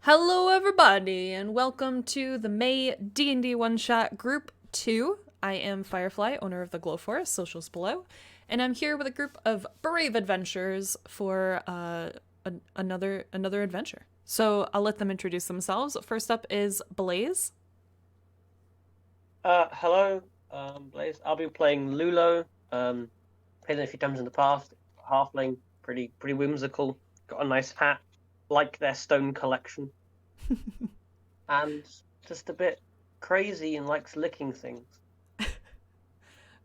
Hello everybody, and welcome to the May D&D one-shot Group 2. I am Firefly, owner of the Glow Forest, socials below, and I'm here with a group of brave adventurers for another adventure. So I'll let them introduce themselves. First up is Blaze. Hello, Blaze. I'll be playing Lulu. Played it a few times in the past. Halfling, pretty whimsical. Got a nice hat, like their stone collection, and just a bit crazy and likes licking things.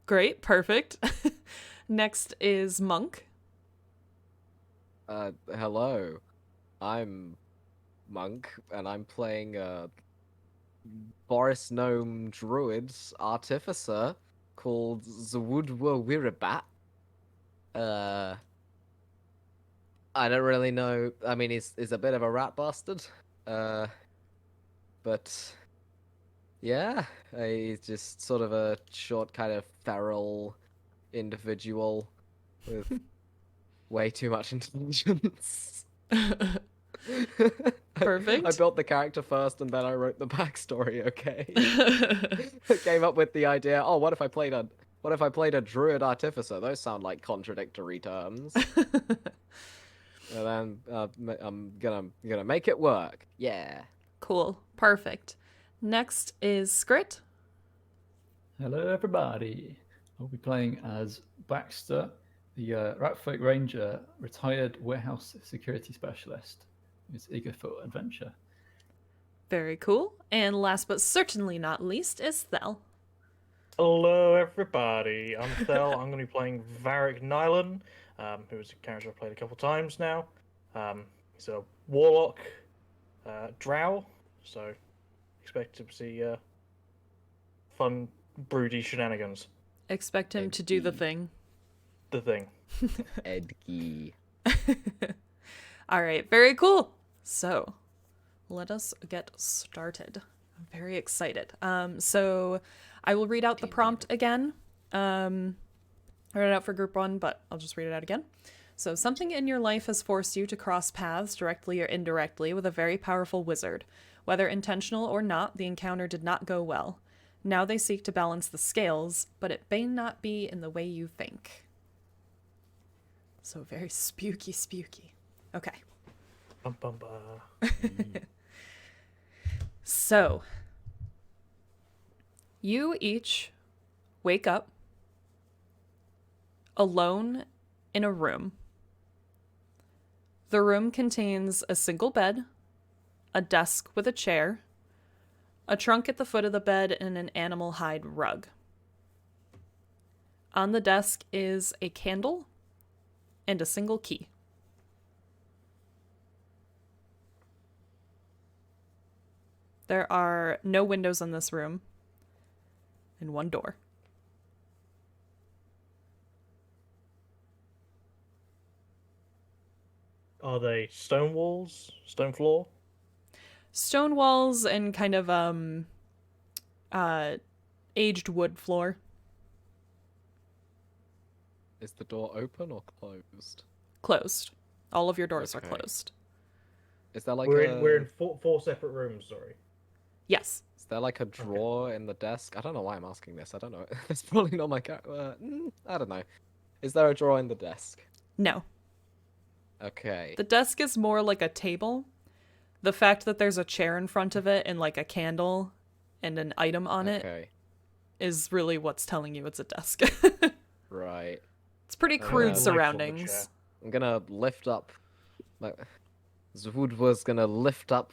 Great, perfect. Next is Monk. Hello. I'm Monk, and I'm playing Boris Gnome Druid Artificer called Zwudwa Wiribat. I don't really know. I mean, he's a bit of a rat bastard. But yeah, he's just sort of a short, kind of feral individual with way too much intelligence. Perfect. I built the character first and then I wrote the backstory, okay? I came up with the idea, what if I played a druid artificer? Those sound like contradictory terms. And then I'm gonna make it work. Yeah. Cool, perfect. Next is Skrit. Hello, everybody. I'll be playing as Baxter, the Ratfolk Ranger, retired warehouse security specialist who's eager for adventure. Very cool. And last but certainly not least is Thel. Hello, everybody. I'm Thel. I'm going to be playing Varric Nylan, who is a character I've played a couple times now. He's a warlock, drow, so expect to see fun, broody shenanigans. Expect him to do the thing. The thing. Edgy. All right, very cool. So, let us get started. I'm very excited. So I will read out the prompt again. I read it out for group 1, but I'll just read it out again. So, something in your life has forced you to cross paths, directly or indirectly, with a very powerful wizard. Whether intentional or not, the encounter did not go well. Now they seek to balance the scales, but it may not be in the way you think. So, very spooky. Okay. Bum, bum, bum. So, you each wake up alone in a room. The room contains a single bed, a desk with a chair, a trunk at the foot of the bed, and an animal hide rug. On the desk is a candle and a single key. There are no windows in this room, and one door. Are they stone walls? Stone floor? Stone walls and kind of aged wood floor. Is the door open or closed? Closed. All of your doors are Okay. closed. Is there like We're in four separate rooms. Sorry. Yes. Is there like a drawer in the desk? I don't know why I'm asking this. I don't know. It's probably not my character. I don't know. Is there a drawer in the desk? No. Okay. The desk is more like a table. The fact that there's a chair in front of it and like a candle and an item on it Okay. is really what's telling you it's a desk. Right. It's pretty crude Lights on the surroundings. chair. I'm gonna lift up. Zvud was gonna lift up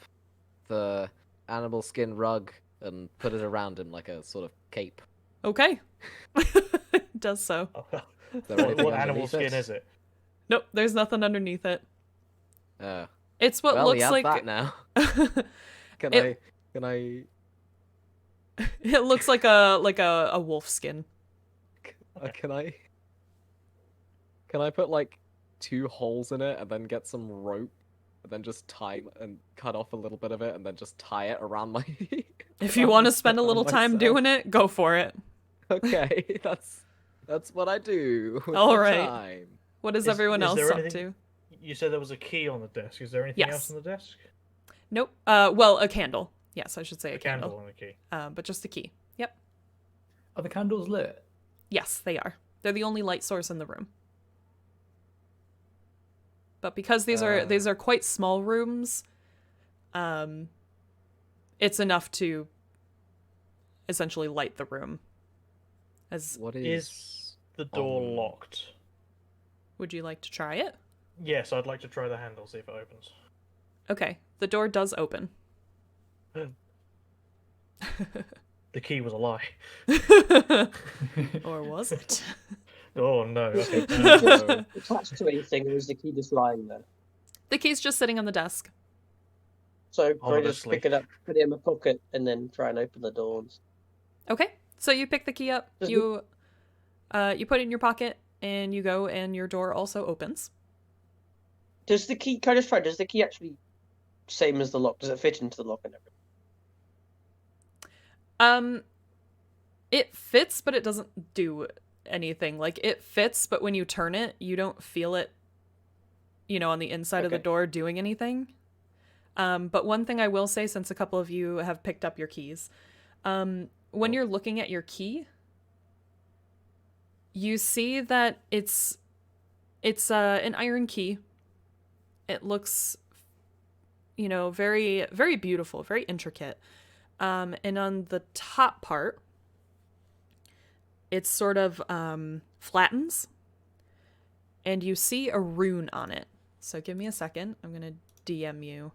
the animal skin rug and put it around him like a sort of cape. Okay. It does so. Is there anything What animal underneath skin it? is it? Nope, there's nothing underneath it. Oh. It's what Well, we looks have like that now. Can It- I it looks like a wolf skin. can I put like 2 holes in it and then get some rope and then just tie and cut off a little bit of it and then just tie it around my If you want to spend a around little time myself? doing it, go for it. Okay, that's what I do. With All my right. time. What is Is- everyone is else there up anything- to? You said there was a key on the desk. Is there anything Yes. else on the desk? Nope. Well, a candle. Yes, I should say a A candle and a key. But just a key. Yep. Are the candles lit? Yes, they are. They're the only light source in the room. But because these are quite small rooms, it's enough to essentially light the room. What Is the door locked? Would you like to try it? Yes, I'd like to try the handle, see if it opens. Okay, the door does open. The key was a lie. Or was it? Oh no. Okay. Attached to anything, or is the key just lying there? The key's just sitting on the desk. So can I just Ominously. pick it up, put it in my pocket, and then try and open the doors? Okay, so you pick the key up, Does you put it in your pocket, and you go, and your door also opens. Does the key? Can I just try? Does the key actually same as the lock? Does it fit into the lock and everything? It fits, but it doesn't do anything. Like, it fits, but when you turn it, you don't feel it, on the inside of the Okay. door doing anything. But one thing I will say, since a couple of you have picked up your keys, when you're looking at your key, you see that it's an iron key. It looks, very, very beautiful, very intricate. And on the top part, it sort of flattens, and you see a rune on it. So give me a second. I'm going to DM you.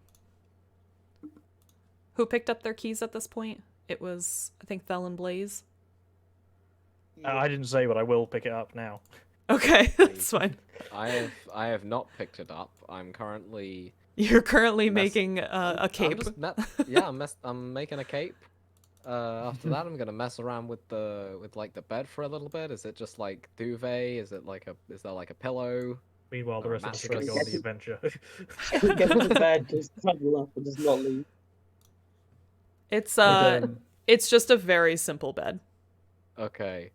Who picked up their keys at this point? It was, I think, Thel and Blaze. I didn't say, but I will pick it up now. Okay, that's fine. I have not picked it up. I'm currently You're currently Mess- making a cape. I'm making a cape. After that, I'm gonna mess around with the bed for a little bit. Is it just like duvet? Is there like a pillow? Meanwhile, the Oh, rest of us are going to mattress. go on the adventure. Get to the bed, just cuddle up, and just not leave. It's just a very simple bed. Okay.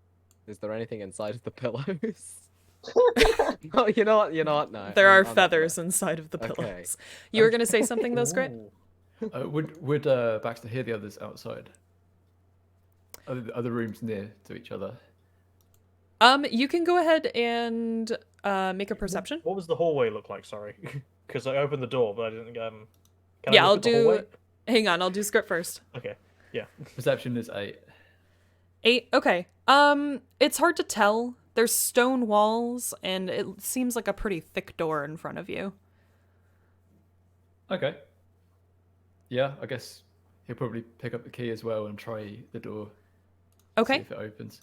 Is there anything inside of the pillows? Oh, you know what? No. There are I'm not feathers gonna- inside of the Okay. pillows. You were going to say something, though, Skrit? Ooh. Would Baxter hear the others outside? Are the rooms near to each other? You can go ahead and make a perception. What was the hallway look like? Sorry, because I opened the door, but I didn't. Can Yeah, I I'll look at the hallway? Hang on, I'll do Skrit first. Okay. Yeah. Perception is 8. 8. Okay. It's hard to tell. There's stone walls, and it seems like a pretty thick door in front of you. Okay. Yeah, I guess he'll probably pick up the key as well and try the door. See Okay. if it opens.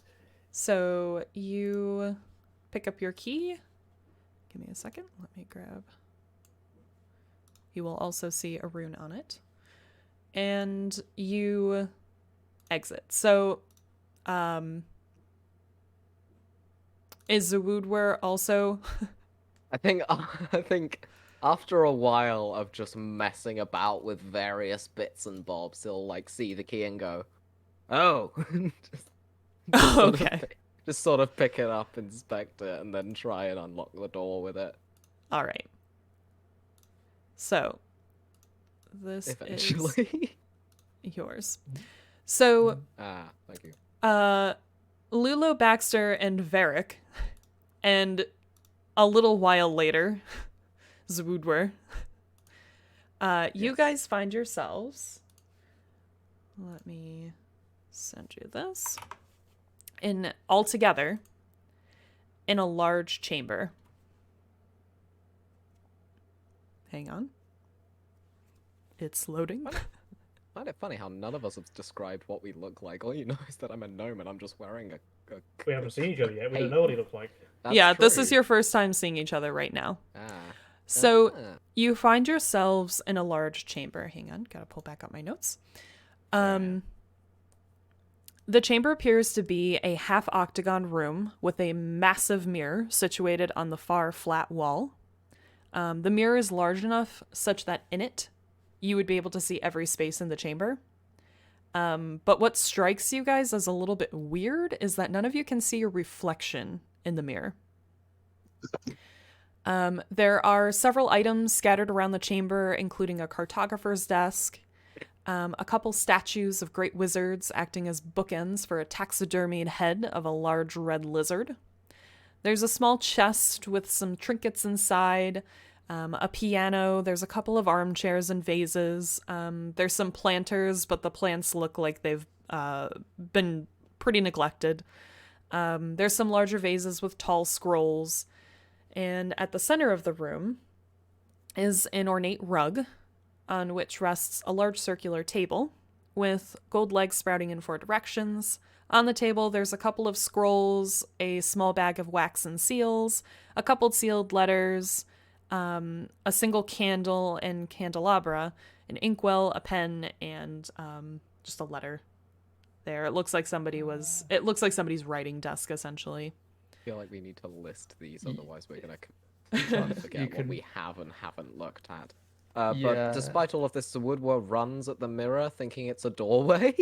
So you pick up your key. Give me a second. Let me grab. You will also see a rune on it. And you exit. So, is Zawudwer also? I think after a while of just messing about with various bits and bobs, he'll like see the key and go, "Oh." Just sort of Okay. just sort of pick it up, inspect it, and then try and unlock the door with it. All right. So, this is Eventually. yours. So, Thank you. Lulu, Baxter, and Varric, and a little while later, Zwudwer, you guys find yourselves, let me send you this, all together in a large chamber. Hang on. It's loading. Find it funny how none of us have described what we look like. All you know is that I'm a gnome and I'm just wearing a We haven't seen each other yet. We Hey. don't know what he looks like. That's Yeah, this is true. your first time seeing each other right now. Ah. So Ah. you find yourselves in a large chamber. Hang on, gotta pull back up my notes. The chamber appears to be a half octagon room with a massive mirror situated on the far flat wall. The mirror is large enough such that in it you would be able to see every space in the chamber. But what strikes you guys as a little bit weird is that none of you can see your reflection in the mirror. There are several items scattered around the chamber, including a cartographer's desk, a couple statues of great wizards acting as bookends for a taxidermied head of a large red lizard. There's a small chest with some trinkets inside, a piano. There's a couple of armchairs and vases. There's some planters, but the plants look like they've been pretty neglected. There's some larger vases with tall scrolls. And at the center of the room is an ornate rug on which rests a large circular table with gold legs sprouting in 4 directions. On the table, there's a couple of scrolls, a small bag of wax and seals, a couple sealed letters, a single candle and candelabra, an inkwell, a pen, and just a letter there. It looks like somebody's writing desk, essentially. I feel like we need to list these, otherwise we're gonna forget what we have and haven't looked at. But despite all of this, the woodwork runs at the mirror, thinking it's a doorway.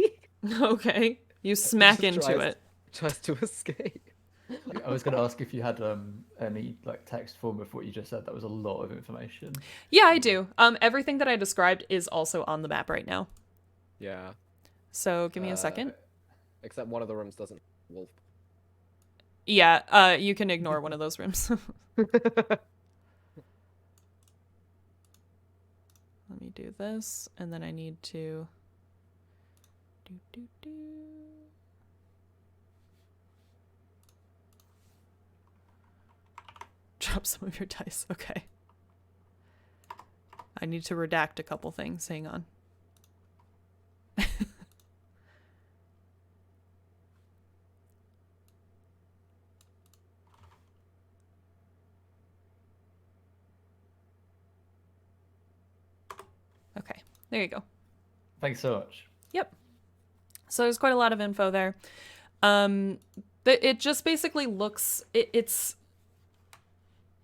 Okay, you smack into it. Tries to escape. I was going to ask if you had any like text form of what you just said. That was a lot of information. Yeah, I do. Everything that I described is also on the map right now. Yeah. So give me a second. Except one of the rooms doesn't wolf. Yeah, you can ignore one of those rooms. Let me do this, and then I need to drop some of your dice. Okay. I need to redact a couple things. Hang on. Okay, there you go. Thanks so much. Yep. So there's quite a lot of info there. It just basically looks, it's,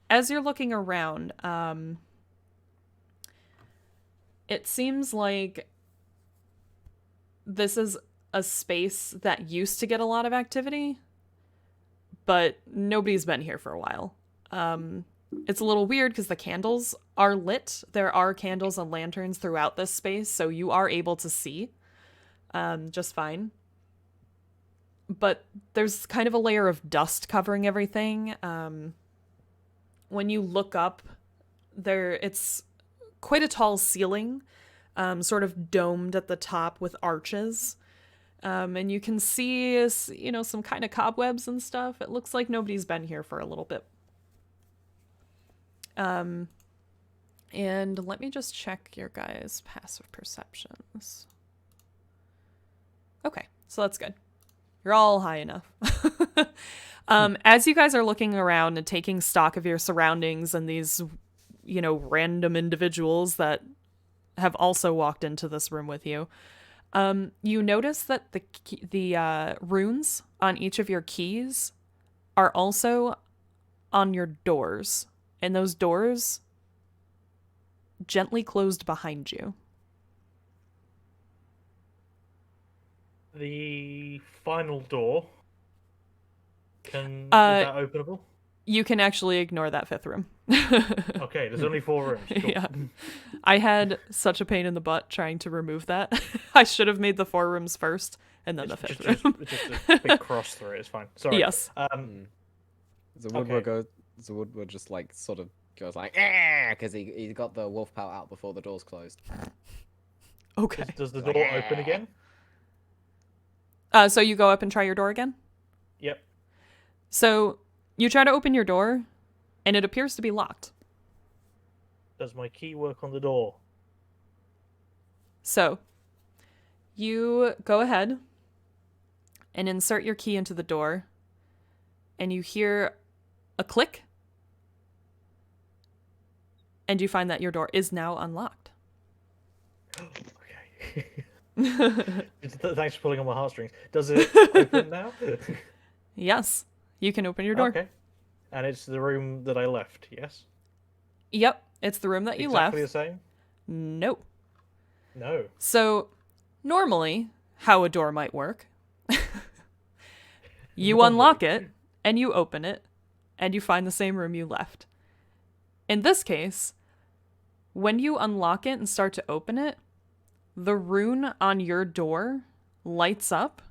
as you're looking around, it seems like this is a space that used to get a lot of activity, but nobody's been here for a while. It's a little weird because the candles are lit. There are candles and lanterns throughout this space, so you are able to see just fine. But there's kind of a layer of dust covering everything. When you look up, it's quite a tall ceiling, sort of domed at the top with arches. And you can see, some kind of cobwebs and stuff. It looks like nobody's been here for a little bit. And let me just check your guys' passive perceptions. Okay, so that's good. You're all high enough. As you guys are looking around and taking stock of your surroundings and these, random individuals that have also walked into this room with you, you notice that the runes on each of your keys are also on your doors. And those doors gently closed behind you. The final door. Is that openable? You can actually ignore that 5th room. Okay, there's only 4 rooms. Cool. Yeah. I had such a pain in the butt trying to remove that. I should have made the 4 rooms first and then the 5th room. Just a big cross through it. It's fine. Sorry. Yes. The woodwork just like sort of goes like because he got the wolf pout out before the doors closed. Okay. Does the door open again? So you go up and try your door again? Yep. So you try to open your door, and it appears to be locked. Does my key work on the door? So you go ahead and insert your key into the door, and you hear a click, and you find that your door is now unlocked. Okay. Thanks for pulling on my heartstrings. Does it open now? Yes, you can open your door. Okay. And it's the room that I left, yes? Yep, it's the room that you left. Exactly the same? No. No. So, normally, how a door might work, you unlock it, and you open it, and you find the same room you left. In this case, when you unlock it and start to open it, the rune on your door lights up.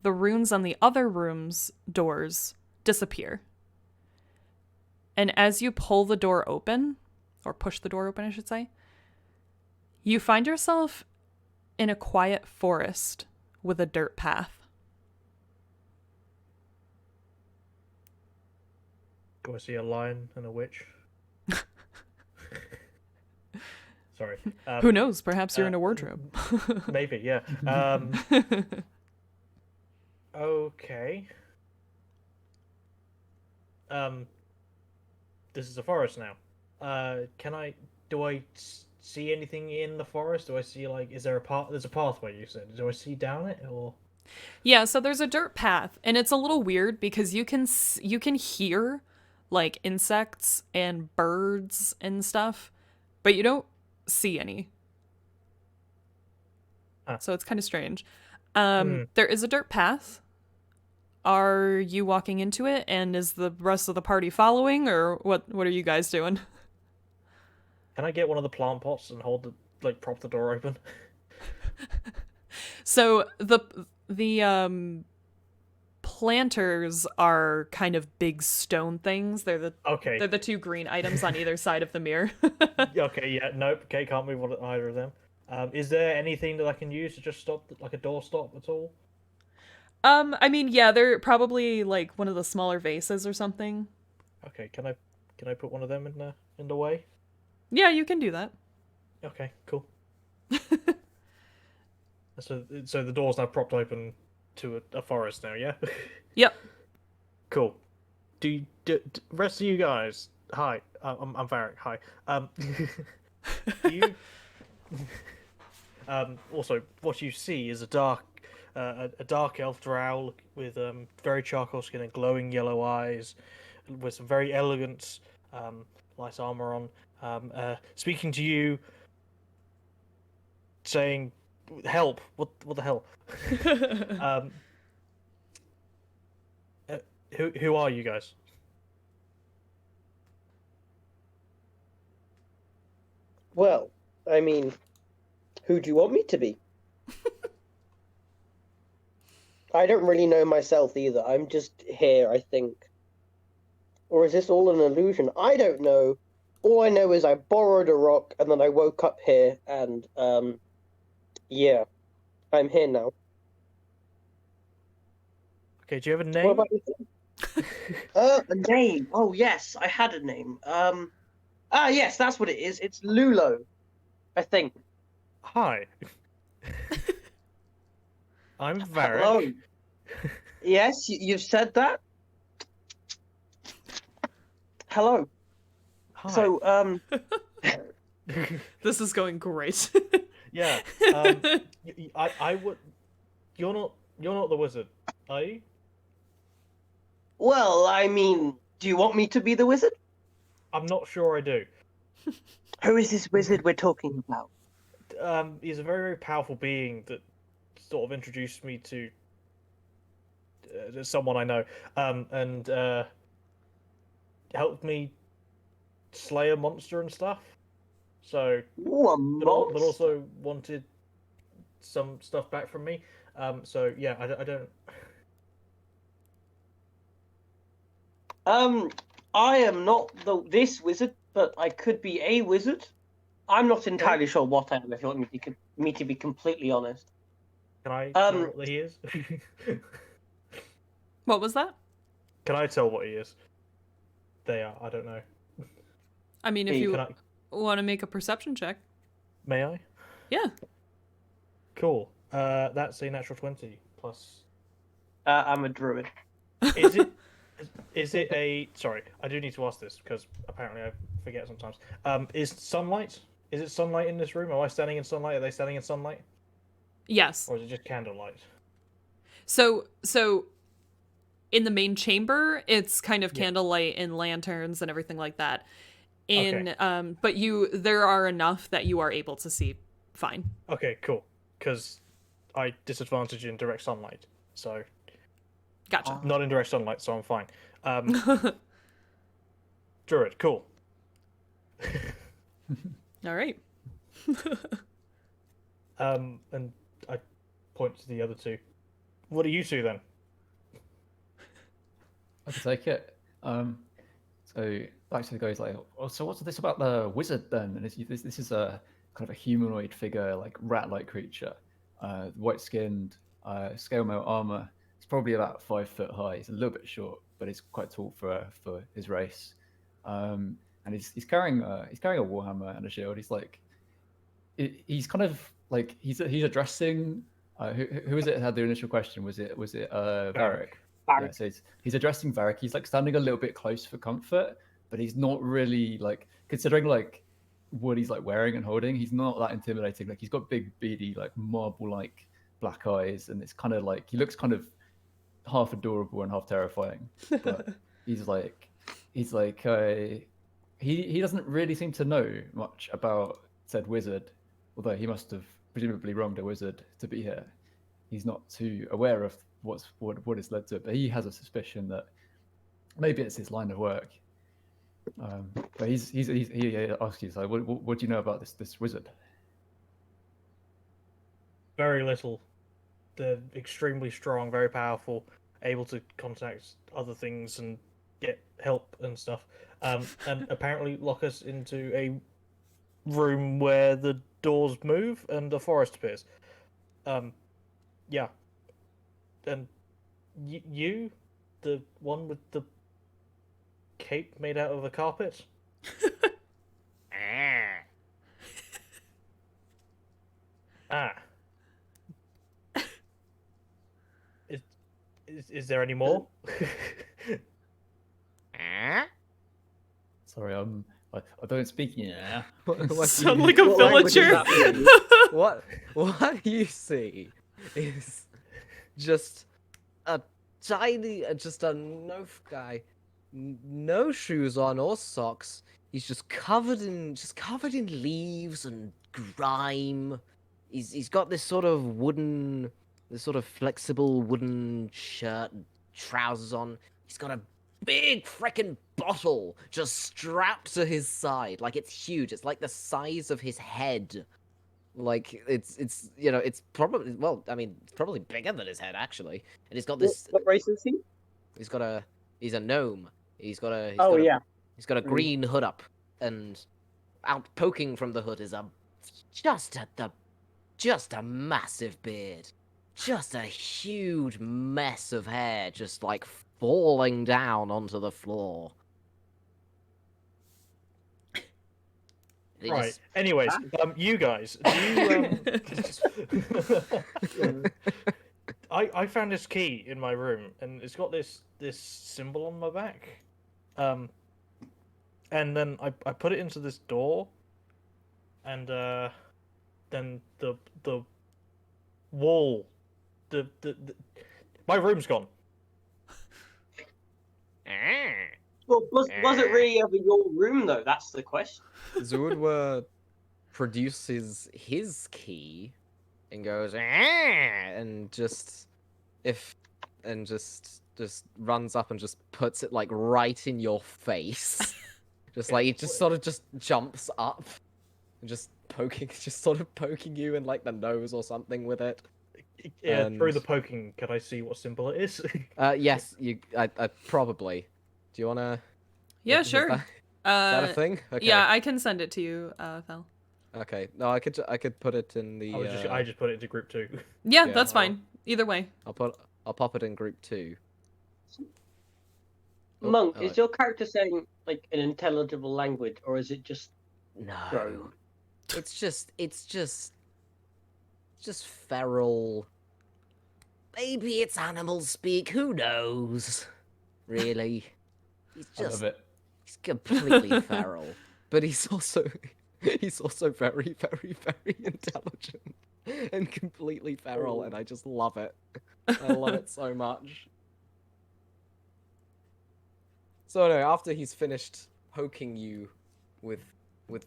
The runes on the other room's doors disappear. And as you pull the door open, or push the door open, I should say, you find yourself in a quiet forest with a dirt path. Do I see a lion and a witch? Sorry. Who knows? Perhaps you're in a wardrobe. Maybe, yeah. Okay. This is a forest now. Do I see anything in the forest? Do I see, like, is there a path? There's a pathway, you said. Do I see down it, or? Yeah, so there's a dirt path, and it's a little weird because you can hear like insects and birds and stuff, but you don't see any. So it's kind of strange. There is a dirt path. Are you walking into it, and is the rest of the party following, or what are you guys doing? Can I get one of the plant pots and prop the door open? So the planters are kind of big stone things. They're the two green items on either side of the mirror. Okay, yeah, nope. Okay, can't move on either of them. Is there anything that I can use to just stop, like a door stop at all? I mean, yeah, they're probably like one of the smaller vases or something. Okay, can I put one of them in the way? Yeah, you can do that. Okay, cool. So the door's now propped open to a forest now, yeah? Yep. Cool. Do rest of you guys? Hi, I'm Varric. Hi. You. Also, what you see is a dark elf drow with very charcoal skin and glowing yellow eyes, with some very elegant light armor on, speaking to you, saying, "Help! What the hell?" Who are you guys? Well, I mean, who do you want me to be? I don't really know myself either. I'm just here, I think. Or is this all an illusion? I don't know. All I know is I borrowed a rock and then I woke up here and, yeah. I'm here now. Okay, do you have a name? What about you? A name. Oh, yes, I had a name. Yes, that's what it is. It's Lulu, I think. Hi. I'm Varric. Hello. Yes, you've said that. Hello. Hi. So, This is going great. Yeah. I would. You're not the wizard, are you? well, I mean, do you want me to be the wizard? I'm not sure I do. Who is this wizard we're talking about? He's a very, very powerful being that sort of introduced me to someone I know, and helped me slay a monster and stuff. So, Ooh, a but monster. also wanted some stuff back from me. So yeah, I don't. I am not this wizard, but I could be a wizard. I'm not entirely sure what I am, if you want me to be completely honest. Can I tell what he is? What was that? Can I tell what he is? They are. I don't know. I mean, if you Can I? want to make a perception check. May I? Yeah. Cool. That's a natural 20 plus. I'm a druid. Is it? Is it a? Sorry, I do need to ask this because apparently I forget sometimes. Is sunlight? Is it sunlight in this room? Am I standing in sunlight? Are they standing in sunlight? Yes. Or is it just candlelight? So in the main chamber, it's kind of candlelight and lanterns and everything like that. But there are enough that you are able to see fine. Okay, cool. Because I disadvantage in direct sunlight, so Gotcha. not in direct sunlight, so I'm fine. Druid, cool. All right. And I point to the other two. What do you two then? I can take it. So actually the guy's like, oh, so what's this about the wizard then? And this is a kind of a humanoid figure, like rat-like creature, white-skinned, scale mail armor. He's probably about 5 foot high. He's a little bit short, but he's quite tall for his race. And he's carrying a warhammer and a shield. He's like, he's kind of like he's addressing. Who was it? Had the initial question? Was it Varric? Yeah, so he's addressing Varric. He's like standing a little bit close for comfort, but he's not really like considering like what he's like wearing and holding. He's not that intimidating. Like he's got big, beady, like marble-like black eyes, and it's kind of like he looks kind of half adorable and half terrifying. But he doesn't really seem to know much about said wizard, although he must have presumably wronged a wizard to be here. He's not too aware of what has led to it, but he has a suspicion that maybe it's his line of work. But he asks you, so what do you know about this wizard? Very little. They're extremely strong, very powerful, able to contact other things and get help and stuff. And apparently lock us into a room where the doors move and a forest appears. Yeah. And you, the one with the cape made out of a carpet? Ah. Is there any more? Sorry, I don't speak yeah. Sound like a villager. What you see is just a tiny, just a Nof guy, no shoes on or socks. He's just covered in leaves and grime. He's got this sort of flexible wooden shirt and trousers on. He's got a big freaking bottle just strapped to his side, like it's huge. It's like the size of his head. Like it's probably it's probably bigger than his head actually. And he's got this. What race is he? He's a gnome. He's got a green hood up, and out poking from the hood is just a massive beard, just a huge mess of hair, just like falling down onto the floor. Right. Anyways, you guys, do you, I found this key in my room, and it's got this symbol on my back. And then I put it into this door, and then the wall, the my room's gone. Well, was it really ever your room though? That's the question. Zudwa produces his key and goes and just runs up and just puts it like right in your face. Just like it just sort of just jumps up and just sort of poking you in like the nose or something with it. Yeah, And- through the poking, can I see what symbol it is? Yes, I probably. Do you wanna? Yeah, is sure. That, is that a thing? Okay. Yeah, I can send it to you, Fel. Okay. No, I could put it in the. I just put it into group 2. Yeah, Yeah. that's fine. Either way. I'll pop it in group 2. Oh, Monk, oh, is your character saying like an intelligible language, or is it just No. drone? It's just feral. Maybe it's animal speak. Who knows? Really, I love it. he's completely feral, but he's also very, very, very intelligent and completely feral, and I just love it. I love it so much. So no, after he's finished poking you with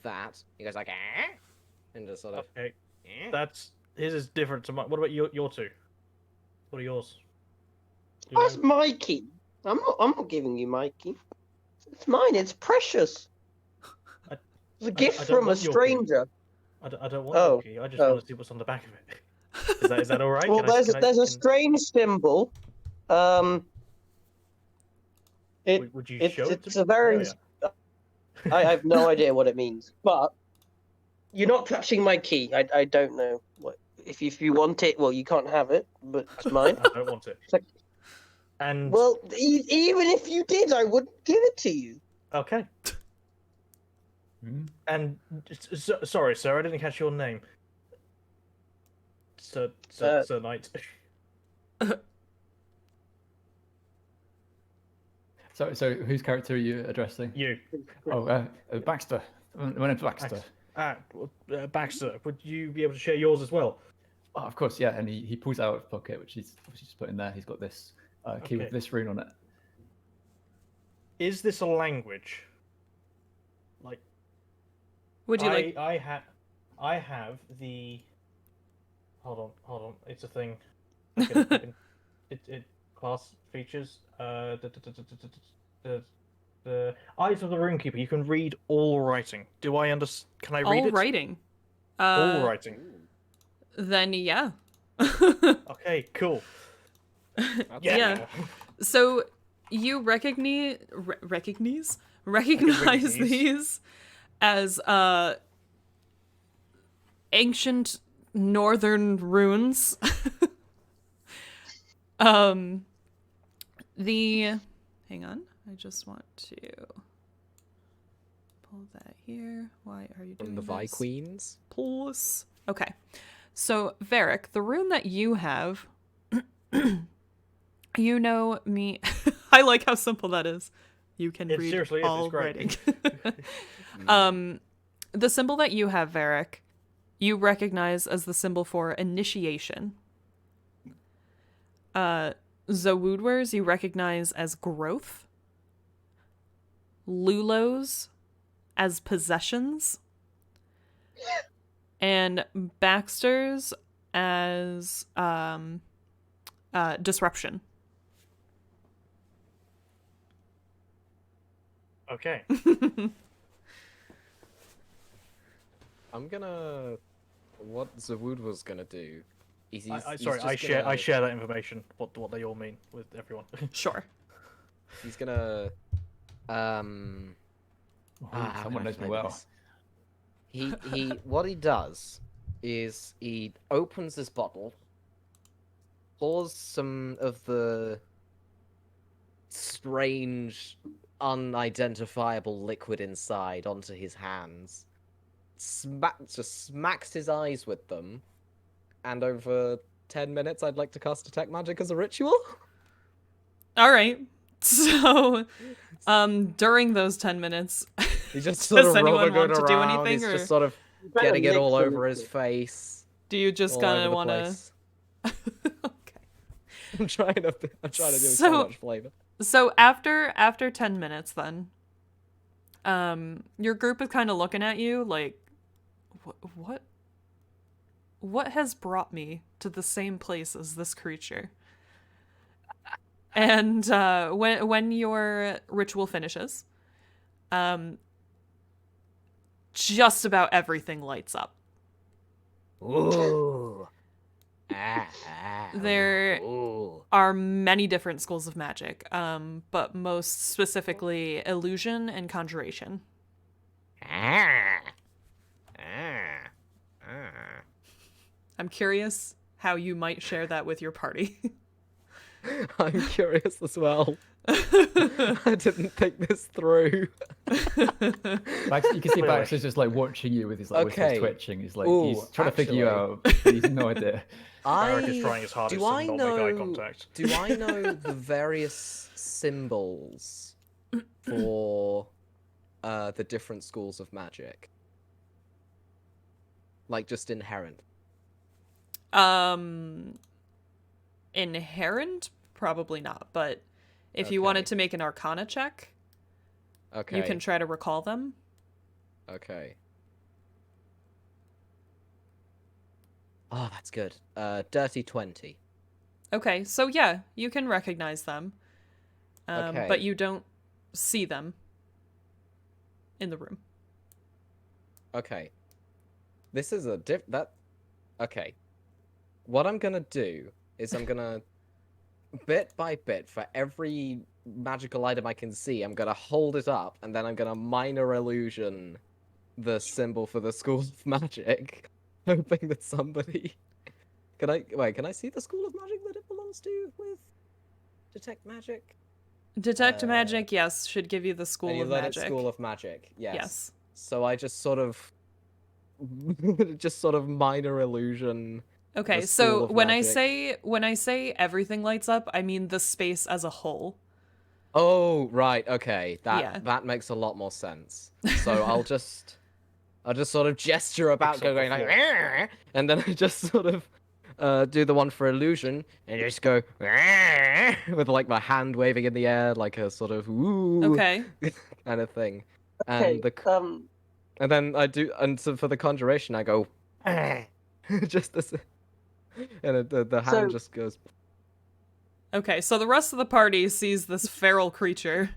that, he goes like, and just sort of. Okay, that's his is different to mine. What about your two? What are yours? Do you That's know? my key. I'm not giving you my key. It's mine. It's precious. It's a gift I don't from a want your key. stranger. I don't want Oh, your key. I just oh. want to see what's on the back of it. Is that all right? Well, there's a strange symbol. Would you show it to It's me? a very. Oh, I have no idea what it means, but you're not touching my key. I don't know what if you want it. Well, you can't have it, but it's mine. I don't want it. Like, And well, even if you did, I wouldn't give it to you. okay. And sorry, sir, I didn't catch your name. Sir Knight. So whose character are you addressing? You. Oh, Baxter. My name's Baxter. Baxter, would you be able to share yours as well? Oh, of course, yeah. And he pulls out of his pocket, which he's obviously just put in there. He's got this key with this rune on it. Is this a language? Like, Would you like? I have the. Hold on. It's a thing. It class features. The Eyes of the Runekeeper. You can read all writing. Do I understand? Can I read All it? writing. All writing. Then yeah. Okay, cool. Yeah. So you recognize these as ancient northern runes. Hang on, I just want to pull that here. Why are you doing From the Vi this? Queens. Pulse. Okay. So, Varric, the rune that you have, you know me. I like how simple that is. You can It read seriously is, all it's great. writing. The symbol that you have, Varric, you recognize as the symbol for initiation. Zawudwers you recognize as growth. Lulos as possessions. And Baxter's as disruption. Okay. I'm gonna. What Zawud was gonna do? Is he's I just share gonna- that information. What they all mean with everyone. Sure. He's gonna. How Someone can I knows me explain well. this? He what he does is he opens his bottle, pours some of the strange, unidentifiable liquid inside onto his hands, just smacks his eyes with them, and over 10 minutes I'd like to cast Detect Magic as a ritual. All right. So, during those 10 minutes, He's just sort does of anyone rubbing want it to do around, anything, he's or just sort of getting it all over his face. do you just all kind over of the want to? place. Okay. I'm trying to do so So- much flavor. So after 10 minutes, then, your group is kind of looking at you like, what has brought me to the same place as this creature? And when your ritual finishes, just about everything lights up. Ooh. There Ooh. are many different schools of magic, but most specifically illusion and conjuration. I'm curious how you might share that with your party. I'm curious as well. I didn't think this through. You can see Baxter's just like watching you with his like whiskers Okay. twitching. He's like Ooh, he's trying to figure you actually- out. But he's no idea. Eric is trying his hardest do to I not know, make eye contact. Do I know the various symbols for the different schools of magic? Like just inherent. Inherent? Probably not, but if you wanted Okay. to make an arcana check, Okay. you can try to recall them. Okay. Oh, that's good. Dirty 20. Okay, so yeah, you can recognize them. Okay. But you don't see them in the room. Okay. This is a okay. What I'm gonna do is I'm gonna bit by bit for every magical item I can see, I'm gonna hold it up and then I'm gonna minor illusion the symbol for the School of Magic, hoping that somebody can I see the School of Magic that it belongs to with Detect Magic? Detect magic, yes, should give you the And School you of let Magic. it School of Magic, yes. Yes. So I just sort of minor illusion. Okay, the School so of when Magic. I say everything lights up, I mean the space as a whole. Oh, right, okay. Yeah. That makes a lot more sense. So I'll just sort of gesture about Picks up the going like, floor. "Arr!" And then I just sort of do the one for illusion and just go "Arr!" with like my hand waving in the air like a sort of ooh Okay. kind of thing. Okay. And then I do, and so for the conjuration I go "Arr!" just as, and the hand So- just goes. Okay, so the rest of the party sees this feral creature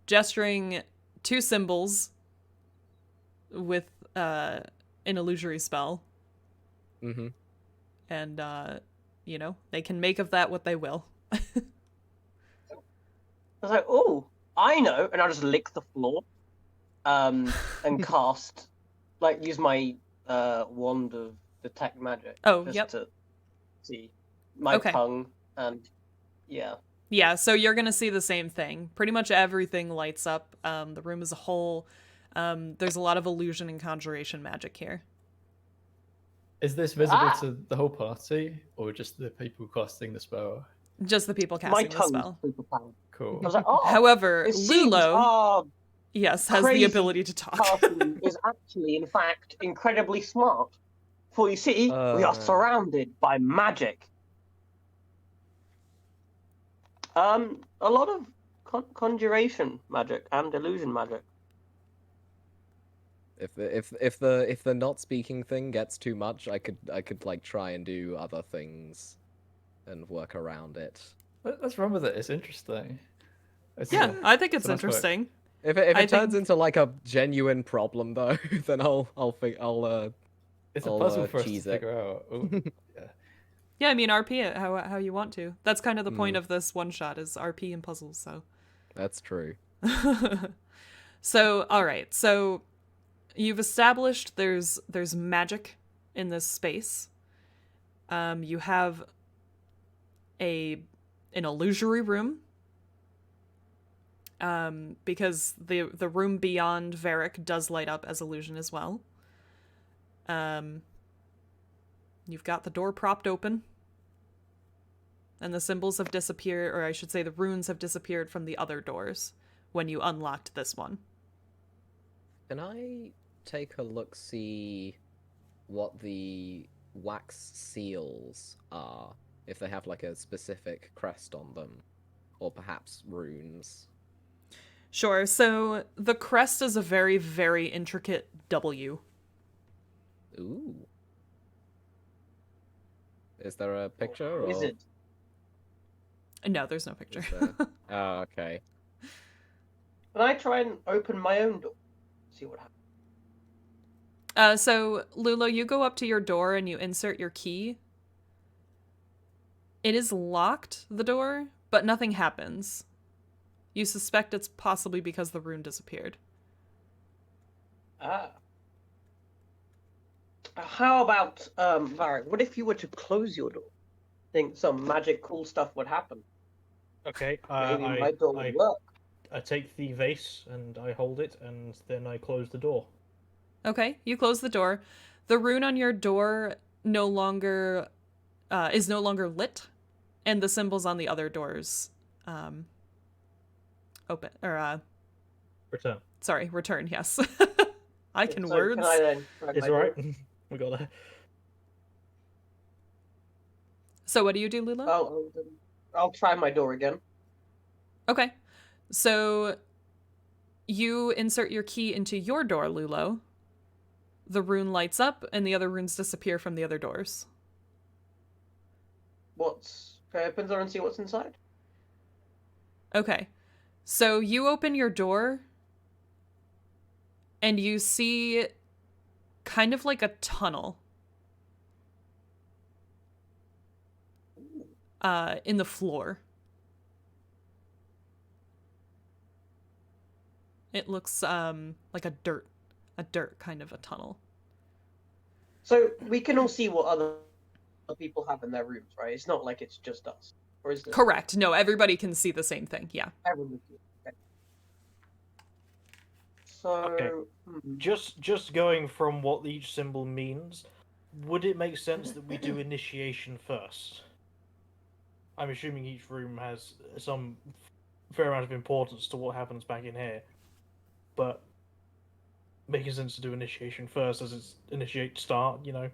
gesturing two symbols with an illusory spell. Mm-hmm. And, they can make of that what they will. I was like, oh, I know, and I'll just lick the floor, and cast, like, use my wand of detect magic. Oh, just yep. to see my Okay. tongue, and yeah. Yeah, so you're gonna see the same thing. Pretty much everything lights up. The room as a whole. There's a lot of illusion and conjuration magic here. Is this visible Ah! to the whole party, or just the people casting the spell? Just the people My casting the tongue's spell. superpowered. Cool. I was like, oh, However, it seems Lulu, our yes, has the crazy ability to talk. person is actually, in fact, incredibly smart. For you see, we are surrounded by magic. A lot of conjuration magic and illusion magic. If the not speaking thing gets too much, I could like try and do other things and work around it. Let's run with it. It's interesting. Yeah, I think it's a nice work. If interesting. it I turns think- into like a genuine problem though, then I'll It's a I'll, puzzle for us to cheese it. figure out. Ooh, yeah. Yeah, I mean RP it how you want to. That's kind of the point Mm. of this one shot is RP and puzzles. So. That's true. So all right, so you've established there's magic in this space. You have an illusory room. Because the room beyond Varric does light up as illusion as well. You've got the door propped open. And the symbols have disappeared, or I should say the runes have disappeared from the other doors when you unlocked this one. Can I take a look, see what the wax seals are? If they have like a specific crest on them, or perhaps runes. Sure, so the crest is a very, very intricate W. Ooh. Is there a picture? Or Is it? No, there's no picture. is there- Oh, okay. Can I try and open my own door? See what happens. So, Lulu, you go up to your door and you insert your key. It is locked, the door, but nothing happens. You suspect it's possibly because the rune disappeared. How about, Varric, what if you were to close your door? Think some magic cool stuff would happen. Okay, Maybe my door would work. I take the vase and I hold it, and then I close the door. Okay, you close the door. The rune on your door no longer is no longer lit, and the symbols on the other doors open or Return. sorry, return. Yes, I can So words. Can I then try It's my door? alright. We got there. So what do you do, Lulu? I'll try my door again. Okay, so you insert your key into your door, Lulu. The rune lights up, and the other runes disappear from the other doors. Can I open the door and see what's inside? Okay, so you open your door, and you see kind of like a tunnel in the floor. It looks like a dirt kind of a tunnel. So we can all see what other people have in their rooms, right? It's not like it's just us, or is it? Correct. No, everybody can see the same thing. Yeah. Everyone can. Okay. So, Okay. Just going from what each symbol means, would it make sense that we do initiation first? I'm assuming each room has some fair amount of importance to what happens back in here, but making sense to do initiation first as it's initiate start, you know?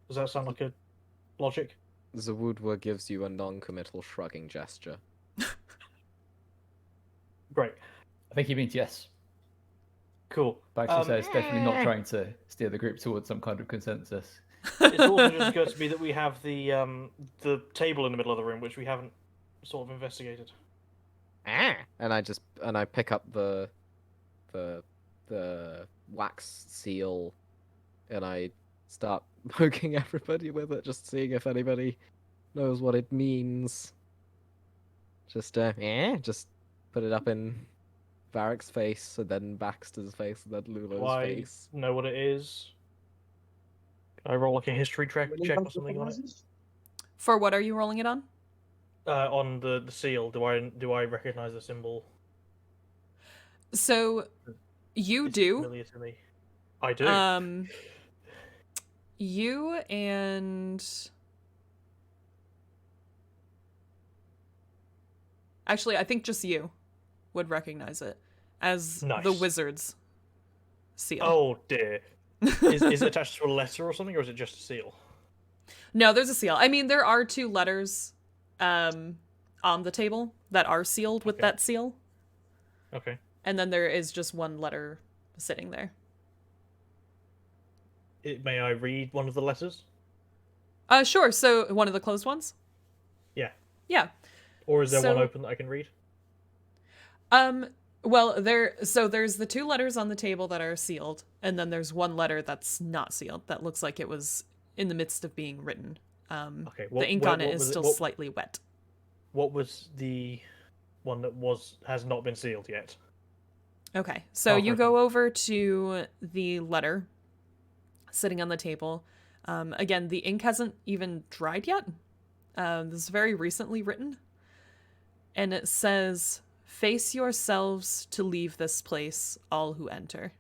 Does that sound like a logic? Zawudwa gives you a non-committal shrugging gesture. Great. I think he means yes. Cool. Baxter says definitely not trying to steer the group towards some kind of consensus. It's also just occurred to me that we have the table in the middle of the room, which we haven't sort of investigated. And I pick up the wax seal, and I start poking everybody with it, just seeing if anybody knows what it means. Just put it up in Varric's face, and then Baxter's face, and then Lulu's Do I face. know what it is? Can I roll like a history check or something on it? For what are you rolling it on? On the seal, do I recognize the symbol? So you It's do. familiar to me. I do. You and actually, I think just you would recognize it as Nice. the wizard's seal. Oh dear. Is it attached to a letter or something, or is it just a seal? No, there's a seal. I mean, there are 2 letters on the table that are sealed with Okay. that seal. Okay. And then there is just 1 letter sitting there. May I read one of the letters? Sure. So one of the closed ones? Yeah. Yeah. Or is there one So- open that I can read? Well, there's the 2 letters on the table that are sealed, and then there's 1 letter that's not sealed that looks like it was in the midst of being written. Okay. The ink on it what is was still what, slightly wet. What was the one that has not been sealed yet? Okay, so Oh, you perfect. go over to the letter sitting on the table. Again, the ink hasn't even dried yet. This is very recently written. And it says, "Face yourselves to leave this place, all who enter."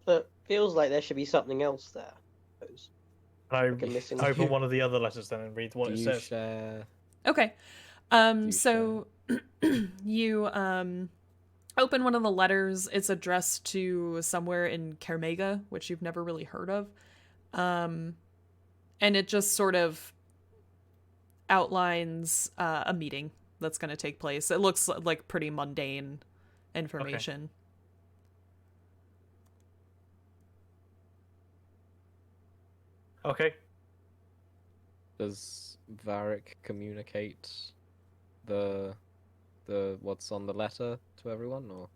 So it feels like there should be something else there. I suppose. Can Like a missing- I open one of the other letters then and read what Do it you says? share? Okay. You So you open one of the letters. It's addressed to somewhere in Kermega, which you've never really heard of. And it just sort of outlines a meeting that's going to take place. It looks like pretty mundane information. Okay. Does Varric communicate the what's on the letter to everyone, or?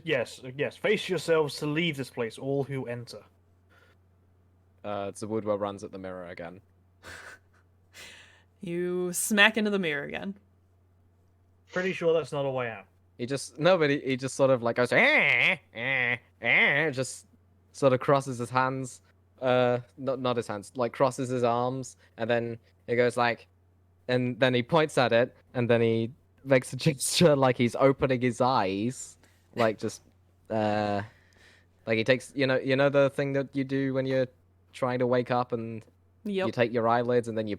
Yes. Face yourselves to leave this place, all who enter. Zawudwa runs at the mirror again. You smack into the mirror again. Pretty sure that's not a way out. He just sort of like goes just sort of crosses his hands, not his hands, like crosses his arms, and then he goes like, and then he points at it, and then he makes a gesture like he's opening his eyes, like just like he takes you know the thing that you do when you're trying to wake up and Yep. you take your eyelids and then you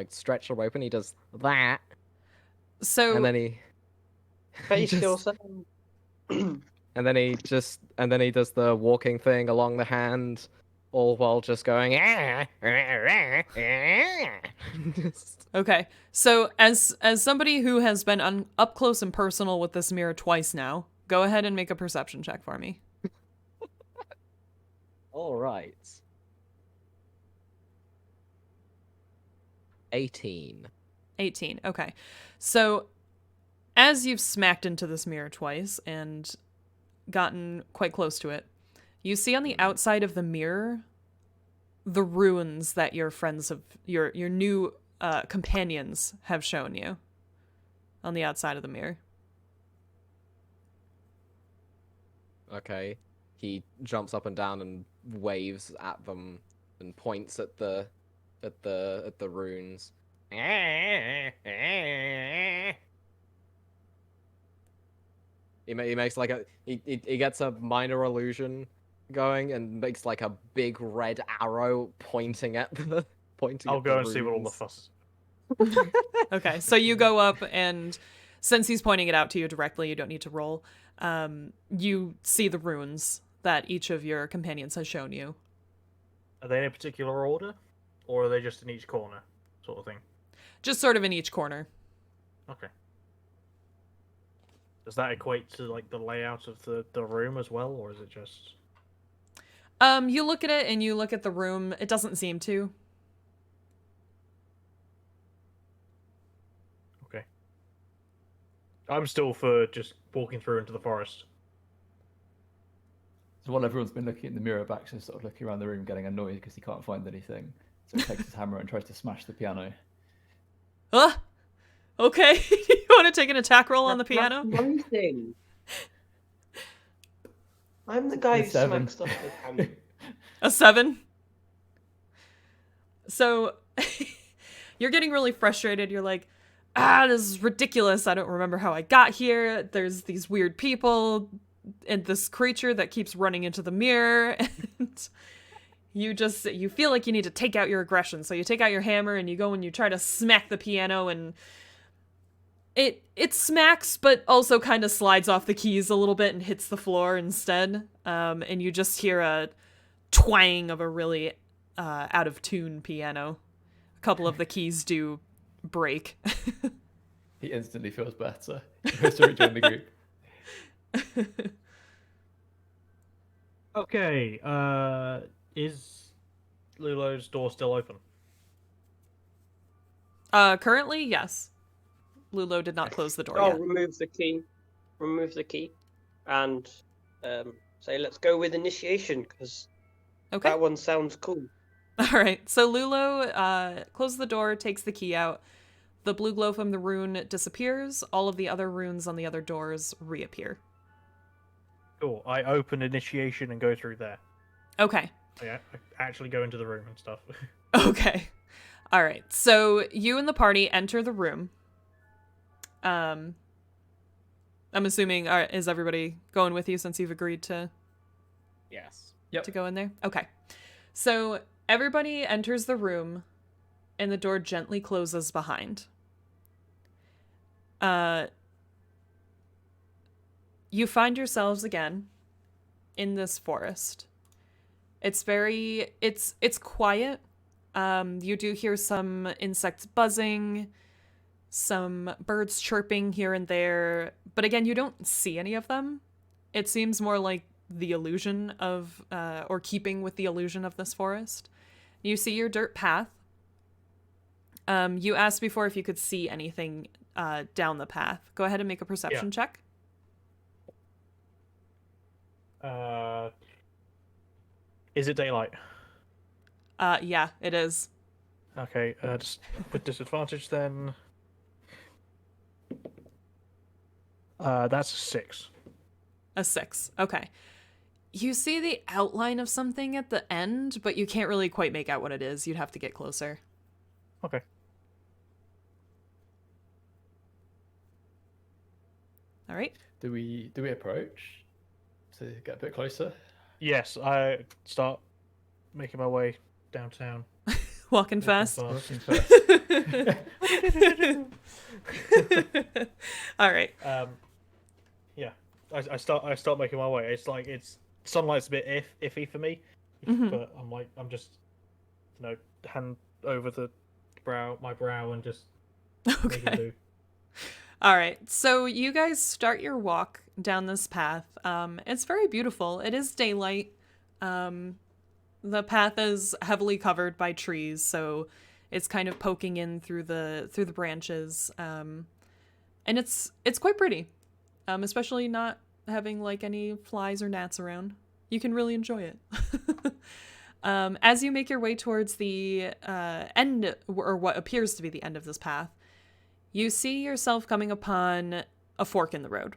stretch them open. He does that, So and then he Face just- yourself. and then he does the walking thing along the hand, all while just going. Just- okay. So as somebody who has been up close and personal with this mirror twice now, go ahead and make a perception check for me. All right. 18. 18. Okay. So as you've smacked into this mirror twice and gotten quite close to it, you see on the outside of the mirror the runes that your friends of your new companions have shown you on the outside of the mirror. Okay. He jumps up and down and waves at them and points at the runes. He makes like he gets a minor illusion going and makes like a big red arrow pointing at the I'll go and runes. see what all the fuss is. Okay, so you go up, and since he's pointing it out to you directly, you don't need to roll. You see the runes that each of your companions has shown you. Are they in a particular order, or are they just in each corner, sort of thing? Just sort of in each corner. Okay. Does that equate to like the layout of the room as well, or is it just? You look at it and you look at the room. It doesn't seem to. Okay. I'm still for just walking through into the forest. So while everyone's been looking in the mirror, Baxter's sort of looking around the room, getting annoyed because he can't find anything. So he takes his hammer and tries to smash the piano. Okay. You want to take an attack roll on the That's piano? one thing. I'm the guy who A 7. smacks stuff with hammer. A 7? So you're getting really frustrated. You're like, this is ridiculous. I don't remember how I got here. There's these weird people and this creature that keeps running into the mirror. And you feel like you need to take out your aggression. So you take out your hammer and you go and you try to smack the piano, and it smacks, but also kind of slides off the keys a little bit and hits the floor instead. And you just hear a twang of a really out of tune piano. A couple of the keys do break. He instantly feels better. He goes to rejoin the group. Okay. Is Lulu's door still open? Currently, yes. Lulu did not close the door I'll yet. remove the key. Remove the key. And say, let's go with initiation, because Okay. that one sounds cool. All right. So Lulu closes the door, takes the key out. The blue glow from the rune disappears. All of the other runes on the other doors reappear. Cool. I open initiation and go through there. Okay. I actually go into the room and stuff. Okay. All right. So you and the party enter the room. I'm assuming, is everybody going with you since you've agreed to Yes. to go in there? Okay. So everybody enters the room and the door gently closes behind. You find yourselves again in this forest. It's quiet. You do hear some insects buzzing, some birds chirping here and there, but again, you don't see any of them. It seems more like the illusion of, or keeping with the illusion of this forest. You see your dirt path. You asked before if you could see anything down the path. Go ahead and make a perception check. Is it daylight? Yeah, it is. Okay, just with disadvantage then. That's a 6. A 6. Okay. You see the outline of something at the end, but you can't really quite make out what it is. You'd have to get closer. Okay. All right. Do we approach to get a bit closer? Yes, I start making my way downtown. Walking fast. Walking fast. All right. Yeah, I start making my way. It's like sunlight's a bit iffy for me, but I'm just hand over my brow and just make it Okay. do. All right. So you guys start your walk down this path. It's very beautiful. It is daylight. The path is heavily covered by trees, so It's kind of poking in through the branches, and it's quite pretty, especially not having like any flies or gnats around. You can really enjoy it. As you make your way towards the end, or what appears to be the end of this path, you see yourself coming upon a fork in the road.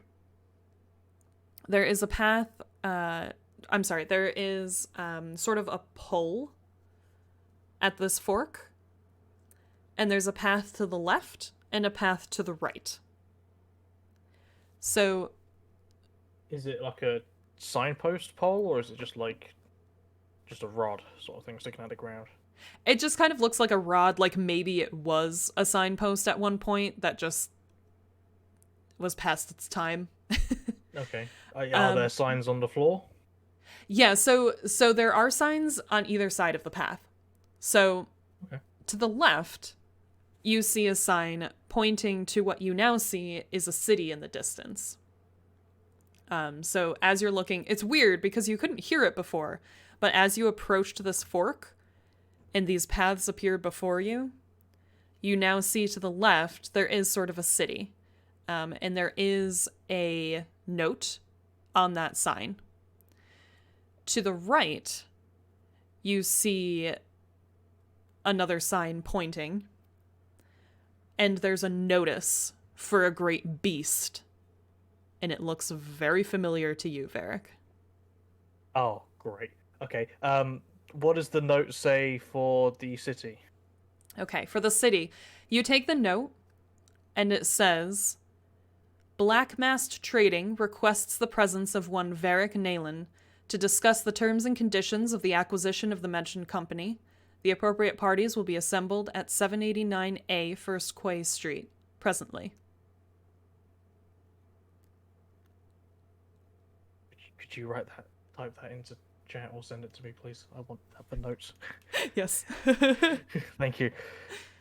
There is a path, there is sort of a pole at this fork, and there's a path to the left and a path to the right. So... Is it like a signpost pole, or is it just like just a rod sort of thing sticking out of the ground? It just kind of looks like a rod, like maybe it was a signpost at one point that just was past its time. Okay. Are there signs on the floor? Yeah, so there are signs on either side of the path. So Okay. to the left, you see a sign pointing to what you now see is a city in the distance. So as you're looking, it's weird because you couldn't hear it before, but as you approached this fork and these paths appeared before you, you now see to the left, there is sort of a city. And there is a note on that sign. To the right, you see another sign pointing, and there's a notice for a great beast. And it looks very familiar to you, Varric. Oh, great. Okay. What does the note say for the city? Okay, for the city, you take the note, and it says, Black Mast Trading requests the presence of one Varric Naylan to discuss the terms and conditions of the acquisition of the mentioned company. The appropriate parties will be assembled at 789A First Quay Street, presently. Could you type that into chat, or send it to me, please? I want to have the notes. Yes. Thank you.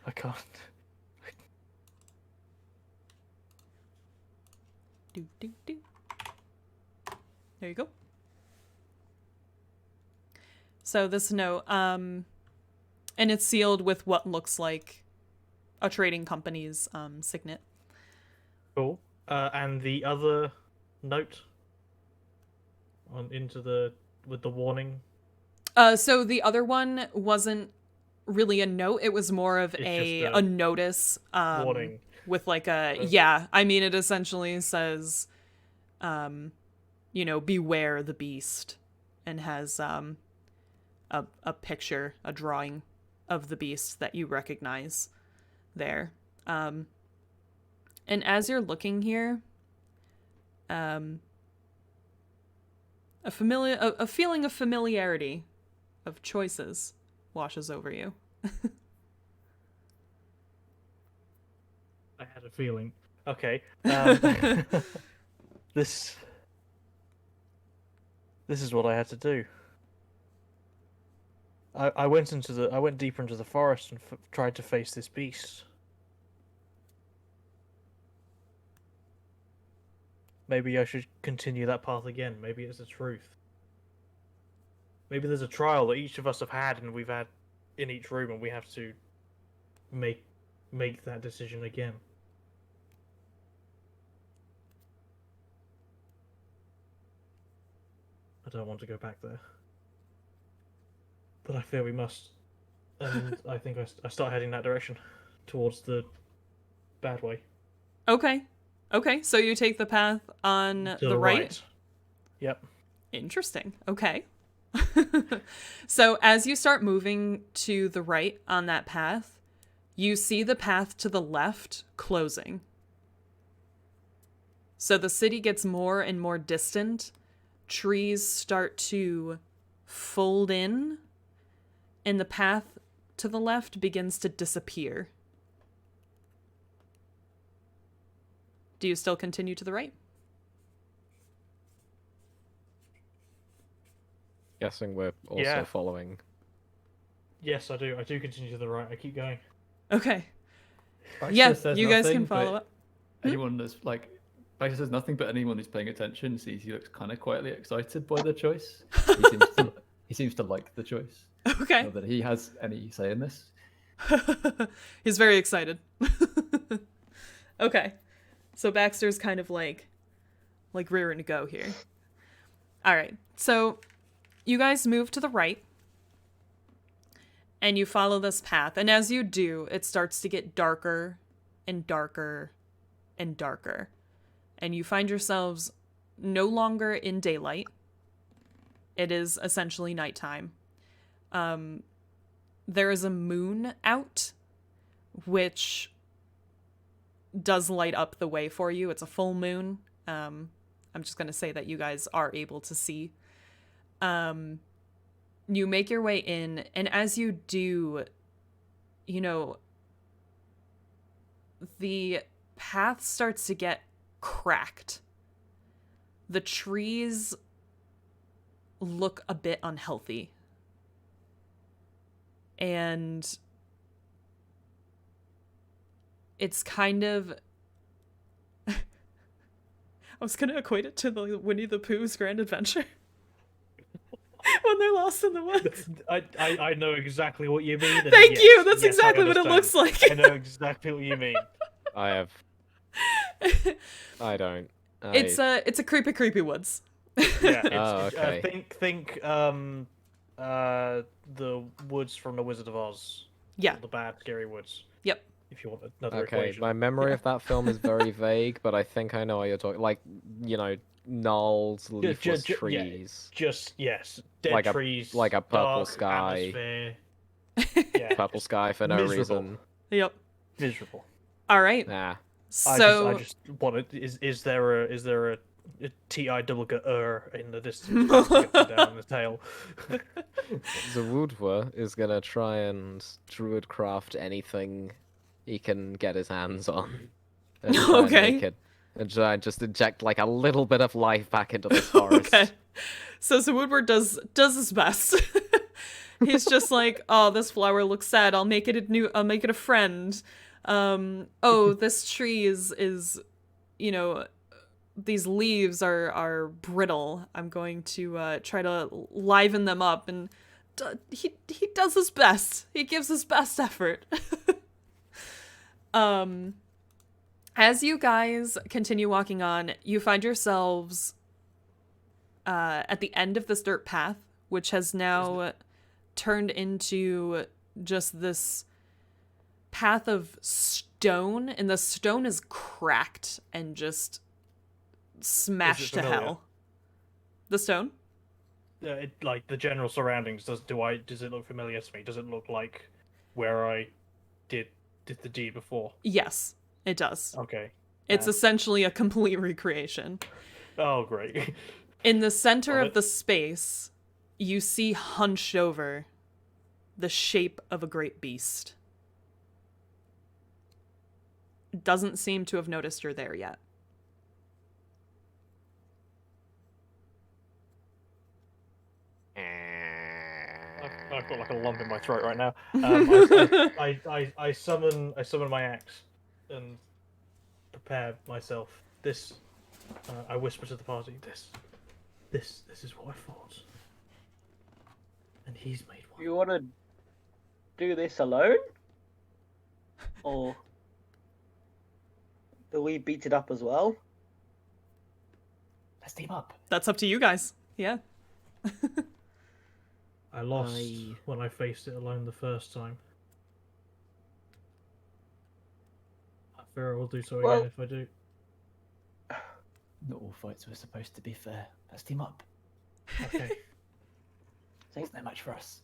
I can't. Do. There you go. So this note, and it's sealed with what looks like a trading company's signet. Cool. And the other note with the warning. So the other one wasn't really a note. It was more of It's a notice. Warning. With like I mean, it essentially says, beware the beast, and has a picture, a drawing of the beast that you recognize there. And as you're looking here, a feeling of familiarity, of choices, washes over you. I had a feeling. Okay. This is what I had to do. I went deeper into the forest and tried to face this beast. Maybe I should continue that path again. Maybe it's the truth. Maybe there's a trial that each of us have had, and we've had in each room, and we have to make that decision again. I don't want to go back there, but I fear we must. And I think I start heading that direction, towards the bad way. Okay, so you take the path on To the right? Yep. Interesting. Okay. So as you start moving to the right on that path, you see the path to the left closing. So the city gets more and more distant. Trees start to fold in, and the path to the left begins to disappear. Do you still continue to the right? Guessing we're also following. Yes, I do. I do continue to the right. I keep going. Okay. Baxter Yeah, says you guys nothing, can follow but up. Anyone that's like, Baxter says nothing, but anyone who's paying attention sees he looks kind of quietly excited by the choice. He seems to like the choice. Okay. Not that he has any say in this. He's very excited. Okay. So Baxter's kind of like rearing to go here. All right. So you guys move to the right and you follow this path. And as you do, it starts to get darker and darker and darker. And you find yourselves no longer in daylight. It is essentially nighttime. There is a moon out, which does light up the way for you. It's a full moon. I'm just going to say that you guys are able to see. You make your way in, and as you do, you know, the path starts to get cracked. The trees look a bit unhealthy. And it's kind of... I was going to equate it to the Winnie the Pooh's Grand Adventure. When they're lost in the woods. I know exactly what you mean. And Thank yes, you! That's yes, exactly I what it looks understand. like. I know exactly what you mean. I have. I don't. It's a creepy woods. Yeah. It's, okay. Think the woods from the Wizard of Oz. Yeah. The bad, scary woods. Yep. If you want another Okay, equation. my memory of that film is very vague, but I think I know what you're talking. Like, you know, gnolls, leafless trees, Just yes, dead like trees, like a purple dark sky. atmosphere. Yeah, purple sky for no miserable. reason. Yep. Miserable. All right. Nah. So I just wanted. Is there a T.I. double in the distance down the tail? The Woodwer is gonna try and druidcraft anything he can get his hands on. And try and Okay. make it, and try and just inject like a little bit of life back into the forest. Okay. So Woodward does his best. He's just like, oh, this flower looks sad. I'll make it a friend. Oh, this tree is, you know, these leaves are brittle. I'm going to try to liven them up, and he does his best. He gives his best effort. As you guys continue walking on, you find yourselves at the end of this dirt path, which has now turned into just this path of stone, and the stone is cracked and just smashed to familiar? hell. The stone? Like the general surroundings. Does it look familiar to me? Does it look like where I did the deed before? Yes, it does. Okay. It's essentially a complete recreation. Oh, great. In the center Love of it. the space, you see hunched over the shape of a great beast. It doesn't seem to have noticed you're there yet. I've got like a lump in my throat right now. I summon my axe and prepare myself. I whisper to the party. This is what I thought. And he's made one. You want to do this alone? Or do we beat it up as well? Let's team up. That's up to you guys. Yeah. I lost when I faced it alone the first time. I fear I will do so Well- again if I do. Not all fights were supposed to be fair. Let's team up. Okay. It's not much for us.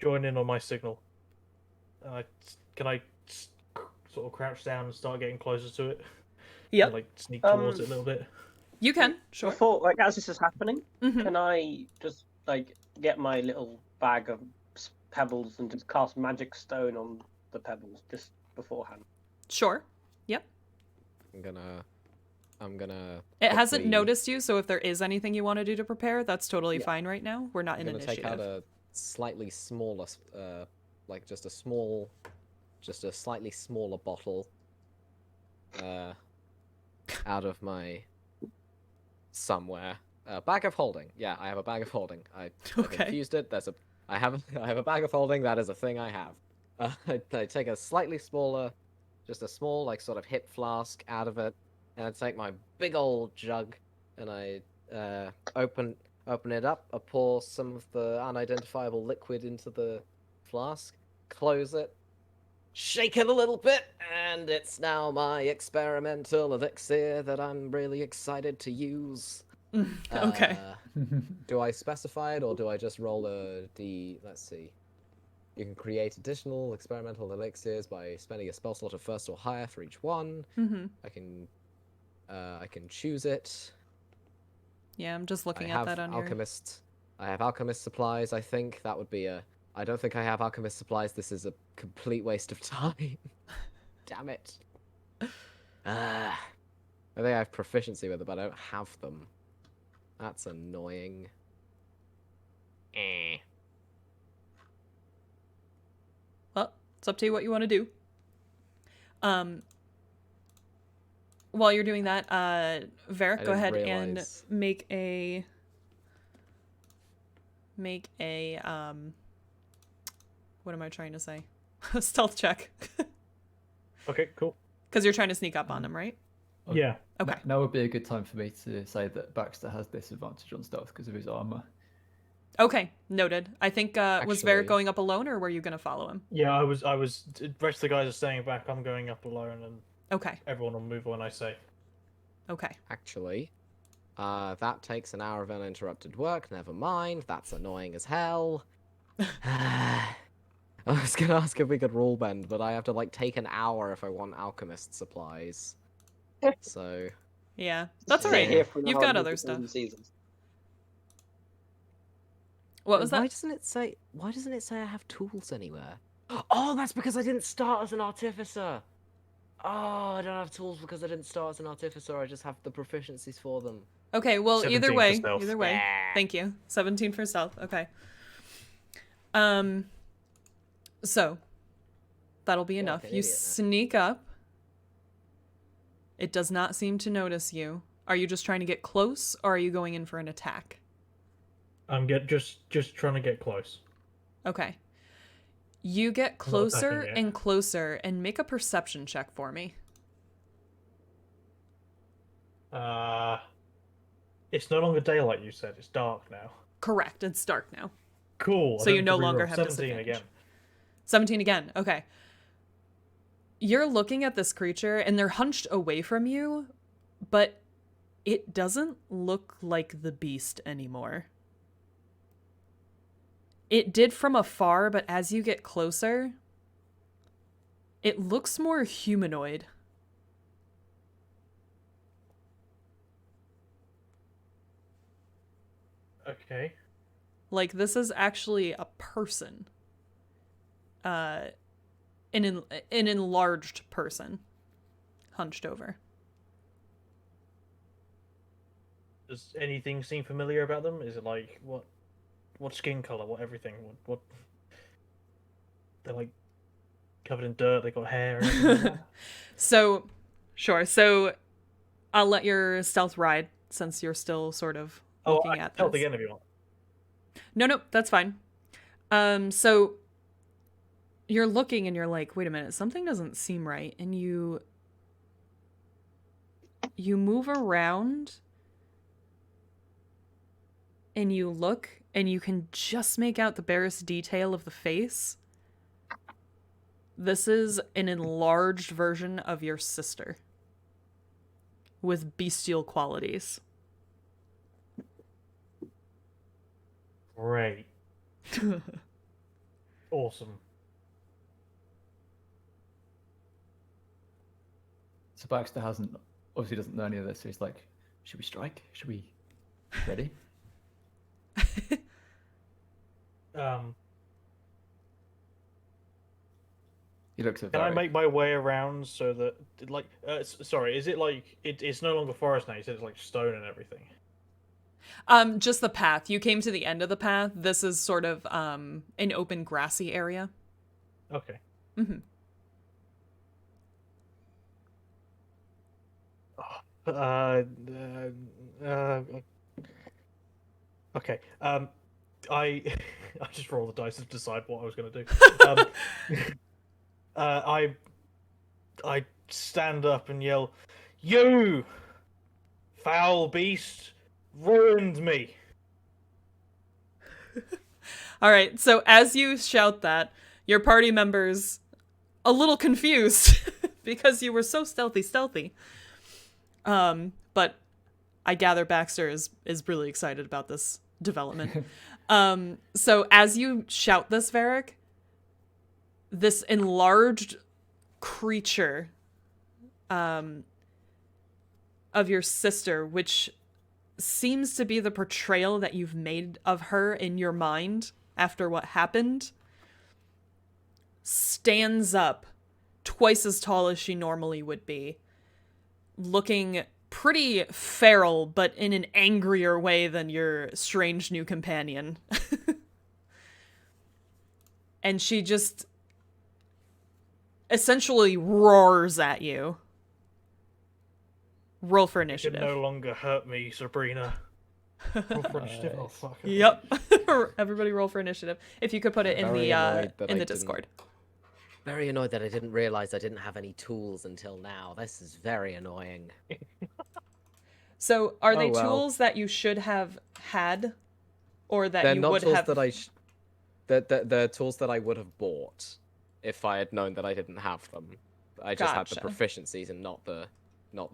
Join in on my signal. Can I sort of crouch down and start getting closer to it? Yep. And, like sneak towards Um, it a little bit. You can. Sure. Before, like, as this is happening, Mhm. can I just like get my little bag of pebbles and just cast magic stone on the pebbles just beforehand? Sure. Yep. I'm gonna. It hasn't quickly- noticed you, so if there is anything you want to do to prepare, that's totally Yeah. fine right now. We're not I'm in gonna take initiative. out a slightly smaller, like just a slightly smaller bottle, out of my somewhere. Bag of holding. Yeah, I have a bag of holding. I've Okay. infused it. There's a I have a bag of holding. That is a thing I have. I take a slightly smaller, just a small like sort of hip flask out of it, and I take my big old jug and I open it up. I pour some of the unidentifiable liquid into the flask, close it, shake it a little bit, and it's now my experimental elixir that I'm really excited to use. Okay. Do I specify it, or do I just roll a d? Let's see. You can create additional experimental elixirs by spending a spell slot of first or higher for each one. Mm-hmm. I can choose it. Yeah, I'm just looking I at have that on your... alchemist. I have alchemist supplies. I think that would be a. I don't think I have alchemist supplies. This is a complete waste of time. Damn it. I think I have proficiency with it, but I don't have them. That's annoying. Well, it's up to you what you want to do. While you're doing that, Varric, go ahead and make a what am I trying to say? Stealth check. Okay, cool. Because you're trying to sneak up on him, right? Yeah. Okay. Now would be a good time for me to say that Baxter has disadvantage on stealth because of his armor. Okay, noted. I think was Actually- Varric going up alone, or were you gonna follow him? Yeah, I was. The rest of the guys are staying back. I'm going up alone, and Okay. everyone will move when I say. Okay. Actually, that takes an hour of uninterrupted work. Never mind. That's annoying as hell. I was gonna ask if we could rule bend, but I have to like take an hour if I want alchemist supplies. So Yeah, that's Stay alright. here for an You've hour got and other look at stuff. the seasons. What was Why that? doesn't it say? Why doesn't it say I have tools anywhere? Oh, that's because I didn't start as an artificer. Oh, I don't have tools because I didn't start as an artificer. I just have the proficiencies for them. Okay, well, 17 for stealth. either way. Yeah. Thank you. 17 for stealth. Okay. So that'll be Feel enough. like an You idiot now. sneak up. It does not seem to notice you. Are you just trying to get close, or are you going in for an attack? I'm just trying to get close. Okay. You get I'm not closer attacking yet. and closer, and make a perception check for me. It's no longer daylight. You said it's dark now. Correct. It's dark now. Cool. I So don't you have no to longer reroll. have 17 disadvantage. again. 17 again. Okay. You're looking at this creature, and they're hunched away from you, but it doesn't look like the beast anymore. It did from afar, but as you get closer, it looks more humanoid. Okay. Like, this is actually a person. An enlarged person. Hunched over. Does anything seem familiar about them? Is it like what skin color? What everything? What? They're like covered in dirt. They got hair. And everything like that? So, sure. So, I'll let your stealth ride since you're still sort of looking I at can tell this. again if you want. No, that's fine. So you're looking and you're like, wait a minute, something doesn't seem right, and you move around and you look and you can just make out the barest detail of the face. This is an enlarged version of your sister with bestial qualities. Great. Awesome. So Baxter obviously doesn't know any of this. So he's like, "Should we strike? Should we? Ready?" He looks at Can I Varric. make my way around so that like sorry, is it like it's no longer forest now? You said it's like stone and everything. Just the path. You came to the end of the path. This is sort of an open grassy area. Okay. Mm-hmm. Okay. I just roll the dice to decide what I was going to do. I stand up and yell, "You foul beast, ruined me!" All right, so as you shout that, your party members a little confused because you were so stealthy. But I gather Baxter is really excited about this development. So as you shout this, Varric, this enlarged creature of your sister, which seems to be the portrayal that you've made of her in your mind after what happened, stands up twice as tall as she normally would be, looking pretty feral, but in an angrier way than your strange new companion. And she just essentially roars at you. Roll for You can initiative. no longer hurt me, Sabrina. Roll for initiative. Oh, fuck. Yep. Everybody roll for initiative. If you could put it in Very the annoyed that in I the didn't- Discord. Very annoyed that I didn't realize I didn't have any tools until now. This is very annoying. So, are they Oh, well. tools that you should have had, or that They're you not would tools have? that I. They're tools that I would have bought if I had known that I didn't have them. I just had the Gotcha. proficiencies and not the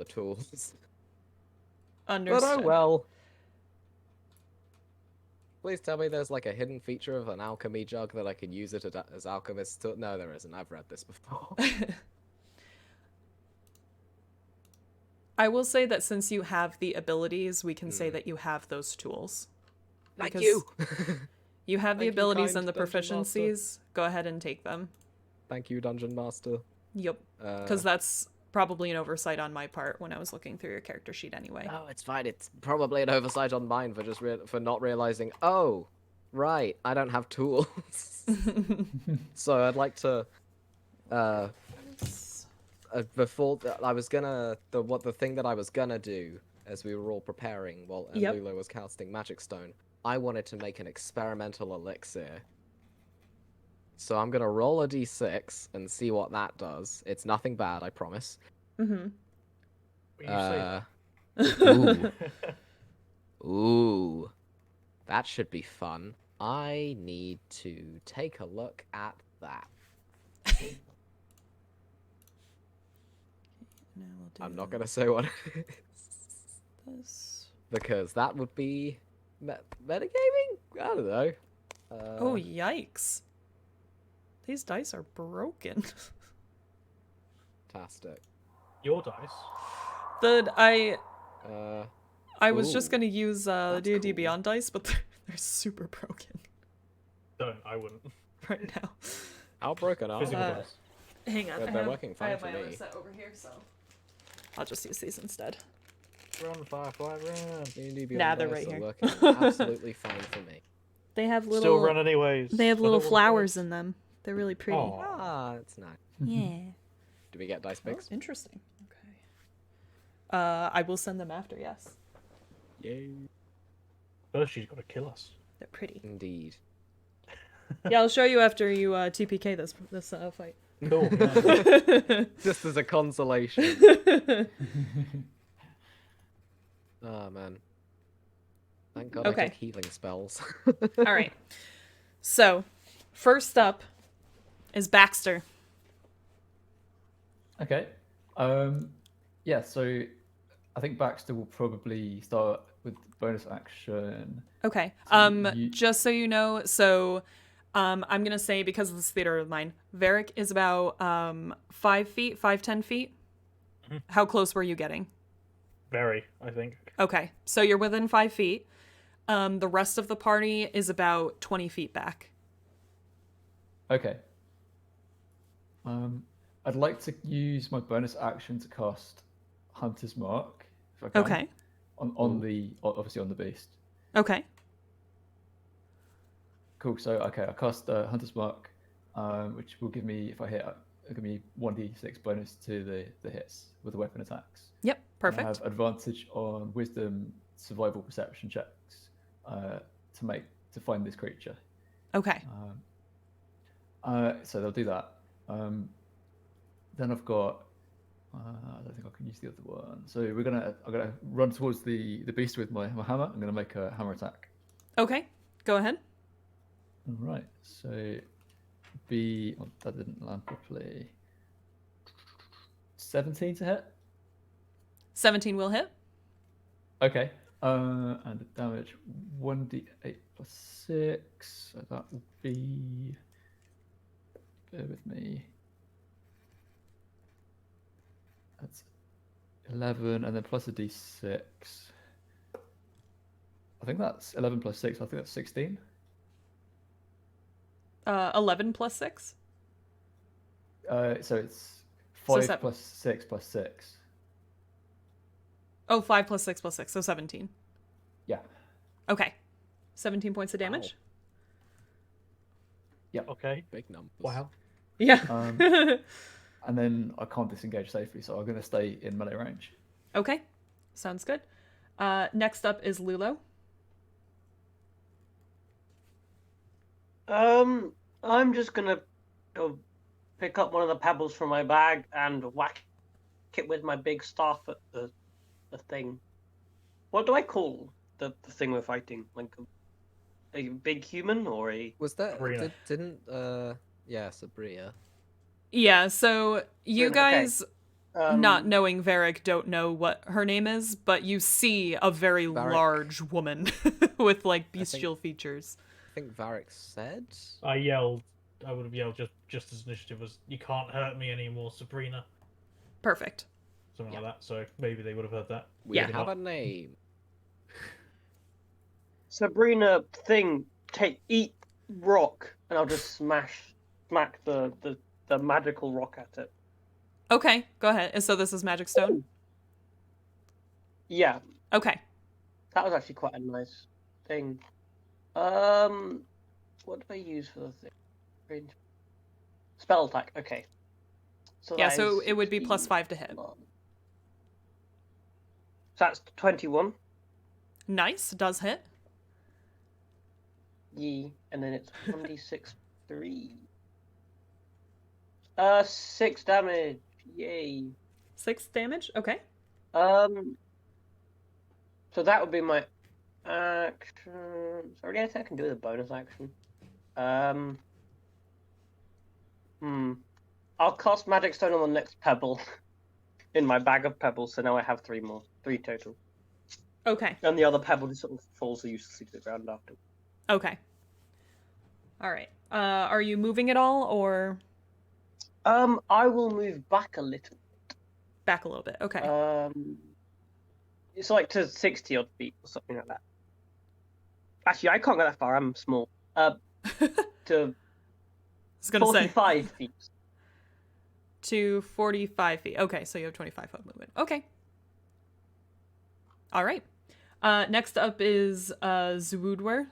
tools. Understood. But oh well. Please tell me there's like a hidden feature of an alchemy jug that I can use it as alchemist tool. No, there isn't. I've read this before. I will say that since you have the abilities, we can say that you have those tools. Like Because you. You have the Thank you, abilities kind and the dungeon master. proficiencies. Go ahead and take them. Thank you, dungeon master. Yep. Because that's probably an oversight on my part when I was looking through your character sheet anyway. Oh, it's fine. It's probably an oversight on mine for just for not realizing. Oh, right. I don't have tools. So I'd like to. Before I was gonna the thing that I was gonna do as we were all preparing while Yep. Lulu was casting Magic Stone. I wanted to make an experimental elixir. So I'm gonna roll a d6 and see what that does. It's nothing bad, I promise. Mm-hmm. What you say? Ooh. Ooh. That should be fun. I need to take a look at that. Now we'll do I'm not gonna say what it is. this. Because that would be metagaming? I don't know. Oh, yikes. These dice are broken. Fantastic. Your dice. I was just Ooh, gonna use the that's D&D cool. Beyond dice, but they're super broken Don't. I wouldn't. right now. How broken are Physical they? dice. Hang on. They're working I fine have for my other me. set over here, so I'll just use these instead. Run, Firefly, run. D&D Nah, Beyond they're dice right are here. working absolutely fine for me. They have little. Still run anyways. They have I little don't want flowers to- in them. They're really pretty. Aw. Ah, that's nice. Yeah. Do we get dice Oh, picks? interesting. Okay. I will send them after. Yes, Yay. First, she's got to kill us. they're pretty. Indeed. Yeah, I'll show you after you TPK this fight. Cool. Yeah. Just as a consolation. Oh, man. Thank God Okay. I took healing spells. All right. So, first up is Baxter. Okay. Yeah, so I think Baxter will probably start with bonus action. Okay. So you- Just so you know, so I'm gonna say because of this theater of mine, Varric is about 5 feet, 10 feet. How close were you getting? Very, I think. Okay, so you're within 5 feet. The rest of the party is about 20 feet back. Okay. I'd like to use my bonus action to cast Hunter's Mark, if I can. Okay. Obviously on the beast. Okay. Cool. So okay, I cast Hunter's Mark, which will give me, if I hit, it'll give me 1d6 bonus to the hits with the weapon attacks. Yep. And Perfect. I have advantage on Wisdom, Survival, Perception checks to make to find this creature. Okay. So they'll do that. Then I've got. I don't think I can use the other one. So I'm gonna run towards the beast with my hammer. I'm gonna make a hammer attack. Okay. Go ahead. All right. So that didn't land properly. 17 to hit. 17 will hit. Okay. And the damage 1d8 plus 6. So that would be. Bear with me. That's 11, and then plus a d6. I think that's 11 plus 6. I think that's 16. 11 plus 6. So it's 5 7. plus 6 plus 6. Oh, 5 plus 6 plus 6, so 17. Yeah. Okay. 17 points of damage. Okay. Big numbers. Wow. Yeah. And then I can't disengage safely, so I'm going to stay in melee range. Okay. Sounds good. Next up is Lulu. I'm just gonna go pick up one of the pebbles from my bag and whack it with my big staff at the thing. What do I call the thing we're fighting? Like a big human or a? Was that Sabrina. didn't yeah, Sabrina. Yeah, so you Okay. guys, not knowing Varric, don't know what her name is, but you see a very Varric. large woman with like bestial features. I think Varric said. I would have yelled just as initiative was, "You can't hurt me anymore, Sabrina." Perfect. Something like that. So maybe they would have heard that. We Yeah. have a name. Sabrina thing, eat rock, and I'll just smack the magical rock at it. Okay, go ahead. And so this is Magic Stone? Yeah, Okay. that was actually quite a nice thing. What do I use for the thing? Spell attack. Okay. So Yeah, that so is it would be 16. plus 5 to hit. So that's 21. Nice. Does hit. Yee, and then it's 1d6 3. 6 damage. Yay. 6 damage? Okay. So that would be my action. Sorry, I think I can do the bonus action. I'll cast Magic Stone on the next pebble in my bag of pebbles, so now I have 3 more. 3 total. Okay. And the other pebble just sort of falls uselessly to the ground after. Okay. All right. Are you moving at all or I will move back a little. back a little bit? Okay. It's like to 60 odd feet or something like that. Actually, I can't go that far. I'm small. To I was going to say 45 feet. to 45 feet. Okay, so you have 25-foot movement. Okay. All right. Next up is Zwudwer.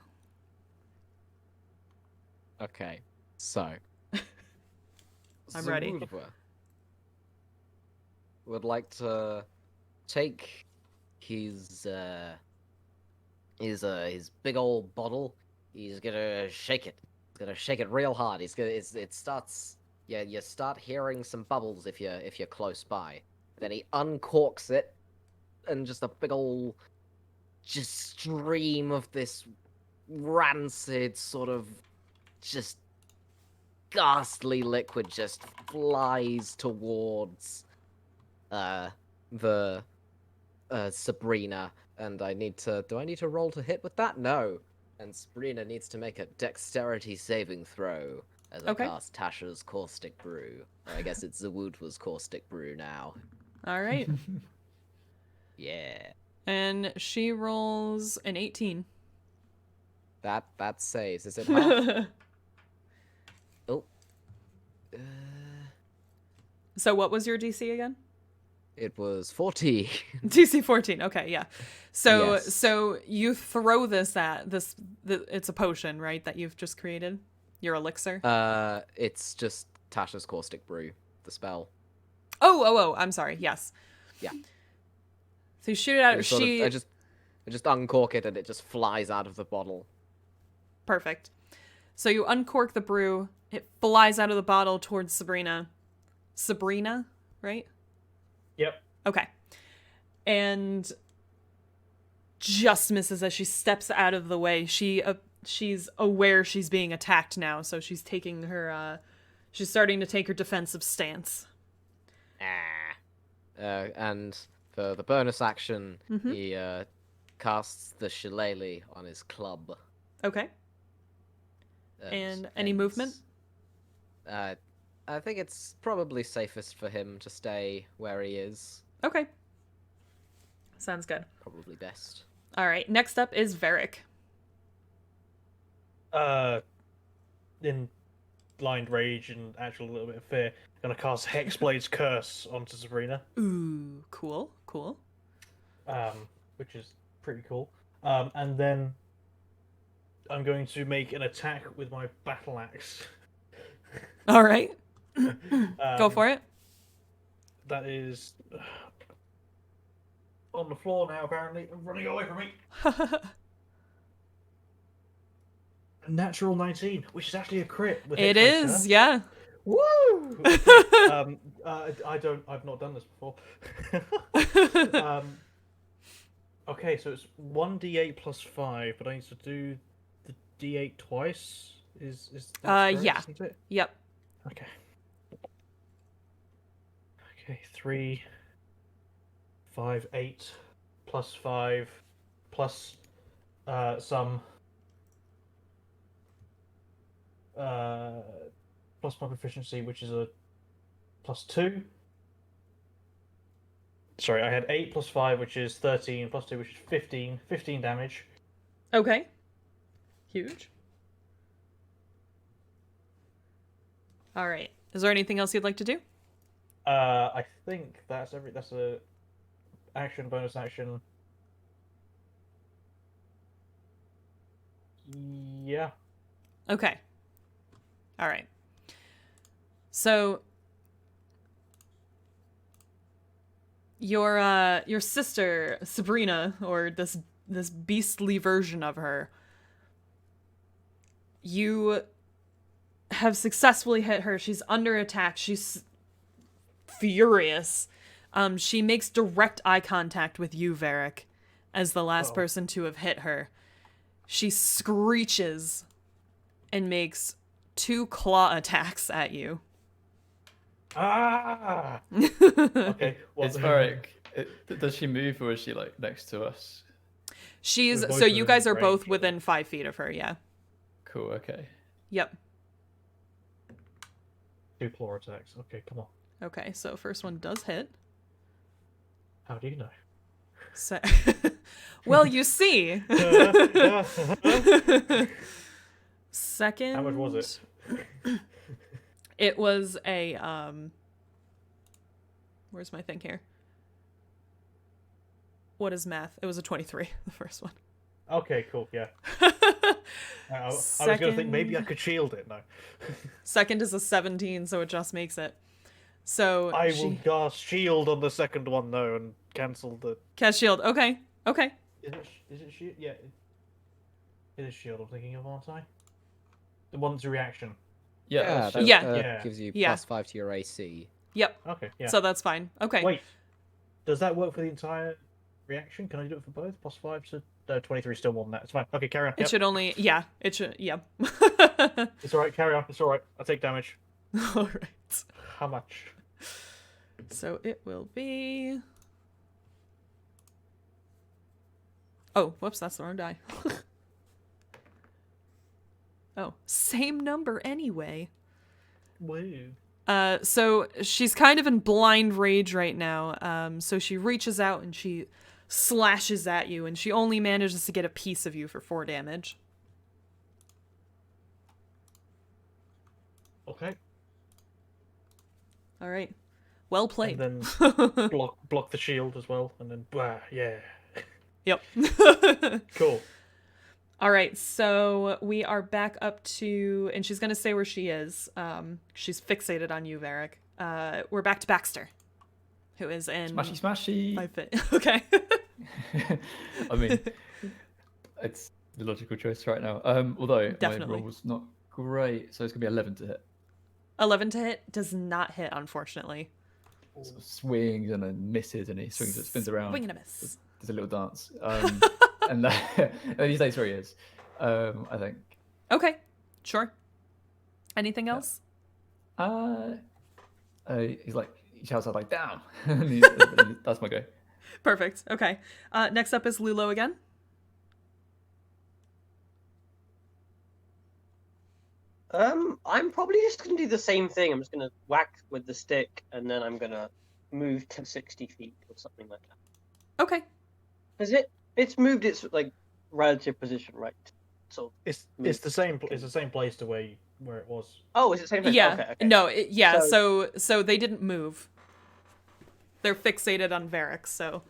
Okay, so I'm ready. Zwudwer would like to take his big old bottle. He's gonna shake it. He's gonna shake it real hard. It starts. Yeah, you start hearing some bubbles if you're close by. Then he uncorks it, and just a big old just stream of this rancid sort of just ghastly liquid just flies towards the Sabrina, and do I need to roll to hit with that? No. And Sabrina needs to make a dexterity saving throw as I Okay. cast Tasha's Caustic Brew. Or I guess it's Zawudwa's Caustic Brew now. All right. Yeah. And she rolls an 18. That saves. Is it half? Oh. So what was your DC again? It was 40. DC 14. Okay, yeah. So Yes. so you throw this it's a potion, right, that you've just created? Your elixir? It's just Tasha's Caustic Brew, the spell. Oh, I'm sorry. Yes. Yeah. So you shoot it out. I just uncork it and it just flies out of the bottle. Perfect. So you uncork the brew. It flies out of the bottle towards Sabrina. Sabrina, right? Yep. Okay. And just misses as she steps out of the way. She's aware she's being attacked now, so she's taking her she's starting to take her defensive stance. And for the bonus action, he casts the shillelagh on his club. Okay. And any movement? I think it's probably safest for him to stay where he is. Okay. Sounds good. Probably best. All right. Next up is Varric. In blind rage and actually a little bit of fear, gonna cast Hexblade's Curse onto Sabrina. Ooh, cool. Which is pretty cool. And then I'm going to make an attack with my battle axe. All right. Go for it. That is on the floor now, apparently, and running away from me. A natural 19, which is actually a crit. With It Hexblade's is, Curse. yeah. Woo! Okay. I've not done this before. Okay, so it's 1d8 plus 5, but I need to do the d8 twice. Is that correct, yeah. isn't it? Yep. Okay. Okay, 3, 5, 8, plus 5, plus some plus my proficiency, which is a plus 2. Sorry, I had 8 plus 5, which is 13, plus 2, which is 15. 15 damage. Okay. Huge. All right. Is there anything else you'd like to do? I think that's that's a action, bonus action. Yeah. Okay. All right. So your sister Sabrina, or this beastly version of her, you have successfully hit her. She's under attack. She's furious. She makes direct eye contact with you, Varric, as the last person to have hit her. She screeches and makes 2 claw attacks at you. Ah! Okay. It's Varric. Does she move, or is she like next to us? She's We're both so you within guys are range. both within 5 feet of her. Yeah. Cool. Okay. Yep. 2 claw attacks. Okay, come on. Okay. So first one does hit. How do you know? So, well, you see. Second. How much was it? It was a where's my thing here? What is math? It was a 23, the first one. Okay, cool. Yeah. I was going to think maybe I could shield it. No. Second is a 17, so it just makes it. So I will cast shield on the second one though and cancel the. Cast shield. Okay. Okay. Is it shield? Yeah. It is shield. I'm thinking of, aren't I? The one's a reaction. Yeah. that Yeah. gives you Yeah. plus 5 to your AC. Yep. Okay. Yeah. So that's fine. Okay. Wait. Does that work for the entire reaction? Can I do it for both? Plus 5 to 23 is still more than that. It's fine. Okay, carry on. It should only. Yeah. It should. Yeah. It's alright. Carry on. It's alright. I'll take damage. All right. How much? So it will be. Oh, whoops! That's the wrong die. Oh, same number anyway. Woo. So she's kind of in blind rage right now. So she reaches out and she slashes at you, and she only manages to get a piece of you for 4 damage. Okay. All right. Well played. And then block the shield as well, and then yeah. Yep. Cool. All right, so we are back up to, and she's gonna say where she is. She's fixated on you, Varric. We're back to Baxter, who is in Smashy. 5 feet. Okay. I mean, it's the logical choice right now. Although Definitely. my roll's not great, so it's gonna be 11 to hit. 11 to hit does not hit, unfortunately. Sort of swings and then misses, and he swings and spins around. Swing and a miss. There's a little dance. And he stays where he is. I think. Okay, sure. Anything else? He's like, he shouts out like, "Down!" and that's my go. Perfect. Okay. Next up is Lulu again. I'm probably just gonna do the same thing. I'm just gonna whack with the stick, and then I'm gonna move to 60 feet or something like that. Okay. Because it's moved its like relative position, right? So It's the same place to where it was. oh, is it the same place? Yeah. Okay. No. Yeah. So- So they didn't move. They're fixated on Varric. So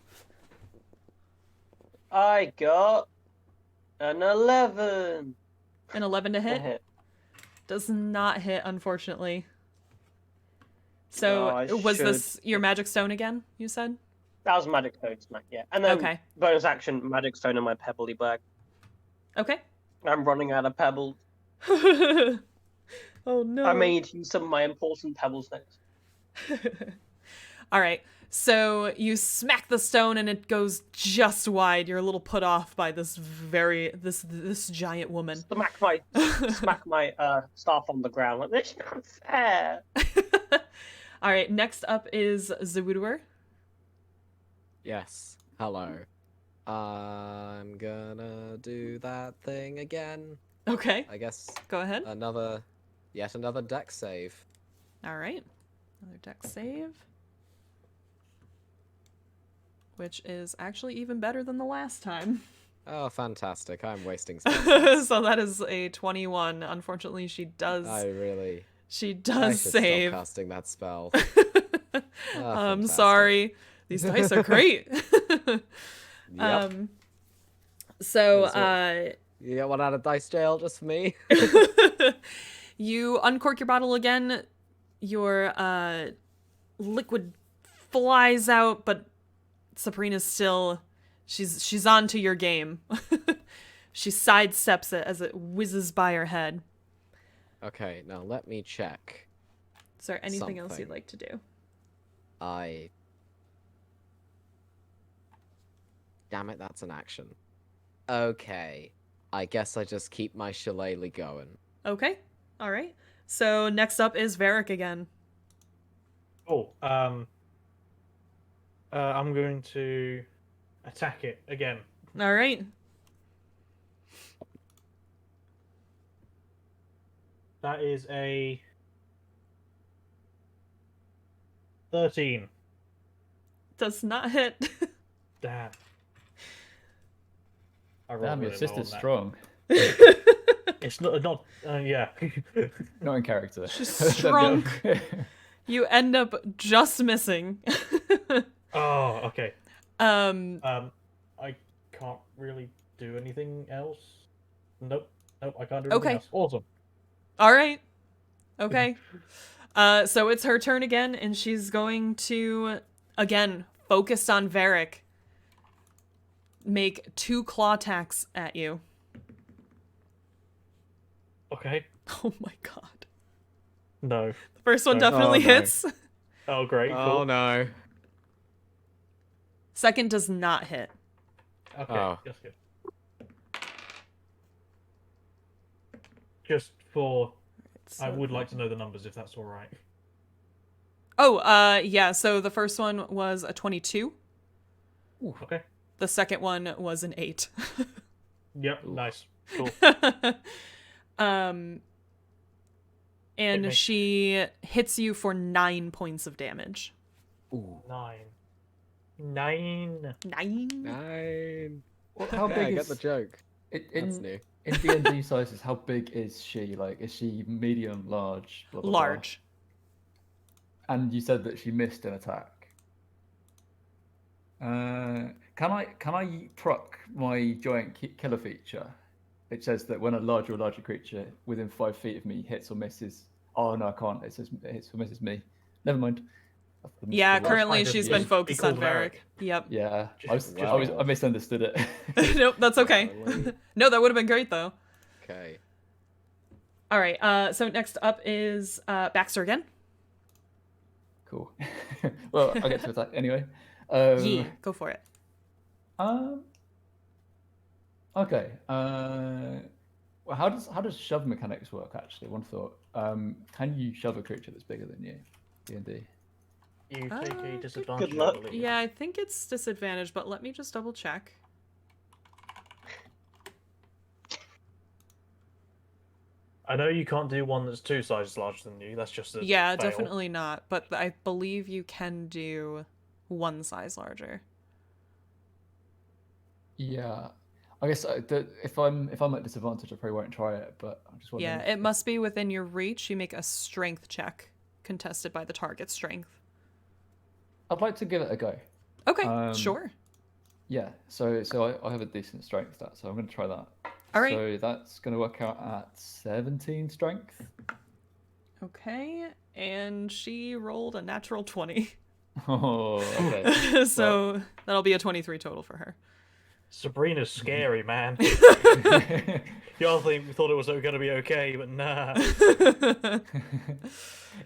I got an 11. an 11 to to hit hit. does not hit, unfortunately. Oh, So I was should- this your magic stone again? You said. That was magic stone smack, yeah. And then Okay. bonus action, magic stone in my pebbly bag. Okay. I'm running out of pebbles. Oh no. I may need to use some of my important pebbles next. All right. So you smack the stone and it goes just wide. You're a little put off by this this giant woman. Smack my staff on the ground. Like, this is not fair. All right. Next up is Zawudur. Yes. Hello. I'm gonna do that thing again. Okay. I guess Go ahead. yet another deck save. All right. Another deck save. Which is actually even better than the last time. Oh, fantastic! I'm wasting space. So that is a 21. Unfortunately, she does I should save. stop casting that spell. I'm fantastic. sorry. These dice are great. Yep. So You get one out of dice jail just for me. you uncork your bottle again. Your liquid flies out, but Sabrina's still she's on to your game. She sidesteps it as it whizzes by her head. Okay, now let me check. Is there anything else Something. you'd like to do? Damn it, that's an action. Okay. I guess I just keep my shillelagh going. Okay. All right. So next up is Varric again. Oh, I'm going to attack it again. All right. That is a 13. Does not hit. Damn. I rolled Damn, your really low sister's on that. strong. It's not. Yeah. Not in character. She's strong. You end up just missing. Oh, okay. Um, I can't really do anything else. Nope. I can't do anything Okay. else. Awesome. all right. Okay. So it's her turn again, and she's going to, again, focused on Varric, make 2 claw attacks at you. Okay. Oh my god. No. The first one No. definitely Oh, no. hits. Oh, great. Oh Cool. no. Second does not hit. Okay. Oh. That's good. Just for, I So- would like to know the numbers if that's all right. Oh, yeah, so the first one was a 22. Okay. The second one was an 8. Yep. Nice. Cool. And Hit me. she hits you for 9 points of damage. Ooh. 9. 9. 9? 9. Well, how Yeah, big I is get the joke. it, That's in new. in D&D sizes? How big is she? Like, is she medium, large? Blah, blah, blah? Large. And you said that she missed an attack. Can I proc my giant killer feature? It says that when a larger or larger creature within 5 feet of me hits or misses. Oh no, I can't. It says it hits or misses me. Never mind. Yeah, Mystical currently Right, she's just been focused on called Varric. Varric. Yep. Yeah, Wow. I misunderstood it. Nope, that's okay. Really? No, that would have been great though. Okay. All right. So next up is Baxter again. Cool. Well, I get to attack anyway. Yee, go for it. Okay. Well, how does shove mechanics work? Actually, one thought. Can you shove a creature that's bigger than you? D&D. You take a good disadvantage, luck. I believe. Yeah, I think it's disadvantage, but let me just double check. I know you can't do one that's 2 sizes larger than you. That's just a Yeah, fail. definitely not. But I believe you can do one size larger. Yeah. I guess if I'm at disadvantage, I probably won't try it. But I'm just wondering. Yeah, it must be within your reach. You make a strength check, contested by the target's strength. I'd like to give it a go. Okay, sure. Yeah. So I have a decent strength stat, so I'm going to try that. All right. So that's going to work out at 17 strength. Okay, and she rolled a natural 20. Oh, okay. So that'll be a 23 total for her. Sabrina's scary, man. Y'all think we thought it was going to be okay, but nah.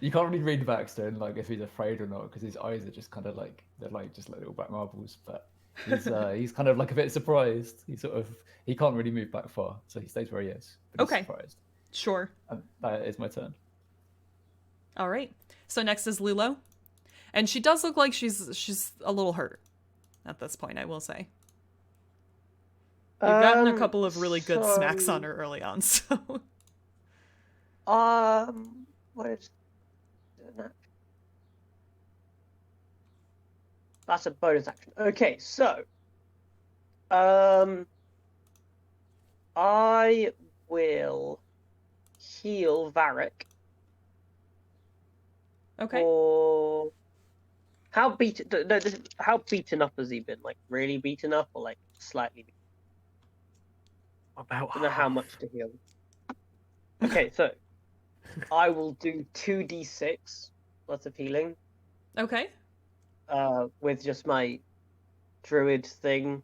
You can't really read Baxter and like if he's afraid or not because his eyes are just kind of like they're like just little black marbles. But he's kind of like a bit surprised. He can't really move back far, so he stays where he is. But he's Okay. surprised. Sure. And that is my turn. All right. So next is Lulu, and she does look like she's a little hurt at this point, I will say. You've gotten a couple of really good smacks on her early on, so. What is that? That's a bonus action. Okay, so I will heal Varric. Okay. Or how beaten? No, how beaten up has he been? Like really beaten up, or like slightly? Beaten? About I don't know how much to heal. Okay, so I will do 2d6 lots of healing. Okay. With just my druid thing,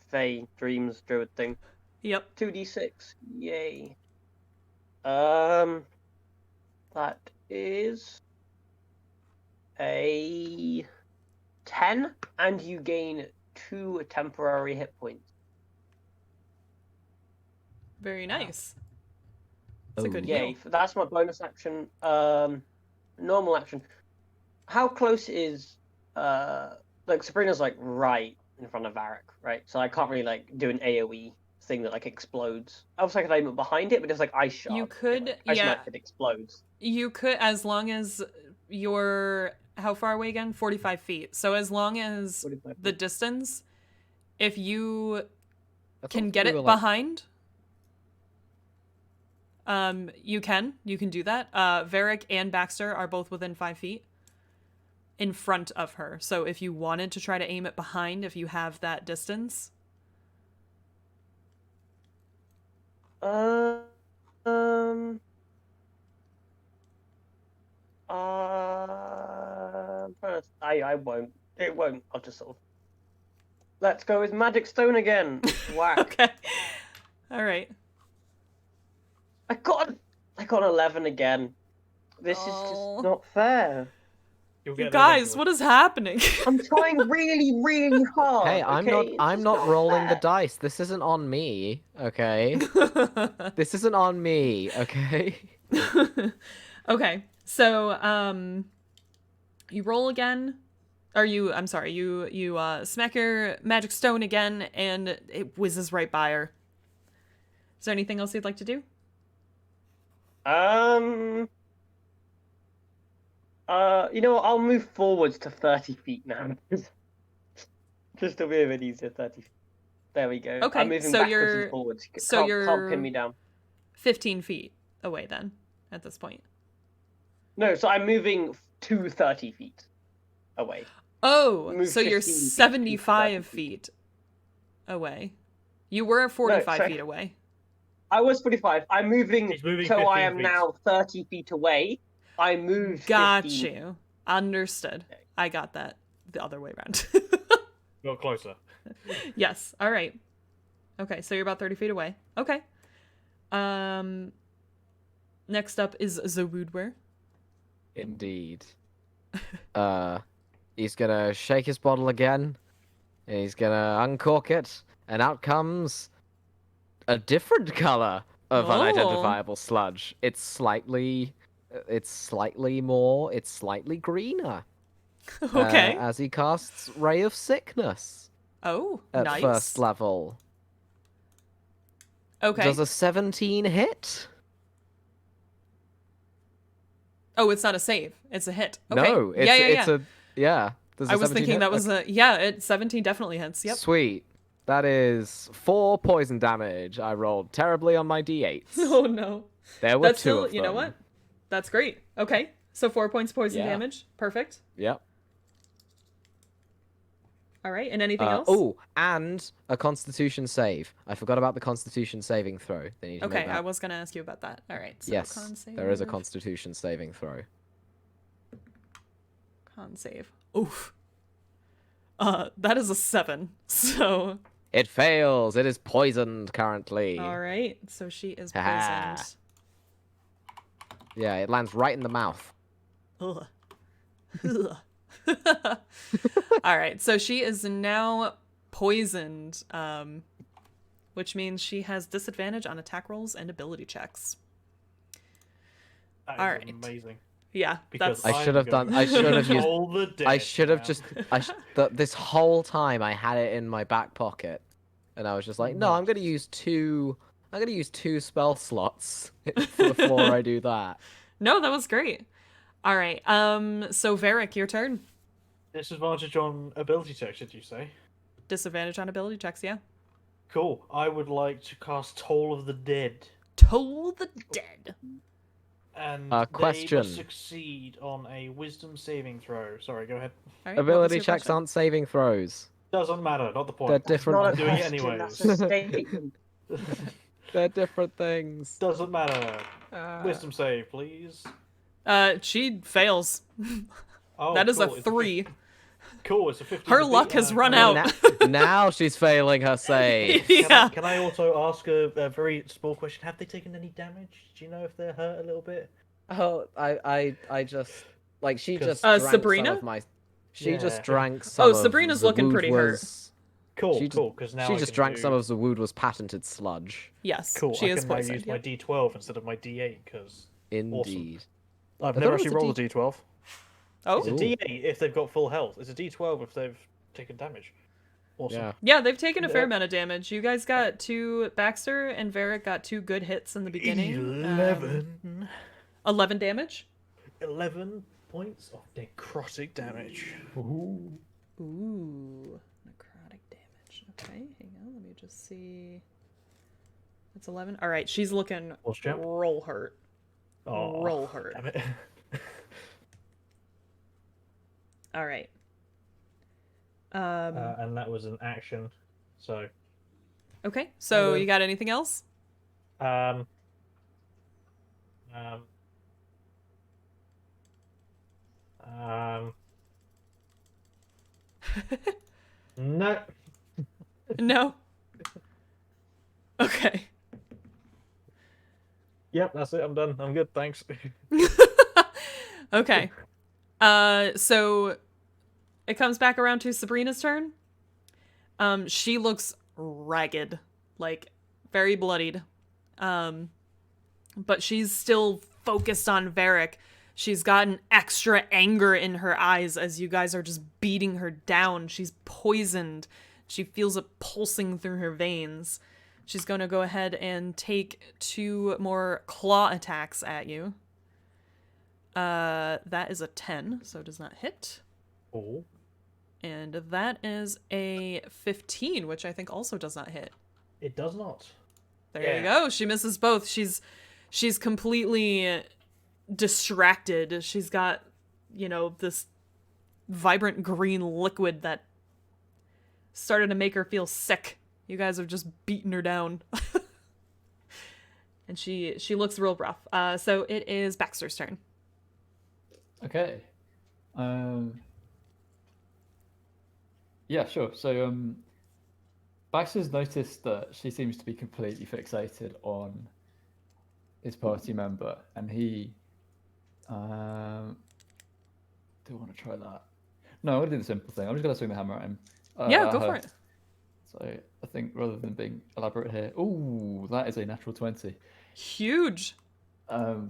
Fey Dreams druid thing. Yep. 2d6, yay. That is a 10, and you gain 2 temporary hit points. Very nice. That's a good Yay, heal. that's my bonus action. Normal action. How close is like Sabrina's like right in front of Varric, right? So I can't really like do an AoE thing that like explodes. I was like, I could aim it behind it, but it's like ice shard. You could, like, ice yeah. smack, it explodes. You could, as long as you're, how far away again? 45 feet. So as long as 45 the feet. distance, if you I can thought get we it were, like, behind, you can do that. Varric and Baxter are both within 5 feet in front of her. So if you wanted to try to aim it behind, if you have that distance. I won't. It won't. I'll just sort of. Let's go with Magic Stone again. Whack. Okay. All right. I got an 11 again. This is Oh. just not fair. You'll get Guys, what is happening? I'm trying really, really hard. Hey, I'm okay? It's I'm just not rolling the fair. dice. This isn't on me, okay? This isn't on me, okay? Okay. So, you roll again. I'm sorry, you smack your magic stone again, and it whizzes right by her. Is there anything else you'd like to do? You know what? I'll move forwards to 30 feet now. Just to be a bit easier, 30 feet. There we go. Okay, I'm moving so backwards you're- and forwards. so Can't pin me down. 15 feet away then, at this point. No, so I'm moving to 30 feet away. Oh, Move so you're 15 feet, 75 30 feet away. You were 45 sorry. feet away. I was 45. I'm moving, He's moving so I 15 am feet. now 30 feet away. I moved Got 15. you. Understood. I got that the other way around. Got closer. Yes. All right. Okay, so you're about 30 feet away. Okay. Next up is Zawoodware. Indeed. He's gonna shake his bottle again, and he's gonna uncork it, and out comes a different color of unidentifiable sludge. It's slightly greener. Okay. As he casts Ray of Sickness Oh, at nice. first level. Okay. Does a 17 hit? Oh, it's not a save. It's a hit. Okay. No, it's yeah. Does I a was 17 thinking hit? that was Okay. 17 definitely hits. Yep. Sweet. That is 4 poison damage. I rolled terribly on my d8s. Oh no. There were That's 2 still, of them. you know what? That's great. Okay. So 4 points poison Yeah. damage. Perfect. Yep. All right. And anything else? Oh, and a Constitution save. I forgot about the Constitution saving throw. They need to Okay, make that. I was gonna ask you about that. All right. So Yes, con save. there is a Constitution saving throw. Con save. Oof. That is a 7. So. It fails. It is poisoned currently. All right. So she is Ha-ha. poisoned. Yeah, it lands right in the mouth. Ugh. Ugh. All right. So she is now poisoned, which means she has disadvantage on attack rolls and ability checks. That is All right. amazing. Yeah, Because that's. I should have done. I should have used. All the dead I should have now. just. This whole time I had it in my back pocket, and I was just like, no, I'm gonna use 2. I'm gonna use 2 spell slots before I do that. No, that was great. All right. So Varric, your turn. Disadvantage on ability checks, did you say? Disadvantage on ability checks. Yeah. Cool. I would like to cast Toll of the Dead. Toll the dead. And Question. they must succeed on a Wisdom saving throw. Sorry, go ahead. All right, what was Ability your checks question? aren't saving throws. Doesn't matter, not the point. They're different. Not a doing it question, anyways. that's a statement. They're different things. Doesn't matter. Wisdom save, please. She fails. Oh, That is cool. a It's 3. Cool, it's a 15. Her to beat luck has now. run out. Now she's failing her save. Yeah. Can I also ask a very small question? Have they taken any damage? Do you know if they're hurt a little bit? Oh, I just like she 'Cause- just drank Sabrina? some of my. She Yeah. just drank some. of Sabrina's looking pretty hurt. Cool, She cool. Because now She I just can drank do... some of Zawood's patented sludge. Yes. Cool. She I is can now poisoned. use my Yep. D12 instead of my D8 because Indeed. I've thought never it was actually a rolled a D12. Oh. It's a Ooh. D8 if they've got full health. It's a D12 if they've taken damage. Awesome. Yeah. Yeah, they've taken a fair Yep. amount of damage. You guys got 2. Baxter and Varric got 2 good hits in the beginning. 11 damage. 11 points of necrotic damage. Ooh. Ooh, necrotic damage. Okay, hang on. Let me just see. It's 11. All right, she's looking What's champ? roll hurt. Oh, Roll hurt. damn it. All right. And that was an action. So, Okay. So Okay. you got anything else? um, no. No. Okay. Yep, that's it. I'm done. I'm good. Thanks. Okay. So it comes back around to Sabrina's turn. She looks ragged, like very bloodied. But she's still focused on Varric. She's gotten extra anger in her eyes as you guys are just beating her down. She's poisoned. She feels it pulsing through her veins. She's going to go ahead and take 2 more claw attacks at you. That is a 10, so it does not hit. Oh. And that is a 15, which I think also does not hit. It does not. There you go. She misses both. She's completely distracted. She's got, this vibrant green liquid that started to make her feel sick. You guys have just beaten her down. And she looks real rough. So it is Baxter's turn. Okay. Yeah, sure. So Baxter's noticed that she seems to be completely fixated on his party member, and he do I want to try that? No, I'm gonna do the simple thing. I'm just gonna swing the hammer at him. Yeah, At go for her. it. So I think rather than being elaborate here, ooh, that is a natural 20, Huge.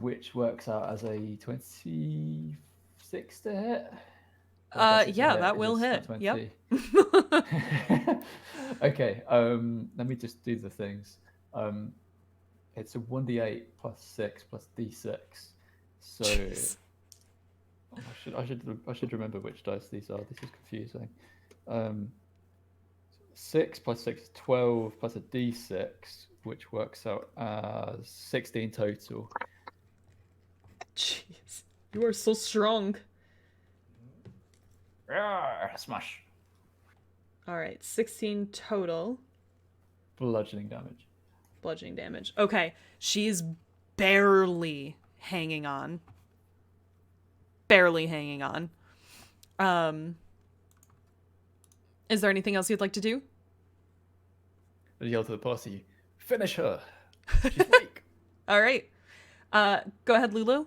which works out as a 26 to hit. Well, I guess it's a Yeah, hit that 'cause will it's hit. not Yep. 20. Okay, let me just do the things. It's a 1d8 plus 6 plus d6. So Jeez. I should remember which dice these are. This is confusing. 6 plus 6 is 12 plus a d6, which works out as 16 total. Jeez. You are so strong. Smash. All right, 16 total Bludgeoning damage. bludgeoning damage. Okay, she's barely hanging on. Barely hanging on. Is there anything else you'd like to do? I yell to the party, finish her. She's weak. All right. Go ahead, Lulu.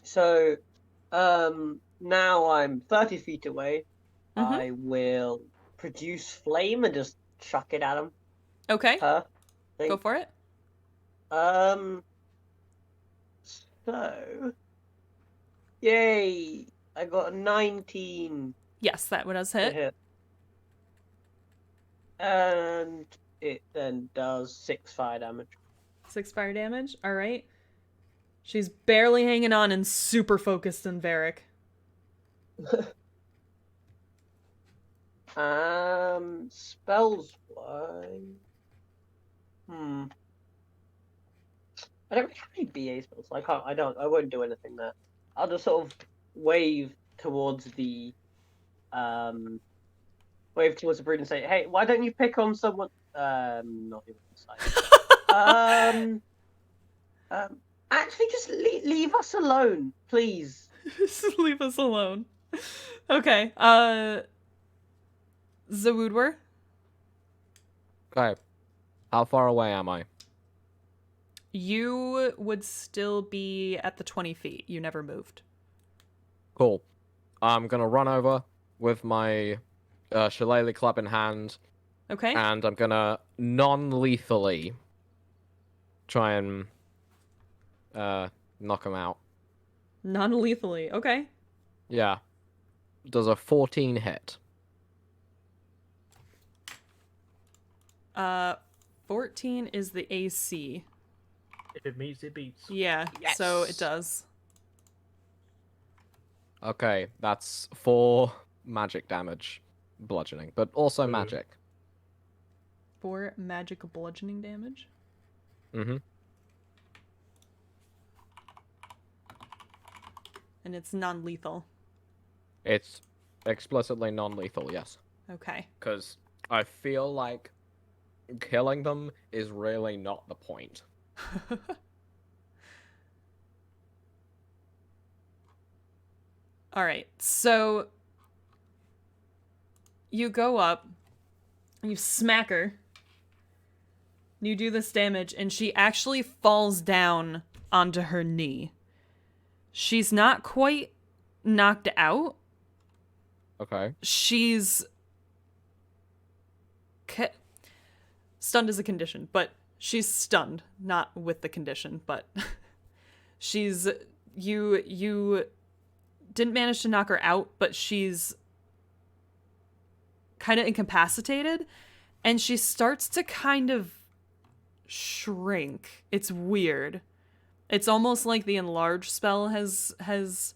So, now I'm 30 feet away. Mhm. I will produce flame and just chuck it at him. Okay, Her. go for it. So, yay! I got a 19 Yes, that one does to hit. hit. And it then does 6 fire damage. 6 fire damage. All right. She's barely hanging on and super focused on Varric. Spells wise. I don't really have any BA spells, so I won't do anything there. I'll just sort of wave towards the brood and say, "Hey, why don't you pick on someone?" Not even inside. Actually, just leave us alone, please. Just leave us alone. Okay. Zawoodwer? Okay. How far away am I? You would still be at the 20 feet. You never moved. Cool. I'm gonna run over with my shillelagh club in hand, Okay. and I'm gonna non-lethally try and knock him out. Non-lethally. Okay. Yeah. Does a 14 hit? 14 is the AC. If it meets, it beats. Yeah, Yes! so it does. Okay, that's 4 magic damage, bludgeoning, but also magic. 4 magic bludgeoning damage. Mm-hmm. And it's non-lethal. It's explicitly non-lethal, yes. Okay. Because I feel like killing them is really not the point. All right. So you go up, you smack her, you do this damage, and she actually falls down onto her knee. She's not quite knocked out. Okay. She's stunned is a condition, but she's stunned, not with the condition, but she's you didn't manage to knock her out, but she's kind of incapacitated, and she starts to kind of shrink. It's weird. It's almost like the enlarge spell has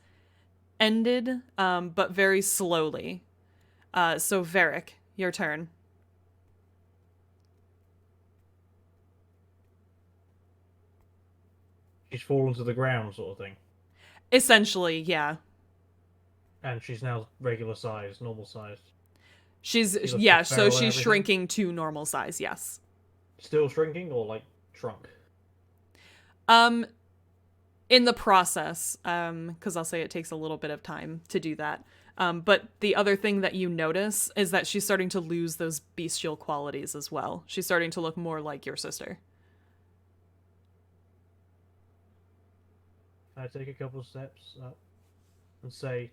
ended, but very slowly. So Varric, your turn. She's fallen to the ground, sort of thing. Essentially, yeah. And she's now regular size, normal size. She's looks yeah, like so feral and she's everything? shrinking to normal size, yes. Still shrinking or like shrunk? in the process, because I'll say it takes a little bit of time to do that. But the other thing that you notice is that she's starting to lose those bestial qualities as well. She's starting to look more like your sister. I take a couple of steps up and say,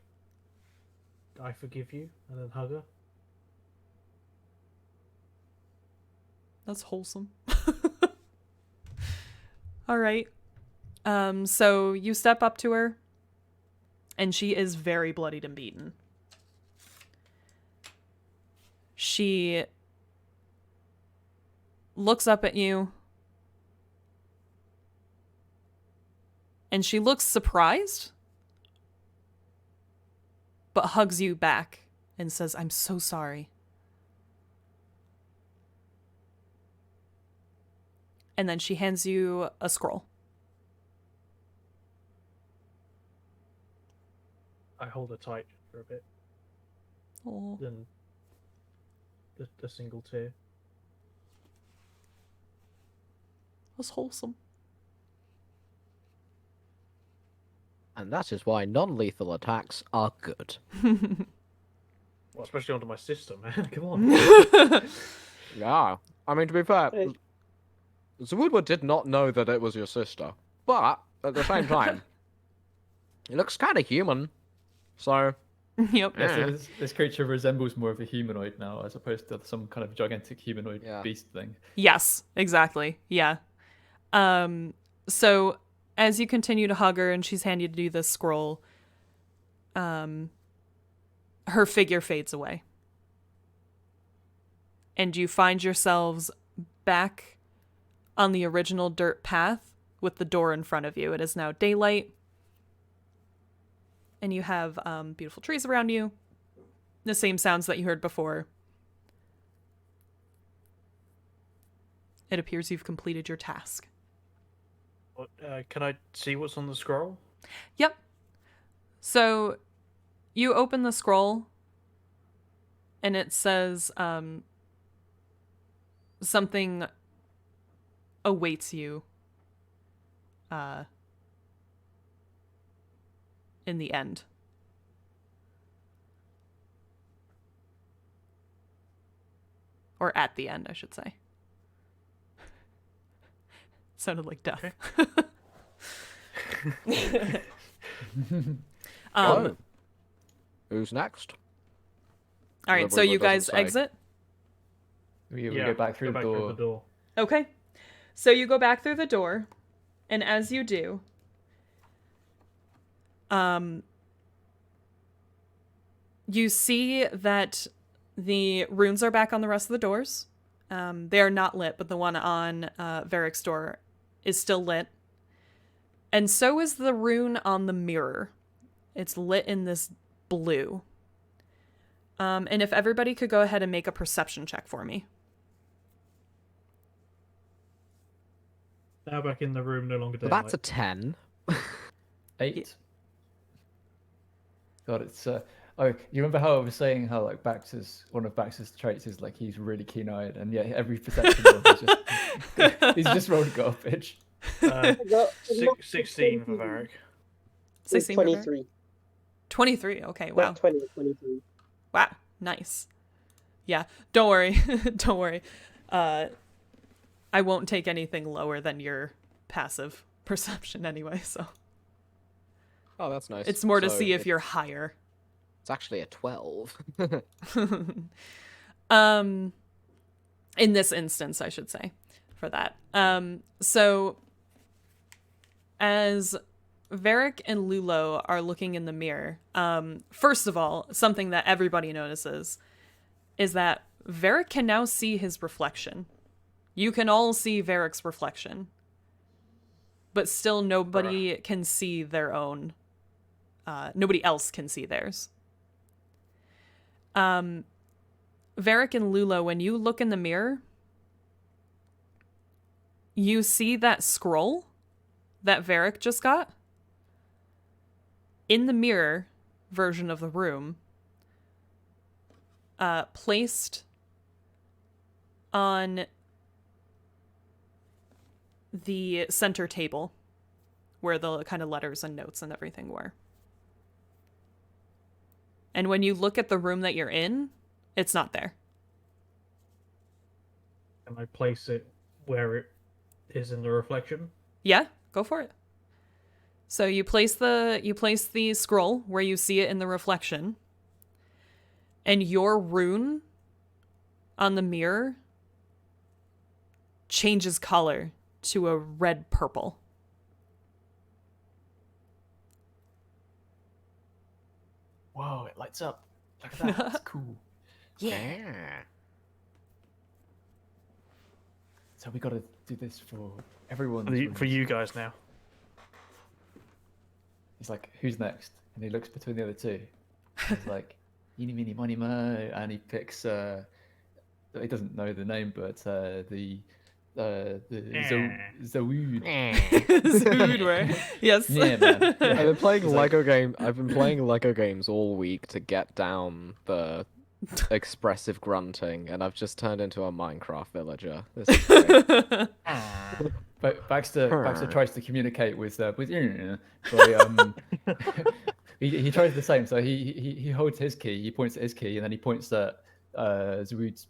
I forgive you, and then hug her. That's wholesome. All right. So you step up to her, and she is very bloodied and beaten. She looks up at you, and she looks surprised, but hugs you back and says, "I'm so sorry." And then she hands you a scroll. I hold her tight for a bit, Oh, then a single tear. that's wholesome. And that is why non-lethal attacks are good. Well, especially onto my sister, man. Come on. Yeah. I mean, to be fair, Hey. Zawudwa did not know that it was your sister. But, at the same time, it looks kind of human. So, Yep. Yeah, so this creature resembles more of a humanoid now, as opposed to some kind of gigantic humanoid Yeah. beast thing. Yes, exactly. Yeah. So as you continue to hug her and she's handed you this scroll, her figure fades away. And you find yourselves back on the original dirt path with the door in front of you. It is now daylight. And you have beautiful trees around you. The same sounds that you heard before. It appears you've completed your task. What, can I see what's on the scroll? Yep. So you open the scroll and it says something awaits you in the end. Or at the end, I should say. Sounded like death. Okay. oh. Who's next? All right, Whatever so it you guys doesn't say. exit. We go back through the door. Okay. So you go back through the door, and as you do, you see that the runes are back on the rest of the doors. They are not lit, but the one on Varric's door is still lit. And so is the rune on the mirror. It's lit in this blue. And if everybody could go ahead and make a perception check for me. Now back in the room, no longer Well, daylight. that's a 10. 8. God, it's oh, you remember how I was saying how like one of Baxter's traits is like he's really keen-eyed, and yeah, every perception roll he's just rolled garbage. 16 for Varric. 16 for Varric? 23. 23. Okay, wow. Not 20, 23. Wow, nice. Yeah, don't worry. Don't worry. I won't take anything lower than your passive perception anyway, so. Oh, that's nice. It's more to So see if you're higher. It's actually a 12. In this instance, I should say, for that. So, as Varric and Lulu are looking in the mirror, first of all, something that everybody notices is that Varric can now see his reflection. You can all see Varric's reflection, but still nobody can see their own. Nobody else can see theirs. Varric and Lulu, when you look in the mirror, you see that scroll that Varric just got in the mirror version of the room, placed on the center table where the kind of letters and notes and everything were. And when you look at the room that you're in, it's not there. Can I place it where it is in the reflection? Yeah, go for it. So you place the scroll where you see it in the reflection, and your rune on the mirror changes color to a red purple. Whoa, it lights up. Look at that. That's cool. Yeah. So we got to do this for everyone. For you guys now. He's like, who's next? And he looks between the other two. He's like, eeny, meeny, miny, mo. And he picks, he doesn't know the name, but the Zawood. Zood, right? Yes. Yeah, man. I've been playing He's like- I've been playing Lego games all week to get down the expressive grunting, and I've just turned into a Minecraft villager. This is great. But Baxter Huh. tries to communicate with by, he tries the same. So he holds his key, he points at his key, and then he points at Zawood's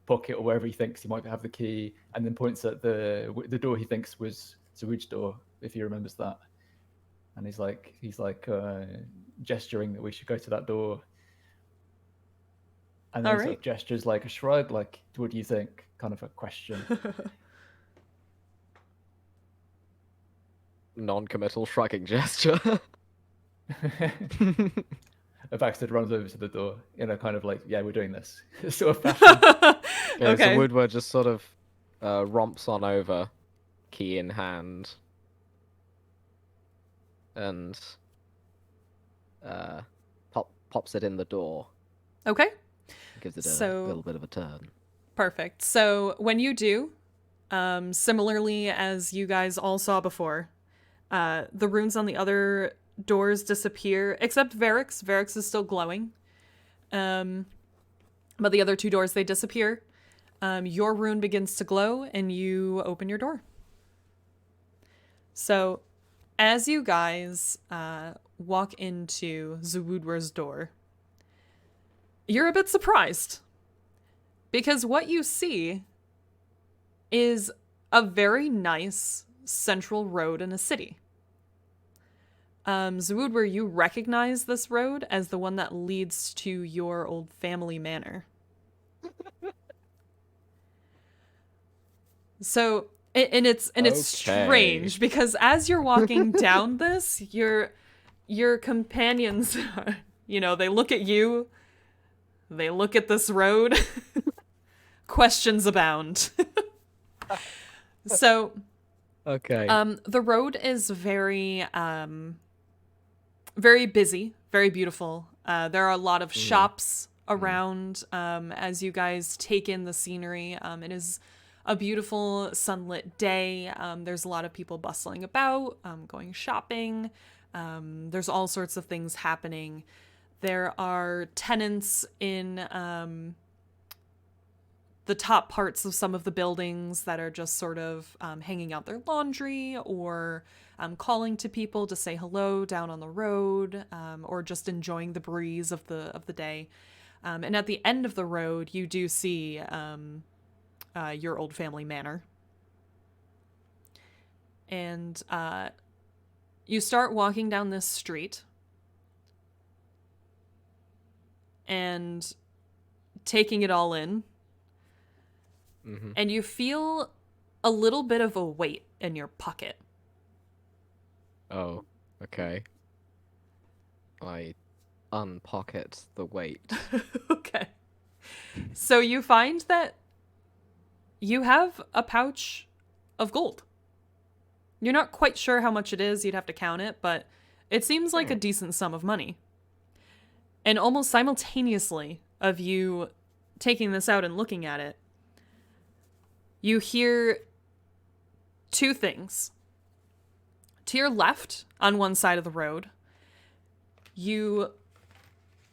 pocket or wherever he thinks he might have the key, and then points at the door he thinks was Zawood's door, if he remembers that. And he's like gesturing that we should go to that door. And then he sort Alright. of gestures like a shrug, like, what do you think? Kind of a question. Non-committal shrugging gesture. Baxter runs over to the door in a kind of like, yeah, we're doing this sort of fashion. Yeah, Okay. so Woodward just sort of romps on over, key in hand, and pops it in the door. Okay. Gives it a So- little bit of a turn. Perfect. So when you do, similarly as you guys all saw before, the runes on the other doors disappear, except Varric's. Varric's is still glowing. But the other two doors, they disappear. Your rune begins to glow, and you open your door. So as you guys walk into Zawudwar's door, you're a bit surprised. Because what you see is a very nice central road in a city. Zawudwar, you recognize this road as the one that leads to your old family manor. So, and it's Okay. strange because as you're walking down this, your companions, they look at you, they look at this road. Questions abound. So, Okay. the road is very, very busy, very beautiful. There are a lot of shops around as you guys take in the scenery. It is a beautiful sunlit day. There's a lot of people bustling about, going shopping. There's all sorts of things happening. There are tenants in the top parts of some of the buildings that are just sort of hanging out their laundry or calling to people to say hello down on the road, or just enjoying the breeze of the day. And at the end of the road, you do see your old family manor. And you start walking down this street and taking it all in. Mm-hmm. And you feel a little bit of a weight in your pocket. Oh, okay. I unpocket the weight. Okay. So you find that you have a pouch of gold. You're not quite sure how much it is, you'd have to count it, but it seems like a decent sum of money. And almost simultaneously of you taking this out and looking at it, you hear two things. To your left, on one side of the road, you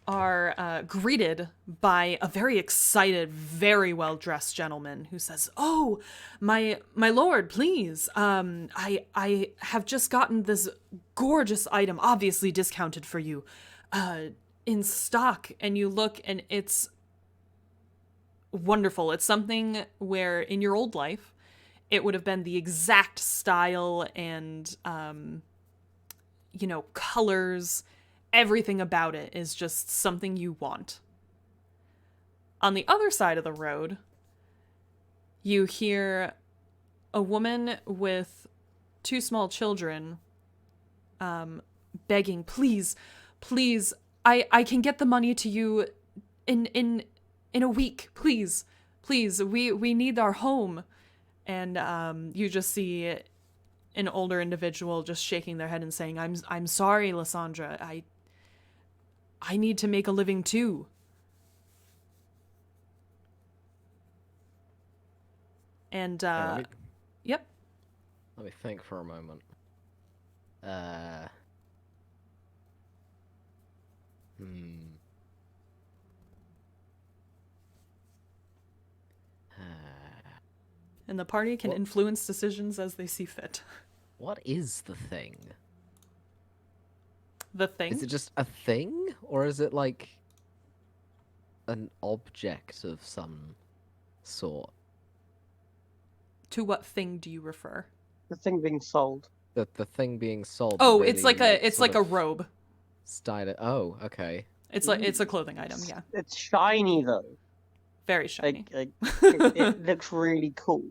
are greeted by a very excited, very well-dressed gentleman who says, "Oh, my lord, please. I have just gotten this gorgeous item, obviously discounted for you, in stock." And you look, and it's wonderful. It's something where in your old life, it would have been the exact style and colors. Everything about it is just something you want. On the other side of the road, you hear a woman with 2 small children begging, "Please, please, I can get the money to you in a week. Please, please, we need our home." And you just see an older individual just shaking their head and saying, I'm sorry, Lysandra. I need to make a living too." And yep. Let me think for a moment. And the party can influence decisions as they see fit. What is the thing? The thing? Is it just a thing? Or is it like an object of some sort? To what thing do you refer? The thing being sold. The thing being sold. Oh, really, it's like a robe. Style. Oh, okay. It's a clothing item, yeah. It's shiny though. Very shiny. It looks really cool.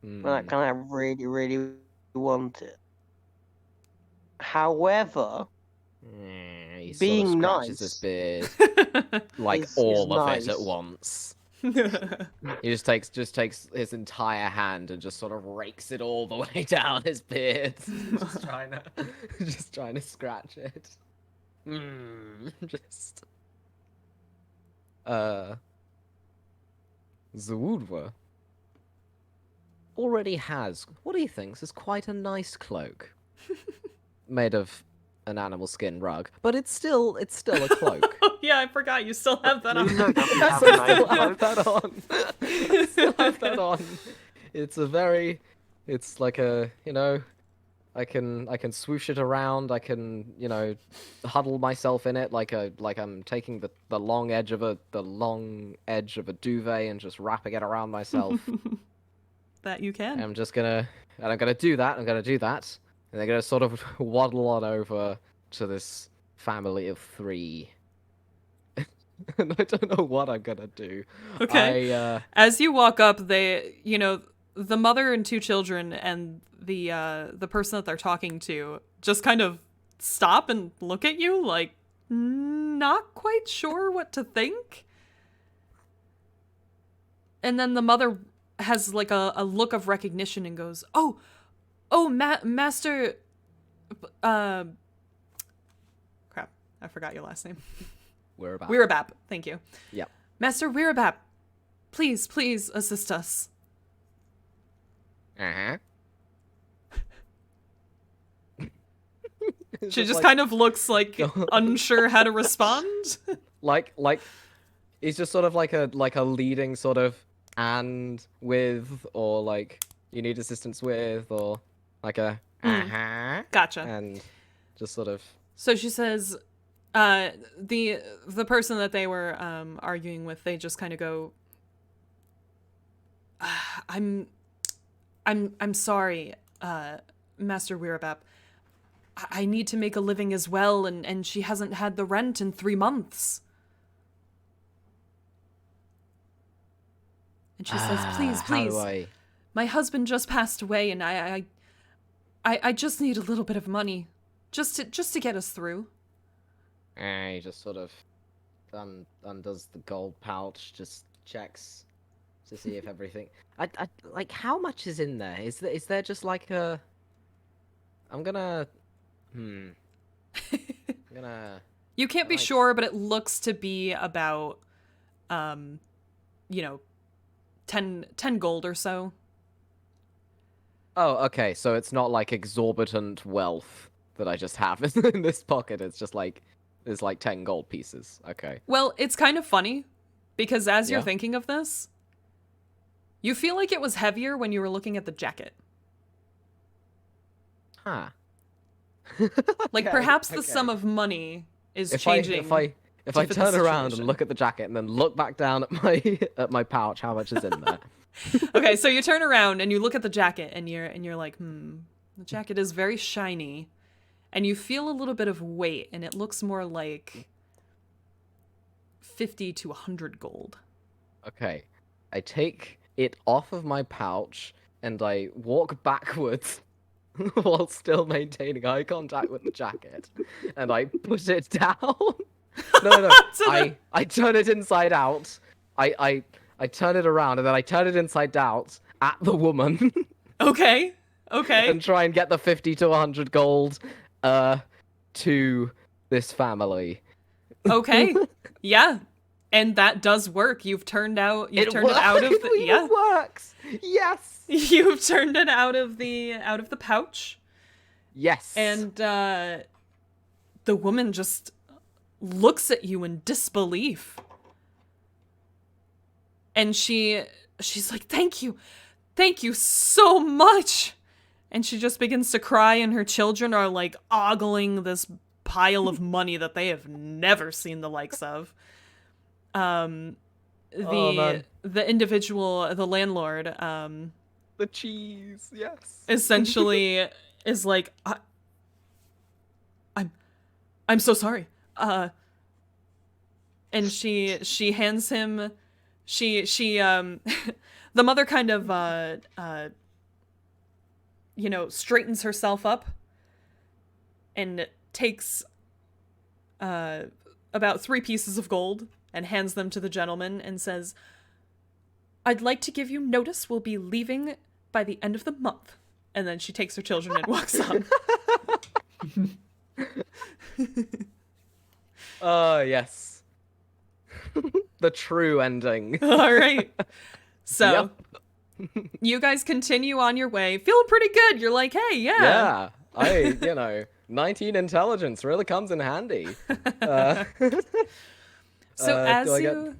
Mm. And I kind of really, really want it. However, He being sort of scratches nice his beard, like is all of nice. it at once. He just takes his entire hand and just sort of rakes it all the way down his beard, just trying to scratch it. Just. Zawudwa already has what he thinks is quite a nice cloak, made of an animal skin rug, but it's still a cloak. Oh, yeah, I forgot you still have that on. Lulu doesn't I have still a nice have cloak. that on. I still have that on. It's like a, I can swoosh it around. I can, huddle myself in it like I'm taking the long edge of a duvet and just wrapping it around myself. That you can. I'm gonna do that. And they're gonna sort of waddle on over to this family of 3. And I don't know what I'm gonna do. Okay. As you walk up, they, the mother and 2 children and the person that they're talking to just kind of stop and look at you like not quite sure what to think. And then the mother has like a look of recognition and goes, "Oh, Master crap, I forgot your last name." Weirabab, thank you. Yep. "Master Weirabab, please assist us." Uh-huh. She just kind of looks like unsure how to respond. like he's just sort of like a leading sort of and with, or like you need assistance with, or like a Gotcha. and just sort of. So she says, the person that they were arguing with, they just kind of go, I'm sorry, Master Weirabab. I need to make a living as well, and she hasn't had the rent in 3 months." And she says, please, How do I... my husband just passed away, and I just need a little bit of money, just to get us through. He just sort of undoes the gold pouch, just checks to see if everything. I like, how much is in there? Is there just like a? I'm gonna. I'm gonna. You can't be sure, but it looks to be about, 10 gold or so. Oh, okay. So it's not like exorbitant wealth that I just have in this pocket. It's just like is like 10 gold pieces. Okay. Well, it's kind of funny because as you're Yeah. thinking of this, you feel like it was heavier when you were looking at the jacket. Huh. Like Okay, perhaps the okay. sum of money is If changing. I to fit the turn around and situation. look at the jacket and then look back down at my pouch, how much is in there? Okay, so you turn around and you look at the jacket and you're like, the jacket is very shiny, and you feel a little bit of weight, and it looks more like 50 to 100 gold. Okay. I take it off of my pouch and I walk backwards while still maintaining eye contact with the jacket, and I put it down. No. So the- I turn it inside out. I turn it around and then I turn it inside out at the woman Okay. and try and get the 50 to 100 gold to this family. Okay. Yeah. And that does work. You've turned it out of the It works. Yes. You've turned it out of the pouch. Yes. And the woman just looks at you in disbelief. And she's like, "Thank you. Thank you so much." And she just begins to cry, and her children are like ogling this pile of money that they have never seen the likes of. The individual, the landlord, the cheese. Yes. essentially is like, I'm so sorry. And she hands him, the mother kind of, straightens herself up and takes, about 3 pieces of gold and hands them to the gentleman and says, "I'd like to give you notice we'll be leaving by the end of the month." And then she takes her children and walks on. Yes. The true ending. All right. So, Yep. you guys continue on your way, feeling pretty good. You're like, "Hey, yeah." Yeah. 19 intelligence really comes in handy. So as do I you...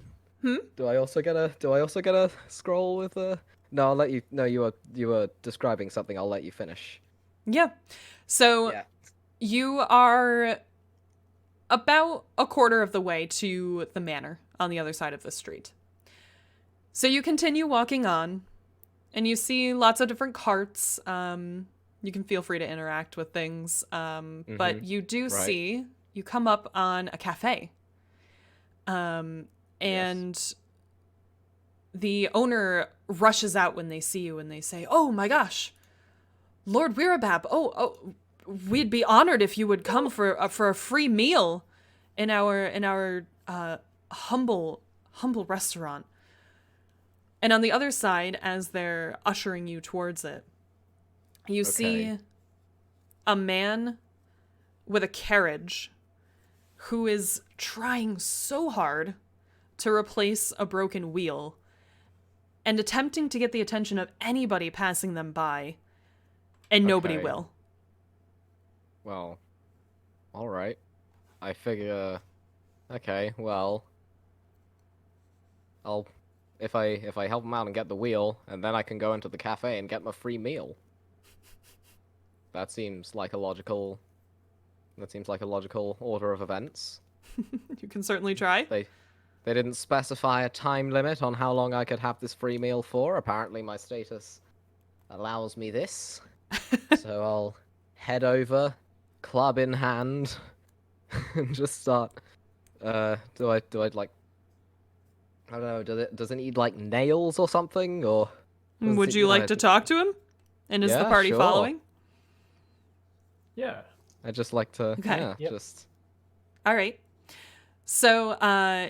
do I also get a scroll with a? No, I'll let you. No, you were describing something. I'll let you finish. Yeah. So Yeah. you are about a quarter of the way to the manor on the other side of the street. So you continue walking on, and you see lots of different carts. You can feel free to interact with things. But you do see, you come up on a cafe. And the owner rushes out when they see you and they say, "Oh my gosh, Lord Wirabab, oh, we'd be honored if you would come for a free meal in our humble restaurant." And on the other side, as they're ushering you towards it, you see a man with a carriage who is trying so hard to replace a broken wheel and attempting to get the attention of anybody passing them by, and nobody Okay. will. Well, all right. I figure. Okay. Well, if I help him out and get the wheel, and then I can go into the cafe and get my free meal. That seems like a logical order of events. You can certainly try. They didn't specify a time limit on how long I could have this free meal for. Apparently my status allows me this. So I'll head over, club in hand, and just start. Do I like? I don't know. Does it need like nails or something, or? Would you like to talk to him? And is the Yeah, party sure. following? Yeah. I just like to. Okay. Yeah. Yep. Just. All right. So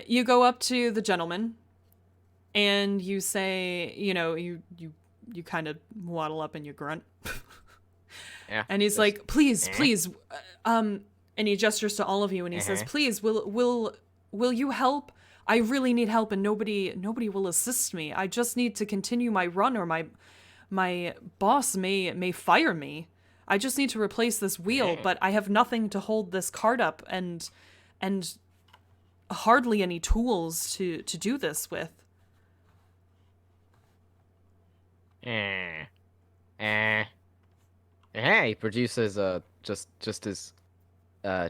you go up to the gentleman and you say, you kind of waddle up and you grunt. Yeah. And he's just- like, please, and he gestures to all of you and he says, "Please, will you help? I really need help and nobody will assist me. I just need to continue my run or my boss may fire me. I just need to replace this wheel, but I have nothing to hold this cart up and and hardly any tools to do this with. He produces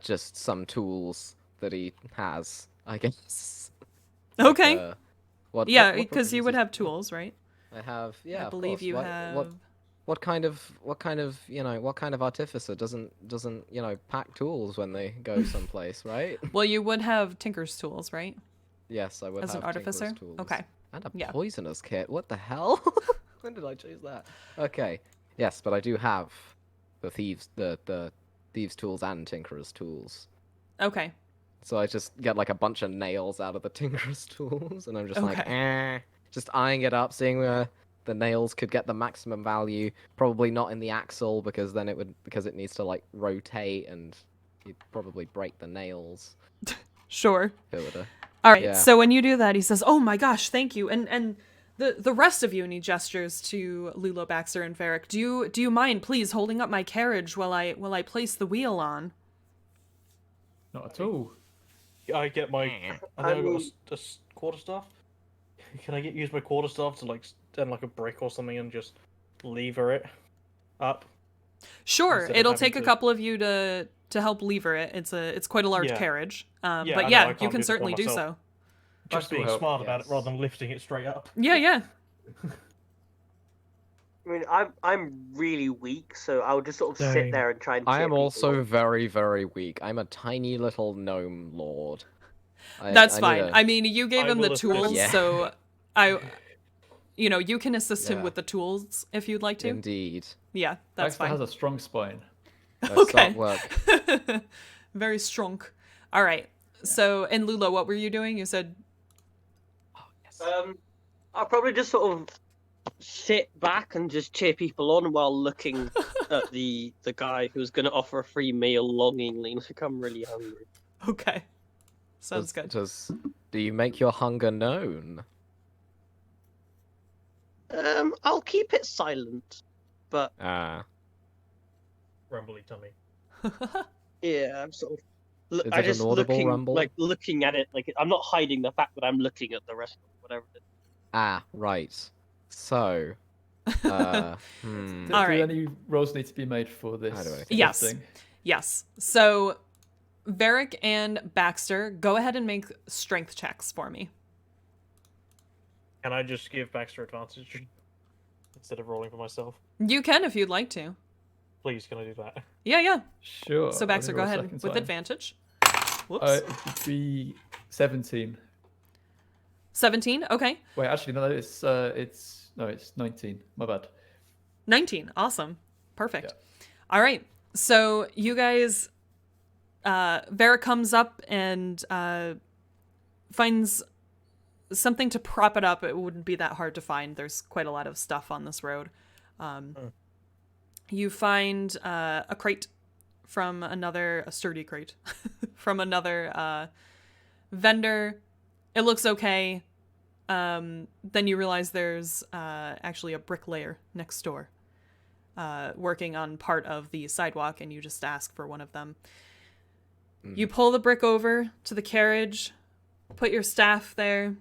just some tools that he has, I guess. Okay. What Because you would produces- have tools, right? I have, yeah. I of believe course. you what, have. What kind of what kind of artificer doesn't pack tools when they go someplace, right? Well, you would have Tinker's tools, right? Yes, I would As have an artificer? Tinker's tools. Okay. And a Yeah. poisoner's kit. What the hell? When did I choose that? Okay. Yes, but I do have the thieves' tools and Tinker's tools. Okay. So I just get like a bunch of nails out of the Tinker's tools, and I'm just like, just eyeing it up, seeing where the nails could get the maximum value. Probably not in the axle because it needs to like rotate, and you'd probably break the nails. Sure. If it were to- All right. Yeah. So when you do that, he says, "Oh my gosh, thank you." And the rest of you, and he gestures to Lulu, Baxter, and Varric. Do you mind, please, holding up my carriage while I place the wheel on? Not at all. I get my. I think I've got a quarterstaff. Can I use my quarterstaff to like stand like a brick or something and just lever it up? Sure. Instead of It'll having take a to- couple of you to help lever it. It's quite a large Yeah. carriage. Yeah, I But know, yeah, I you can't can do this by certainly do myself. so. Just will being help, smart about it yes. rather than lifting it straight up. Yeah, yeah. I mean, I'm really weak, so I'll just sort of sit Same. there and try and. I cheer am people also up. very, very weak. I'm a tiny little gnome lord. That's I need fine. a- I mean, you gave I him the will assist. tools, Yeah. so you can assist him Yeah. with the tools if you'd like to. Indeed. Yeah, that's Baxter fine. has a strong spine. Let's Okay. start work. Very strong. All right. So, and Lulu, what were you doing? You said I'll probably just sort of sit back and just cheer people on while looking at the guy who's going to offer a free meal longingly, like I'm really hungry. okay. Sounds good. Do you make your hunger known? I'll keep it silent, but Ah. Rumbly tummy. yeah, I'm sort of. Is I it an just audible looking rumble? like looking at it, like I'm not hiding the fact that I'm looking at the restaurant, whatever it is. Ah, right. So, Do, All do right. any rolls need to be made for this? How do I- Yes. thing? Yes. So, Varric and Baxter, go ahead and make strength checks for me. Can I just give Baxter advantage instead of rolling for myself? You can if you'd like to. Please, can I do that? Yeah, yeah. Sure. So let Baxter, me go roll ahead second with time. advantage. Whoops. It would be 17. 17. Okay. Wait, actually, no, it's 19. My bad. 19. Awesome. Perfect. All right. So you guys, Vera comes up and finds something to prop it up. It wouldn't be that hard to find. There's quite a lot of stuff on this road. You find a crate from a sturdy crate from another vendor. It looks okay. Then you realize there's actually a bricklayer next door working on part of the sidewalk, and you just ask for one of them. You pull the brick over to the carriage, put your staff there,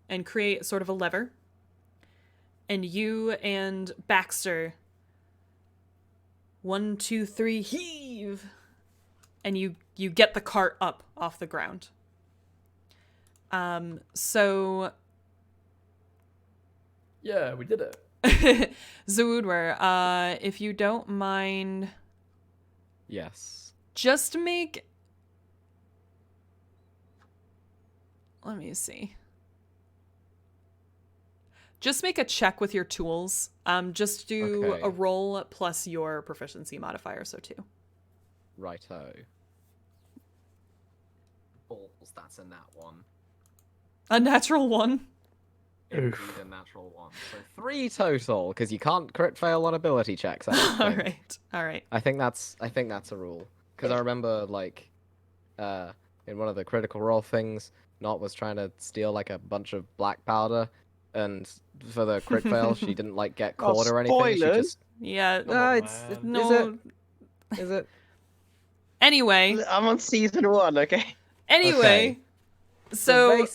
and create sort of a lever. And you and Baxter, 1, 2, 3, heave! And you get the cart up off the ground. So Yeah, we did it. Zoodwer, if you don't mind, Yes. just make... Let me see. Just make a check with your tools. Just do Okay. a roll plus your proficiency modifier, so 2. Righto. Balls, that's a nat one. A natural 1. Indeed, a natural one. So 3 total, because you can't crit fail on ability checks. I don't All think. right. All right. I think that's a rule. Because I remember like, in one of the critical role things, Not was trying to steal like a bunch of black powder, and for the crit fail, she didn't like get caught or anything. She spoilers. just Yeah. Come on, it's man. No. Is it? Anyway, I'm on season 1, okay? Anyway, so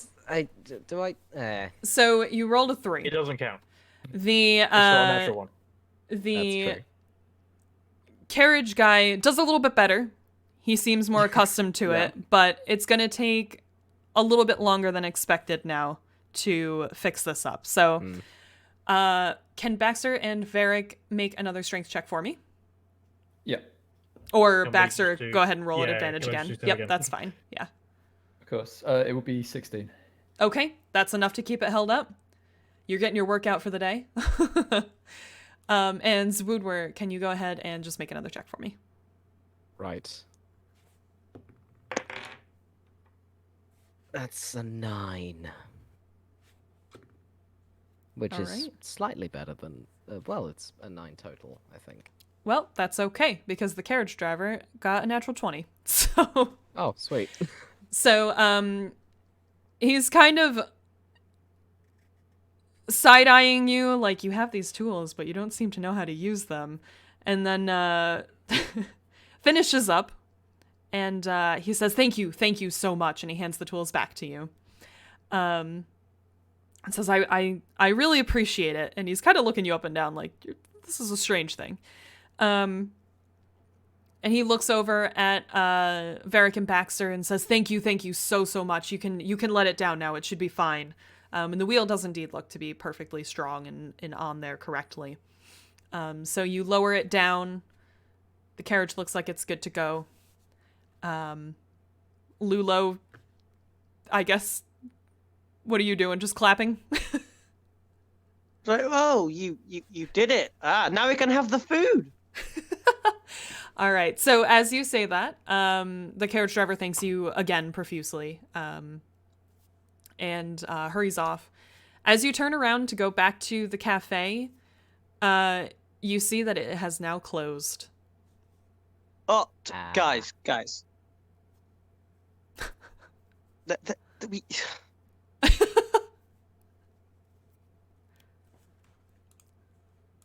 so you rolled a 3. It doesn't count. The It's not a natural one. the That's true. carriage guy does a little bit better. He seems more accustomed to Yeah. it, but it's going to take a little bit longer than expected now to fix this up. So, can Baxter and Varric make another strength check for me? Yeah, Or Can we Baxter, just do- go ahead and roll at yeah, advantage can we again. just do it Yep, again? that's fine. Yeah. of course. It will be 16. Okay, that's enough to keep it held up. You're getting your workout for the day. And Zwoodwer, can you go ahead and just make another check for me? Right. That's a 9. Which All is right. slightly better than... well, it's a 9 total, I think. Well, that's okay, because the carriage driver got a natural 20. So, Oh, sweet. he's kind of side-eyeing you, like, you have these tools, but you don't seem to know how to use them. And then, finishes up, and he says, thank you so much, and he hands the tools back to you. And says, I really appreciate it, and he's kind of looking you up and down, like, this is a strange thing. And he looks over at Varric and Baxter and says, thank you so much. You can let it down now. It should be fine. And the wheel does indeed look to be perfectly strong and on there correctly. So you lower it down. The carriage looks like it's good to go. Lulu, I guess, what are you doing? Just clapping? Like, oh, you did it. Now we can have the food. All right. So as you say that, the carriage driver thanks you again profusely, and hurries off. As you turn around to go back to the cafe, you see that it has now closed. Oh, Ah. guys. We...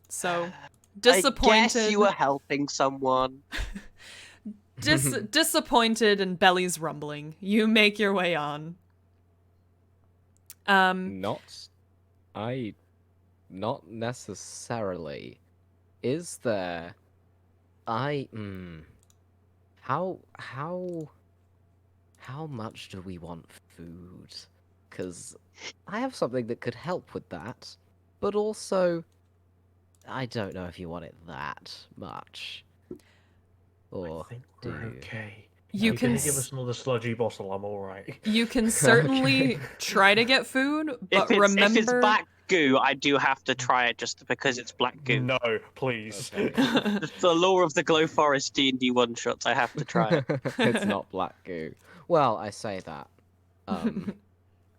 So I disappointed, guess you were helping someone. disappointed, and bellies rumbling. You make your way on. Not necessarily. Is there... How much do we want food? Because I have something that could help with that, but also I don't know if you want it that much. Or I think do we're you? okay. You If can you give us another sludgy bottle, I'm all right. You can certainly try to get food, but If it's remember, black goo, I do have to try it just because it's black goo. No, please. Okay. It's the lore of the Glow Forest D&D one-shots. I have to try it. It's not black goo. Well, I say that.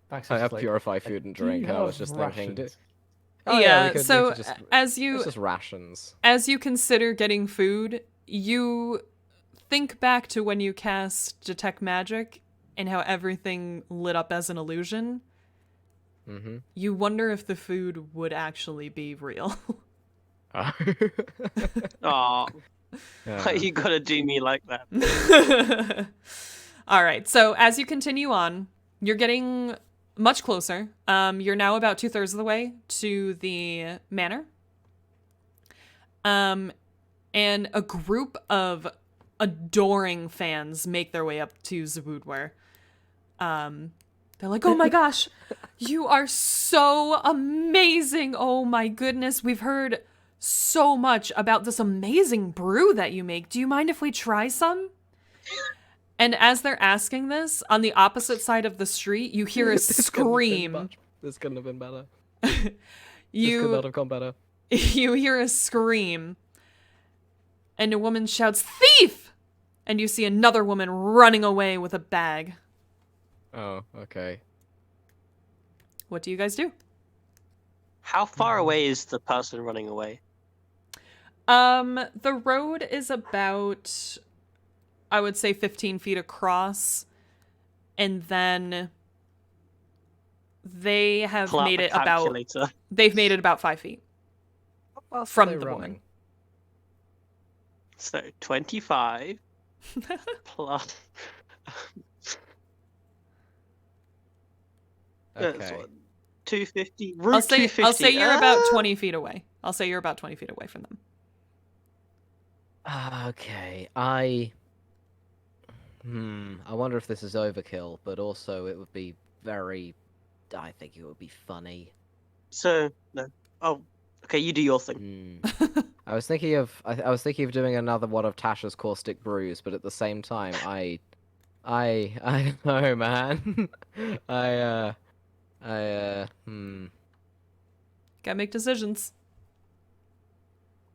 Baxter's I have like, purify food and drink, and I was just thinking... rations. Oh, yeah. we could So just, as it's just rations. you consider getting food, you think back to when you cast Detect Magic and how everything lit up as an illusion. Mm-hmm. You wonder if the food would actually be real. Aw, Yeah. you gotta do me like that. All right. So as you continue on, you're getting much closer. You're now about 2/3 of the way to the manor. And a group of adoring fans make their way up to Zwoodwer. They're like, oh my gosh, you are so amazing. Oh my goodness. We've heard so much about this amazing brew that you make. Do you mind if we try some? And as they're asking this, on the opposite side of the street, you hear a scream. This couldn't have been better. This could not have gone better. You hear a scream, and a woman shouts, thief! And you see another woman running away with a bag. Oh, okay. What do you guys do? How far away is the person running away? The road is about, I would say, 15 feet across, and then they have Pull out made the it about, calculator. they've made it about 5 feet How fast are from they the running? woman. So 25 plus Okay. 250. I'll Route say 250. I'll say you're about 20 feet away. I'll say you're about 20 feet away from them. Okay. I wonder if this is overkill, but also it would be very. I think it would be funny. So no. Oh, okay. You do your thing. I was thinking of I was thinking of doing another one of Tasha's caustic brews, but at the same time, I don't know, man. Gotta make decisions.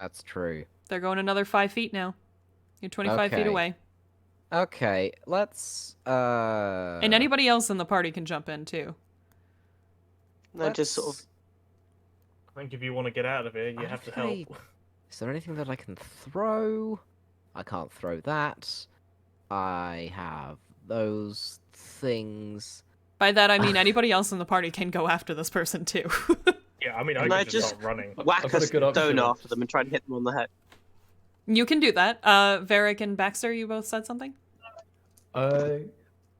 That's true. They're going another 5 feet now. You're 25 feet Okay. away. Okay, let's And anybody else in the party can jump in too. No, just sort of. let's- I think if you want to get out of here, you have to help. Okay. Is there anything that I can throw? I can't throw that. I have those things. By that I mean anybody else in the party can go after this person too. Yeah, I mean, I Can I could just just- start running. Whack I've a got a good option. stone after them and try and hit them on the head. You can do that. Varric and Baxter, you both said something? I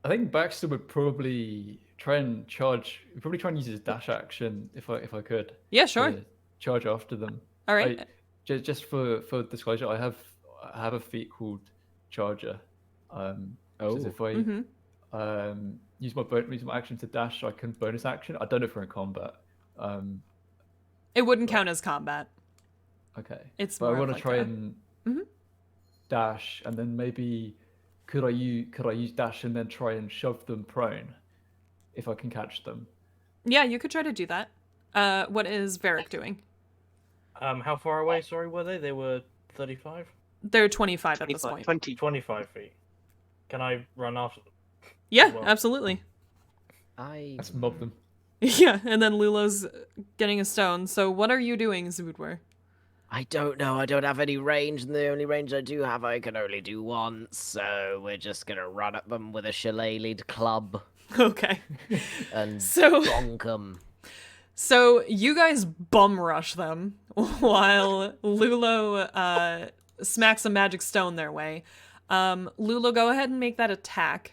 think Baxter would probably try and use his dash action if I could. Yeah, sure. To charge after them. All right. Just for disclosure, I have a feat called Charger. Which is if I use my action to dash, I can bonus action. I don't know if we're in combat. It wouldn't count as combat. Okay. It's But more I of want to like try a- and Mhm. dash, and then maybe could I use dash and then try and shove them prone if I can catch them? Yeah, you could try to do that. What is Varric doing? How far away, sorry, were they? They were 35? They're 25 at this 25, point. 20. 25 feet. Can I run after them? Yeah, Well- absolutely. Let's mob them. Yeah, and then Lulu's getting a stone. So what are you doing, Zwoodwer? I don't know. I don't have any range, and the only range I do have, I can only do once. So we're just gonna run at them with a shillelagh club Okay. and So bonk them. So you guys bum rush them while Lulu smacks a magic stone their way. Lulu, go ahead and make that attack.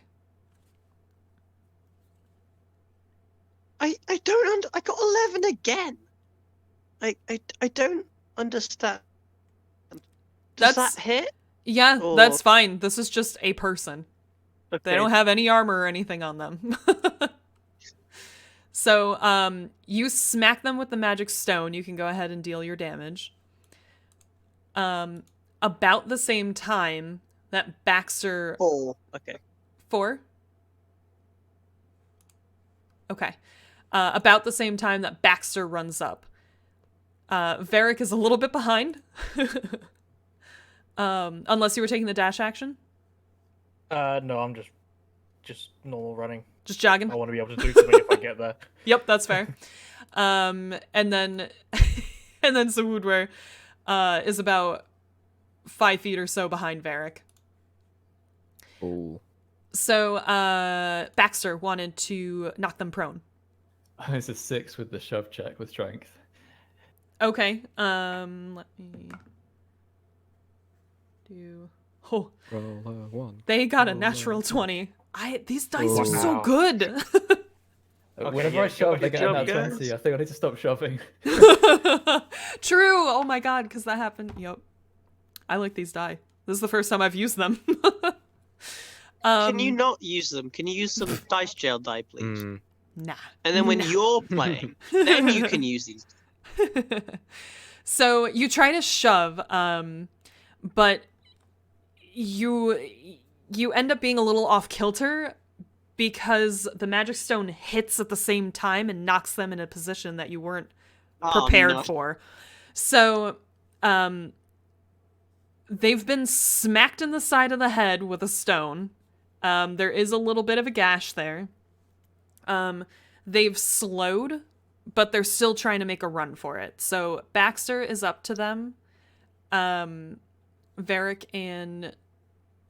I don't I got 11 again. I don't understand. Does That's- that hit? Yeah, Or- that's fine. This is just a person. Okay. They don't have any armor or anything on them. So, you smack them with the magic stone. You can go ahead and deal your damage. About the same time that Baxter... 4. Okay. 4? Okay. About the same time that Baxter runs up. Varric is a little bit behind. Unless you were taking the dash action. No, I'm just normal running. Just jogging. I want to be able to do something if I get there. Yep, that's fair. And then and then Zwoodwer is about 5 feet or so behind Varric. Ooh. So Baxter wanted to knock them prone. It's a 6 with the shove check with strength. Okay. Let me do. Oh, Roll a 1. they got a Oh, natural no. 20. These dice are so Wow. good. Okay, Whenever yeah, I shove, they good get a job, nat guys. 20. I think I need to stop shoving. True. Oh my god, because that happened. Yep. I like these die. This is the first time I've used them. Can you not use them? Can you use some dice jail die, please? Nah. And then when Nah. you're playing, then you can use these. So you try to shove, but you end up being a little off kilter because the magic stone hits at the same time and knocks them in a position that you weren't prepared no. for. So they've been smacked in the side of the head with a stone. There is a little bit of a gash there. They've slowed, but they're still trying to make a run for it. So Baxter is up to them. Varric and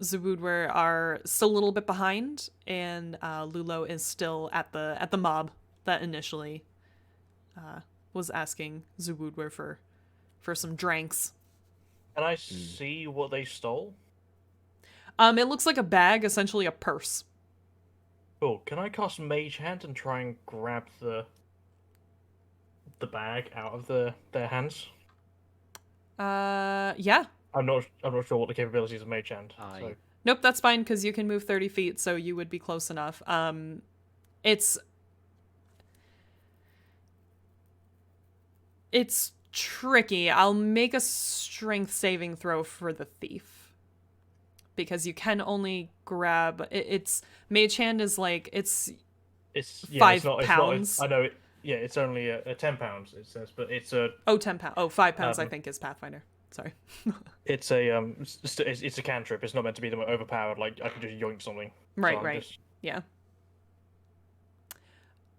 Zwoodwer are still a little bit behind, and Lulu is still at the mob that initially was asking Zwoodwer for some drinks. Can I see what they stole? It looks like a bag, essentially a purse. Cool. Can I cast Mage Hand and try and grab the bag out of their hands? Yeah. I'm not sure what the capabilities of Mage Hand. So Nope, that's fine because you can move 30 feet, so you would be close enough. It's tricky. I'll make a strength saving throw for the thief because you can only grab. It's Mage Hand is like it's 5 pounds. I know it. Yeah, it's only 10 pounds. It says, but it's a 10 pounds. Oh, 5 pounds. I think is Pathfinder. Sorry. it's a it's a cantrip. It's not meant to be overpowered. Like I could just yoink something. Right. So right. Just... Yeah.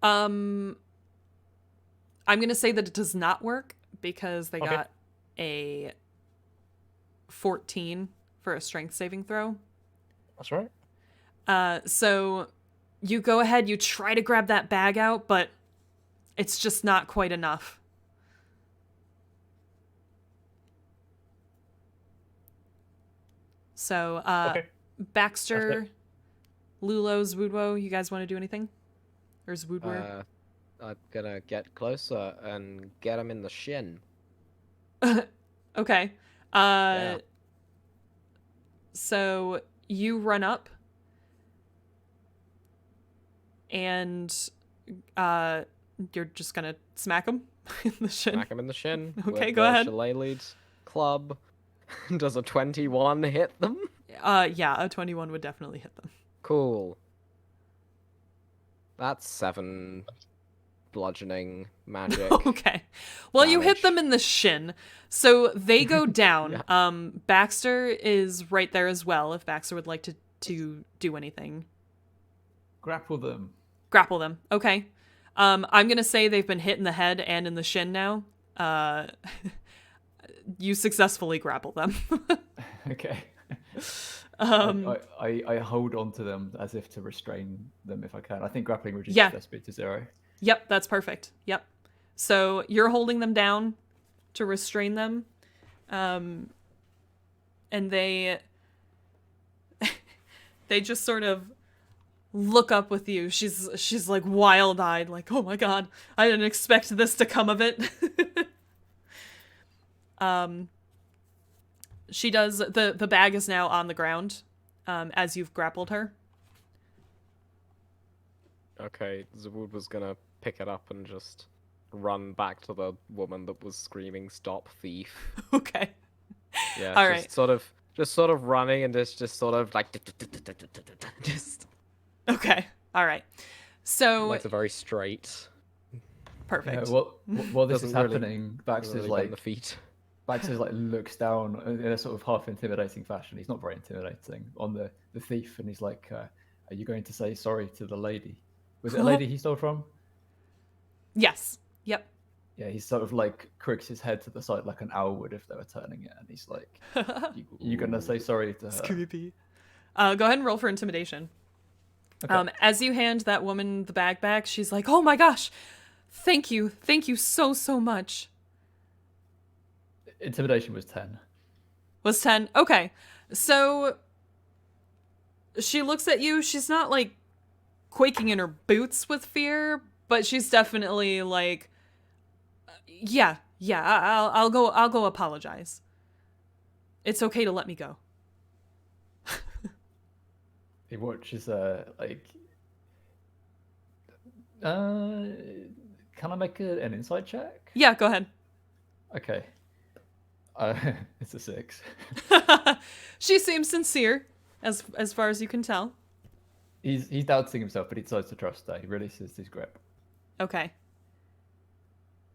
I'm gonna say that it does not work because they got a 14 for a strength saving throw. That's right. So you go ahead, you try to grab that bag out, but it's just not quite enough. So, Baxter, Lulu, Zwudwo, you guys want to do anything? Or Zwudwer? I'm gonna get closer and get him in the shin. Okay. Yeah. So you run up and you're just gonna smack him in the shin. Smack him in the shin. Okay, with go the ahead. Shillelagh's club. Does a 21 hit them? Yeah, a 21 would definitely hit them. Cool. That's 7 bludgeoning magic. Okay. Well, you hit damage. them in the shin, so they go down. Yeah. Baxter is right there as well, if Baxter would like to do anything. Grapple them. Grapple them. Okay. I'm gonna say they've been hit in the head and in the shin now. You successfully grapple them. Okay. I I hold on to them as if to restrain them if I can. I think grappling reduces Yeah. their speed to 0. Yep, that's perfect. Yep. So you're holding them down to restrain them. And they just sort of look up with you. She's like wild-eyed, like, "Oh my god, I didn't expect this to come of it." She does the bag is now on the ground as you've grappled her. Okay, Zawood was gonna pick it up and just run back to the woman that was screaming, "Stop, thief!" Okay. Yeah, All just right. sort of running and just sort of like just Okay. All right. So like a very straight. perfect. Yeah, while this is Doesn't really- happening, Baxter's Really on like the feet. Baxter's like looks down in a sort of half intimidating fashion. He's not very intimidating on the thief, and he's like, "Are you going to say sorry to the lady? Was it a lady he stole from?" Yes. Yep. Yeah, he sort of like crooks his head to the side like an owl would if they were turning it, and he's like, "You gonna say sorry to her?" Creepy. Go ahead and roll for intimidation. Okay. As you hand that woman the bag back, she's like, "Oh my gosh, thank you so much." Intimidation was 10. Was 10. Okay, so she looks at you. She's not like quaking in her boots with fear, but she's definitely like, "Yeah, I'll go apologize. It's okay to let me go." He watches like, can I make an insight check? Yeah, go ahead. Okay. It's a 6. She seems sincere, as far as you can tell. He's doubting himself, but he decides to trust her. He releases his grip. Okay.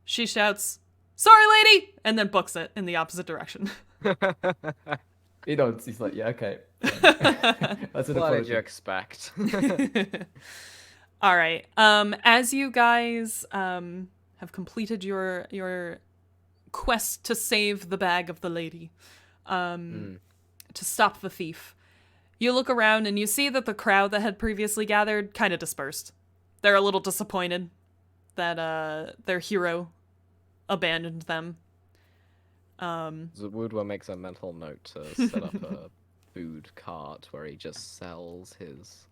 She shouts, "Sorry, lady!" and then books it in the opposite direction. He nods. He's like, "Yeah, okay." That's an What did apology. you expect? All right. As you guys have completed your quest to save the bag of the lady, to stop the thief, you look around and you see that the crowd that had previously gathered kind of dispersed. They're a little disappointed that their hero abandoned them. Woodward makes a mental note to set up a food cart where he just sells his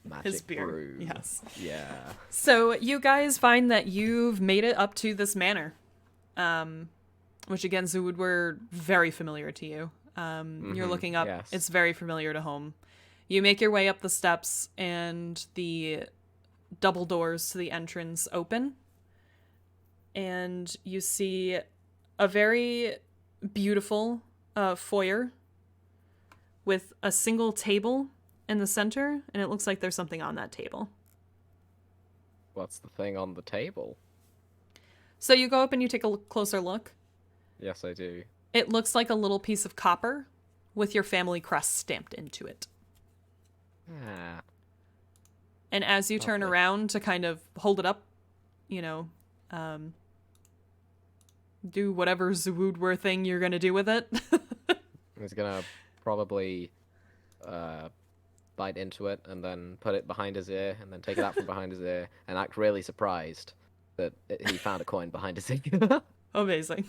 Magic beard. brew. Yes. Yeah. So you guys find that you've made it up to this manor, which again, Zood, were very familiar to you. You're looking up. yes. It's very familiar to home. You make your way up the steps, and the double doors to the entrance open, and you see a very beautiful foyer with a single table in the center, and it looks like there's something on that table. What's the thing on the table? So you go up and you take a closer look. Yes, I do. It looks like a little piece of copper with your family crest stamped into it. Ah. And as you turn Lovely. around to kind of hold it up, you know, do whatever Zoodwur thing you're going to do with it. He's gonna probably bite into it and then put it behind his ear and then take it out from behind his ear and act really surprised that he found a coin behind his ear. Amazing.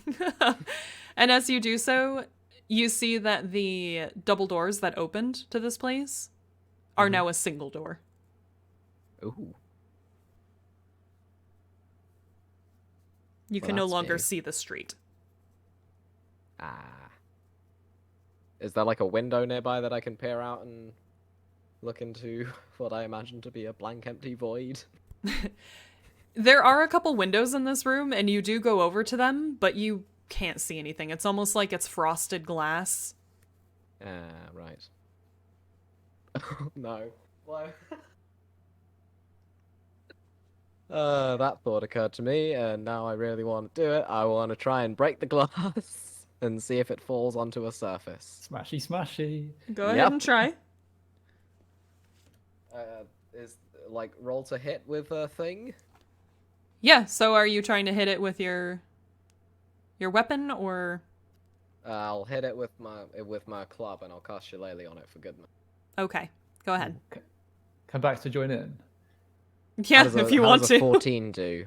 And as you do so, you see that the double doors that opened to this place are now a single door. Ooh. You Well, can no that's longer big. see the street. Ah. Is there like a window nearby that I can peer out and look into what I imagine to be a blank, empty void? There are a couple windows in this room, and you do go over to them, but you can't see anything. It's almost like it's frosted glass. Ah, right. No. Why? That thought occurred to me, and now I really want to do it. I want to try and break the glass and see if it falls onto a surface. Smashy, smashy. Go ahead Yep. and try. Is like roll to hit with a thing? Yeah, so are you trying to hit it with your weapon, or... I'll hit it with my club, and I'll cast Shillelagh on it for goodness. Okay, go ahead. Come back to join in. Yeah, if you want How does a to. 14 do?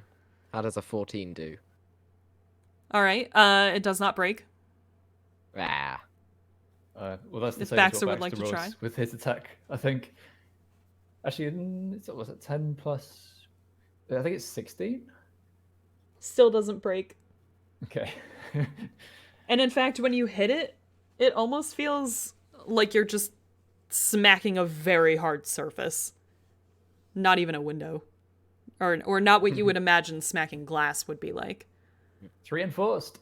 How does a 14 do? All right, it does not break. Ah. Well, that's the If same as Baxter what would like Baxter to rolls try. with his attack. I think. Actually, was it 10 plus? I think it's 16. Still doesn't break. Okay. And in fact, when you hit it, it almost feels like you're just smacking a very hard surface. Not even a window. Or not what you would imagine smacking glass would be like. It's reinforced.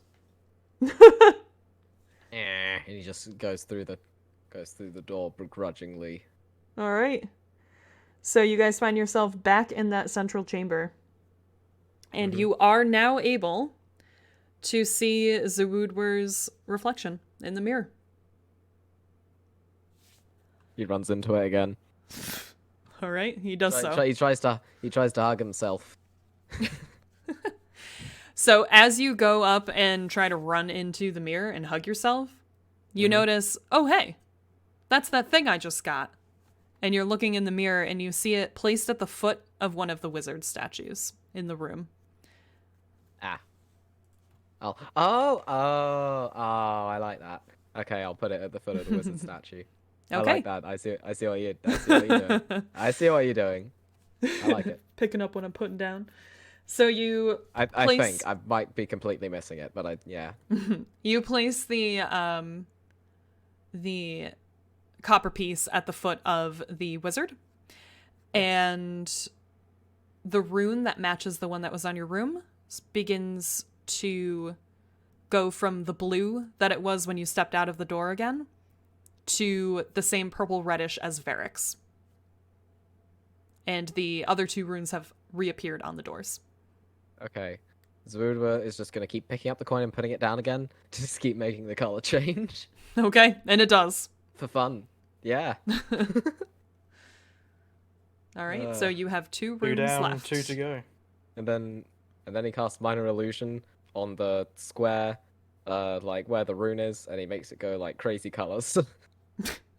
And he just goes through the door begrudgingly. All right. So you guys find yourself back in that central chamber. And you are now able to see Zoodwur's reflection in the mirror. He runs into it again. All right, he does so. He tries to hug himself. So as you go up and try to run into the mirror and hug yourself, you notice, oh, hey, that's that thing I just got. And you're looking in the mirror and you see it placed at the foot of one of the wizard statues in the room. Ah. I like that. Okay, I'll put it at the foot of the wizard statue. I Okay. like that. I see what you're doing. I see what you're doing. I like it. Picking up what I'm putting down. So you I place... think I might be completely missing it, but yeah. You place the copper piece at the foot of the wizard, and the rune that matches the one that was on your room begins to go from the blue that it was when you stepped out of the door again to the same purple reddish as Varric's. And the other two runes have reappeared on the doors. Okay. Zvudwa is just gonna keep picking up the coin and putting it down again to just keep making the color change. Okay, and it does. For fun. Yeah. All right, so you have 2 2 runes down, left. 2 to go. And then he casts Minor Illusion on the square, like where the rune is, and he makes it go like crazy colors.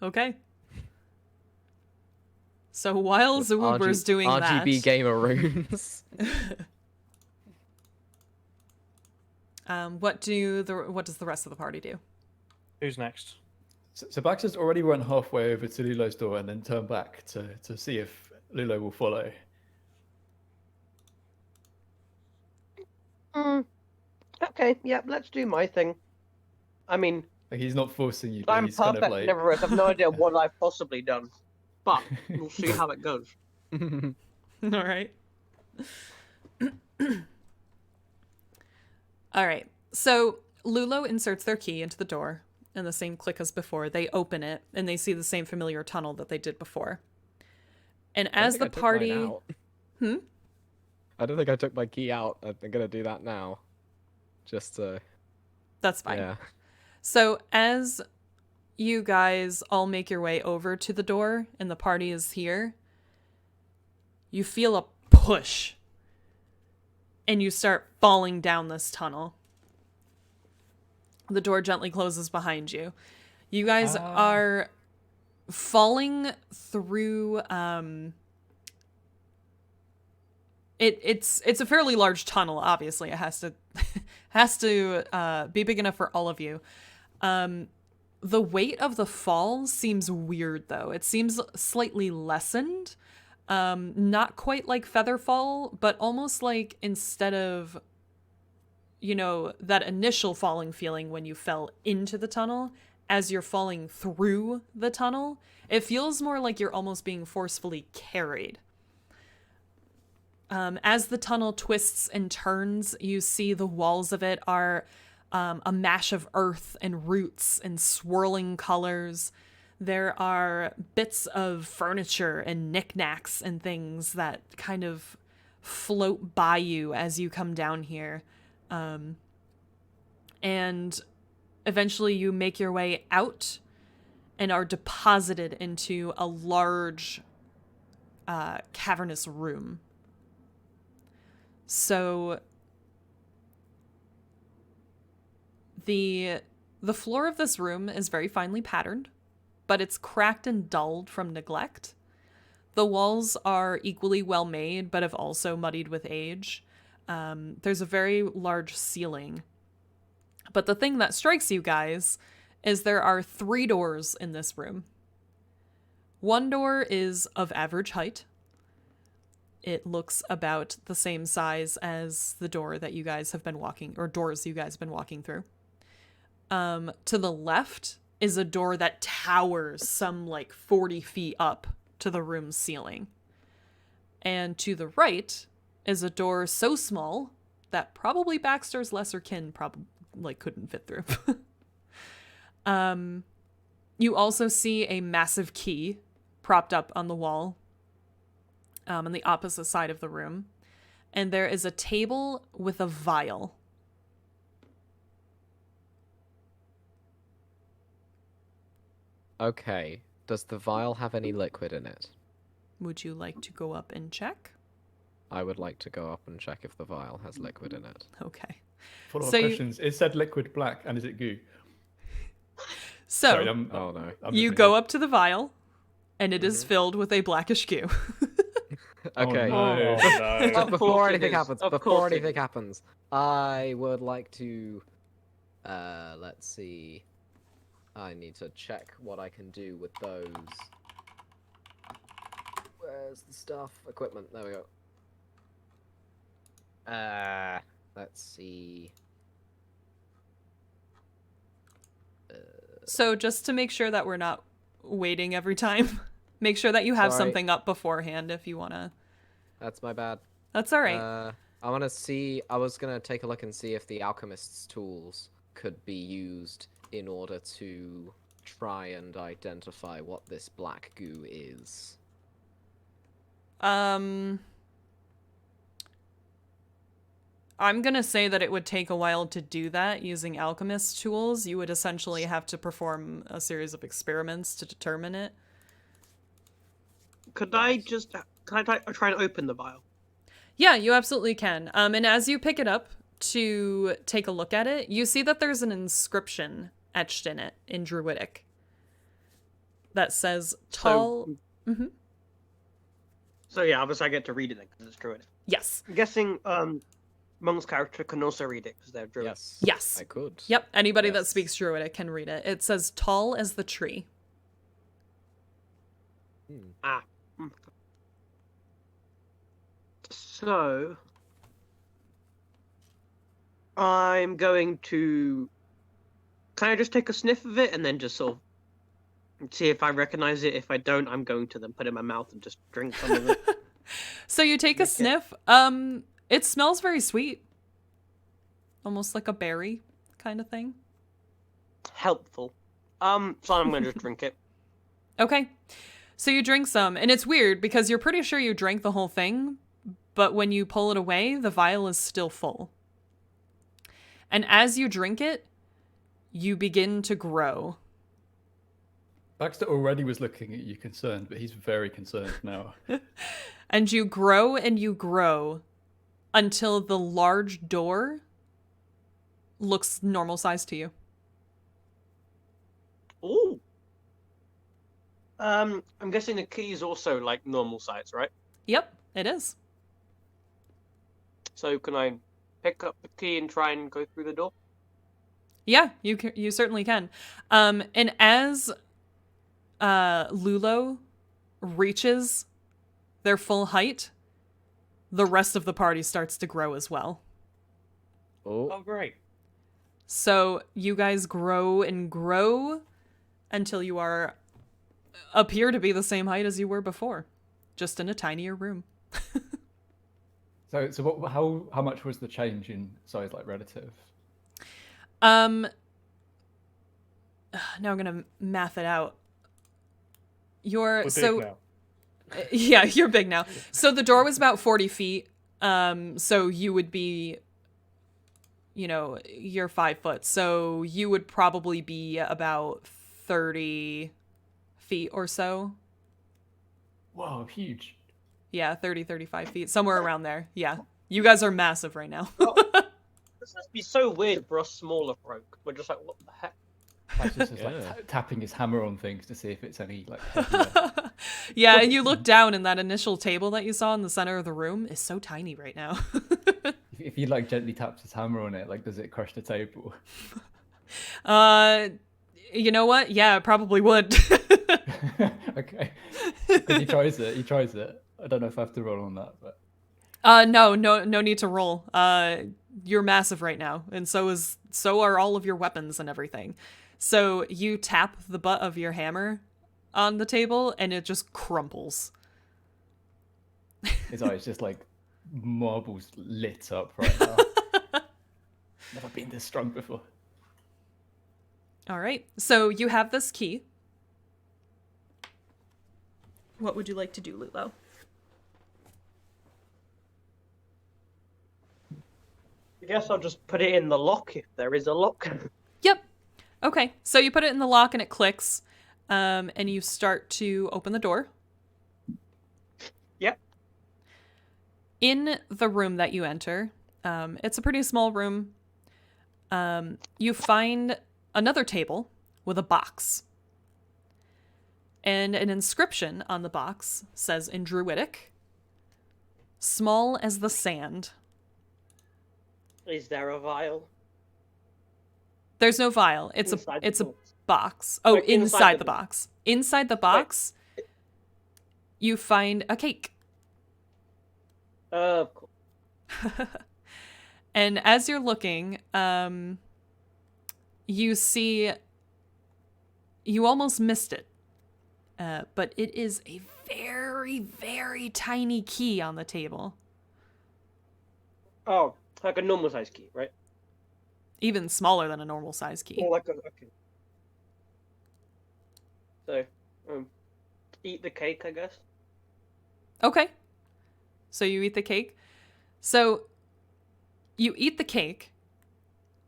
Okay. So while Zoodwur's doing that... RGB gamer runes. what does the rest of the party do? Who's next? So Baxter's already run halfway over to Lulu's door and then turned back to see if Lulu will follow. Okay, yeah, let's do my thing. I mean, Like, he's not forcing you, but I'm he's kind perfect of like. never. I have no idea what I've possibly done, but we'll see how it goes. All right. All right. So Lulu inserts their key into the door, and the same click as before. They open it, and they see the same familiar tunnel that they did before. And as the party, I don't think I took my key out. I'm gonna do that now. Just that's fine. yeah. So as you guys all make your way over to the door, and the party is here, you feel a push, and you start falling down this tunnel. The door gently closes behind you. You guys are falling through it's a fairly large tunnel. Obviously it has to be big enough for all of you. The weight of the fall seems weird though. It seems slightly lessened, not quite like feather fall, but almost like instead of, you know, that initial falling feeling when you fell into the tunnel, as you're falling through the tunnel, it feels more like you're almost being forcefully carried. As the tunnel twists and turns, you see the walls of it are a mash of earth and roots and swirling colors. There are bits of furniture and knickknacks and things that kind of float by you as you come down here. And eventually you make your way out and are deposited into a large cavernous room. So the floor of this room is very finely patterned, but it's cracked and dulled from neglect. The walls are equally well made, but have also muddied with age. There's a very large ceiling. But the thing that strikes you guys is there are 3 doors in this room. One door is of average height. It looks about the same size as the door that you guys have been walking, or doors you guys have been walking through. To the left is a door that towers some like 40 feet up to the room's ceiling. And to the right is a door so small that probably Baxter's lesser kin couldn't fit through. You also see a massive key propped up on the wall on the opposite side of the room. And there is a table with a vial. Okay. Does the vial have any liquid in it? Would you like to go up and check? I would like to go up and check if the vial has liquid in it. Okay. Follow-up So questions. Is said liquid black and is it goo? So Sorry, Oh no. you go up to the vial, and it is filled with a blackish goo. Okay. Oh, no. But Of before course it anything is. happens, Of before course it anything is. happens, I would like to let's see. I need to check what I can do with those. Where's the stuff? Equipment. There we go. Let's see. So just to make sure that we're not waiting every time, make sure that you have Sorry. something up beforehand if you want to. That's my bad. That's all right. I want to see. I was gonna take a look and see if the alchemist's tools could be used in order to try and identify what this black goo is. I'm going to say that it would take a while to do that using alchemist tools. You would essentially have to perform a series of experiments to determine it. Can I try and open the vial? Yeah, you absolutely can. And as you pick it up to take a look at it, you see that there's an inscription etched in it in Druidic that says tall. So yeah, obviously I get to read it then because it's Druid. Yes. I'm guessing Monk's character can also read it because they're Druid. Yes. Yes. I could. Yep. Anybody that Yes. speaks Druidic can read it. It says tall as the tree. Ah. So I'm going to. Can I just take a sniff of it and then just sort of see if I recognize it? If I don't, I'm going to then put it in my mouth and just drink some of it. So you take a Lick it. sniff. It smells very sweet. Almost like a berry kind of thing. Helpful. So I'm gonna just drink it. Okay. So you drink some, and it's weird because you're pretty sure you drank the whole thing, but when you pull it away, the vial is still full. And as you drink it, you begin to grow. Baxter already was looking at you concerned, but he's very concerned now. And you grow until the large door looks normal size to you. Ooh. I'm guessing the key is also like normal size, right? Yep, it is. So can I pick up the key and try and go through the door? Yeah, you certainly can. And as Lulu reaches their full height, the rest of the party starts to grow as well. Oh, Oh, great. So you guys grow and grow until you appear to be the same height as you were before, just in a tinier room. So how much was the change in size, like relative? Now I'm gonna math it out. We're big now. Yeah, you're big now. So the door was about 40 feet. So you would be, you're 5 foot. So you would probably be about 30 feet or so. Wow, huge. Yeah, 30, 35 feet, somewhere around there. Yeah. You guys are massive right now. This must be so weird for us smaller folk. We're just like, what the heck? Baxter's just like tapping his hammer on things to see if it's any like heavier. Yeah, and you look down and that initial table that you saw in the center of the room is so tiny right now. If he like gently taps his hammer on it, like does it crush the table? You know what? Yeah, it probably would. Okay. Because he tries it. I don't know if I have to roll on that, but No need to roll. You're massive right now, and so are all of your weapons and everything. So you tap the butt of your hammer on the table, and it just crumples. his eyes just like marbles lit up right now. Never been this strong before. All right. So you have this key. What would you like to do, Lulu? I guess I'll just put it in the lock if there is a lock. Yep. Okay. So you put it in the lock and it clicks, and you start to open the door. Yep. In the room that you enter, it's a pretty small room. You find another table with a box. And an inscription on the box says in Druidic, "Small as the sand." Is there a vial? There's no vial. It's Inside the a box. box. Oh, Like, inside the box. Inside the box, you find a cake. Of course. And as you're looking, you see, you almost missed it. But it is a very, very tiny key on the table. Oh, like a normal size key, right? Even smaller than a normal size key. Or like a okay. So, eat the cake, I guess. Okay. So you eat the cake. So you eat the cake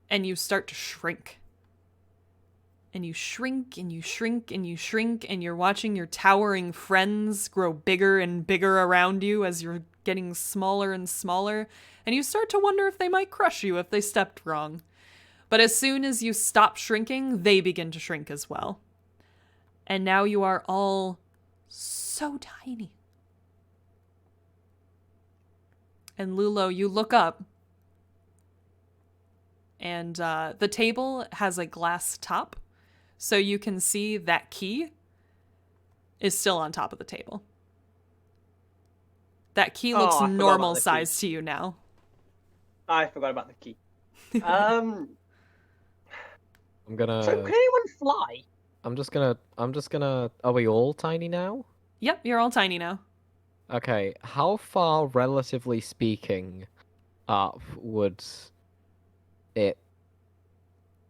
and you start to shrink. And you shrink and you shrink and you shrink and you're watching your towering friends grow bigger and bigger around you as you're getting smaller and smaller. And you start to wonder if they might crush you if they stepped wrong. But as soon as you stop shrinking, they begin to shrink as well. And now you are all so tiny. And Lulu, you look up. And the table has a glass top. So you can see that key is still on top of the table. That key Oh, looks I forgot about normal the key. size to you now. I forgot about the key. So I'm gonna. can anyone fly? I'm just gonna. Are we all tiny now? Yep, you're all tiny now. Okay. How far, relatively speaking, up would it?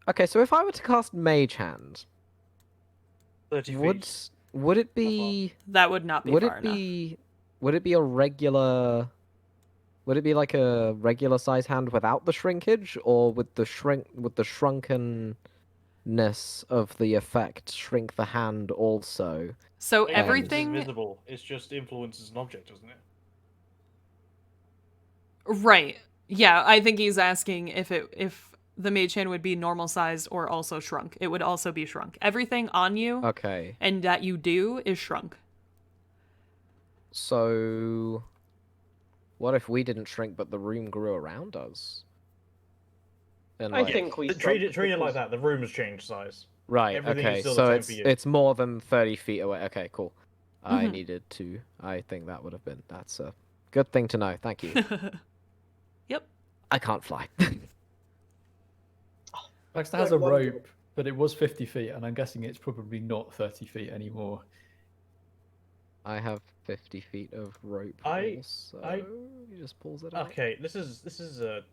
Okay, so if I were to cast Mage Hand, 30 would feet. would it be? That would not be Would far it be? Would it be a regular? Would it be like a regular size hand without the shrinkage, or with the shrunkenness of the effect shrink the hand also? So It's everything, invisible. It's just influences an object, doesn't it? right? Yeah, I think he's asking if the mage hand would be normal sized or also shrunk. It would also be shrunk. Everything on you Okay, and that you do is shrunk. so what if we didn't shrink, but the room grew around us? And I like, think we Treat it shrunk like because- that. The room has changed size. right? everything is Okay, still so the same for you. it's more than 30 feet away. Okay, cool. I Mhm. needed to. I think that would have been. That's a good thing to know. Thank you. Yep. I can't fly. Baxter has a Like one rope, but it was 50 feet, and I'm guessing it's probably not 30 feet anymore. I have 50 feet of rope. I- Also, I- he just pulls it out. Okay, this is a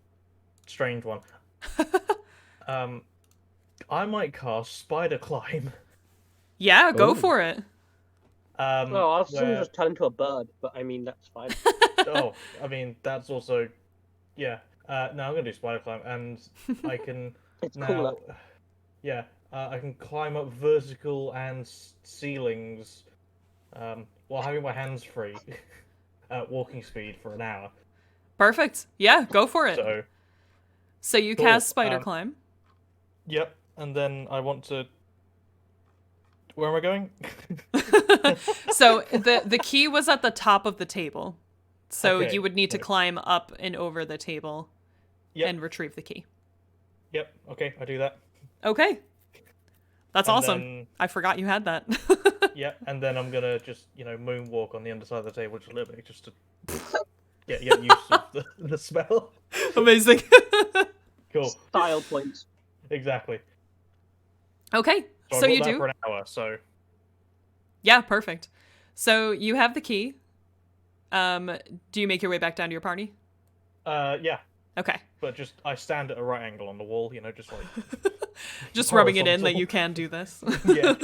strange one. I might cast Spider Climb. Yeah, go Ooh. for it. No, I was where- just turn into a bird, but I mean that's fine. Oh, I mean that's also, yeah. No, I'm gonna do Spider Climb, and I can It's now, cooler. yeah, I can climb up vertical and ceilings, while having my hands free, at walking speed for an hour. Perfect. Yeah, go for it. So, You cool. cast Spider Climb. yep, and then I want to. Where am I going? So the key was at the top of the table. So Okay, you would need to so- climb up and over the table Yep. and retrieve the key. Yep. Okay, I do that. Okay. That's And awesome. then- I forgot you had that. Yep, and then I'm gonna just moonwalk on the underside of the table just a little bit, just to get used to the smell. Amazing. Cool. Style points. Exactly. Okay. So, So I got you that do? for an hour. So Yeah, perfect. So you have the key. Do you make your way back down to your party? yeah, Okay. but just I stand at a right angle on the wall, just like Just rubbing it in that Horizontal. you can do this. yeah.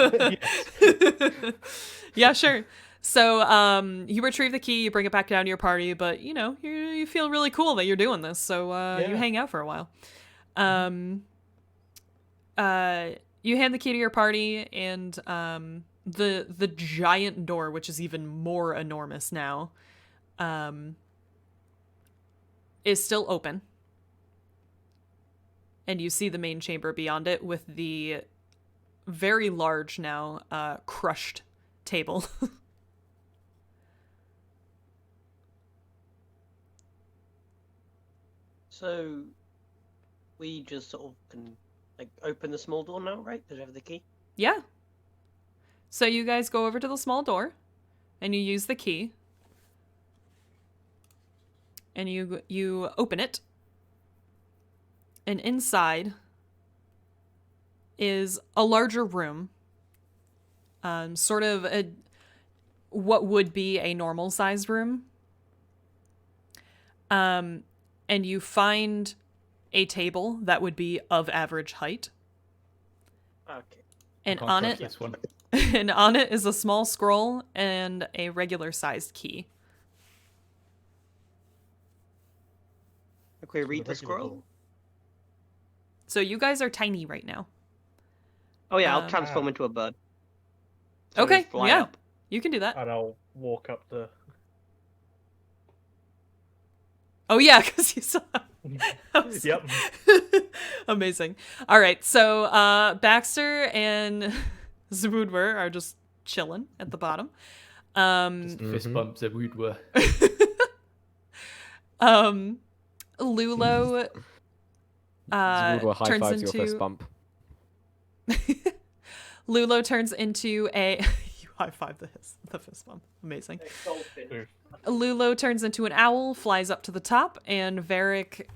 Yes. Yeah, sure. So, you retrieve the key, you bring it back down to your party, but you feel really cool that you're doing this, so you Yeah. hang out for a while. You hand the key to your party, and the giant door, which is even more enormous now, is still open. And you see the main chamber beyond it with the very large now crushed table. So we just sort of can open the small door now, right? Because we have the key. Yeah. So you guys go over to the small door and you use the key. And you open it. And inside is a larger room. Sort of what would be a normal sized room. And you find a table that would be of average height. Okay. And Can't on touch it this one. and on it is a small scroll and a regular sized key. Okay, read the regular scroll. door. So you guys are tiny right now. Oh yeah, Um, I'll transform into a bird. Okay, just fly yeah. up. You can do that. And I'll walk up the. Oh yeah, because you saw. Yep. Amazing. All right, so Baxter and Zwoodwer are just chilling at the bottom. Fist bumps of wood were. Lulu Woodward high turns fives your fist into bump. Lulu turns into a you High five the fist bump. Amazing. Dolphin. Lulu turns into an owl, flies up to the top, and Varric,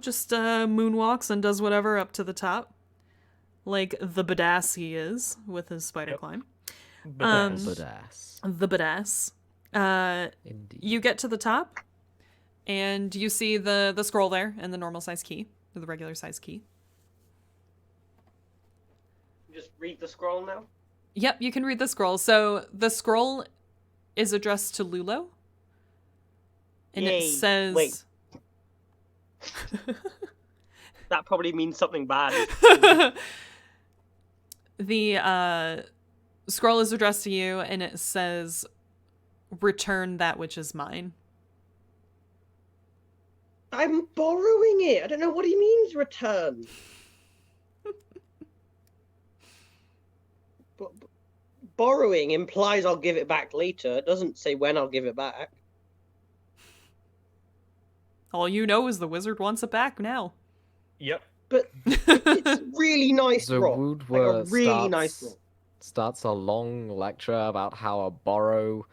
just moonwalks and does whatever up to the top. Like the badass he is with his spider climb. Badass. The badass. Indeed. You get to the top, and you see the scroll there and the normal size key, or the regular size key. Just read the scroll now. Yep, you can read the scroll. So the scroll is addressed to Lulu. And Yay. it says... Wait. That probably means something bad. The scroll is addressed to you, and it says, "Return that which is mine." I'm borrowing it. I don't know what he means, return. Borrowing implies I'll give it back later. It doesn't say when I'll give it back. All you know is the wizard wants it back now. Yep. But it's really nice The rock. Like a really nice rock. starts a long lecture about how a borrow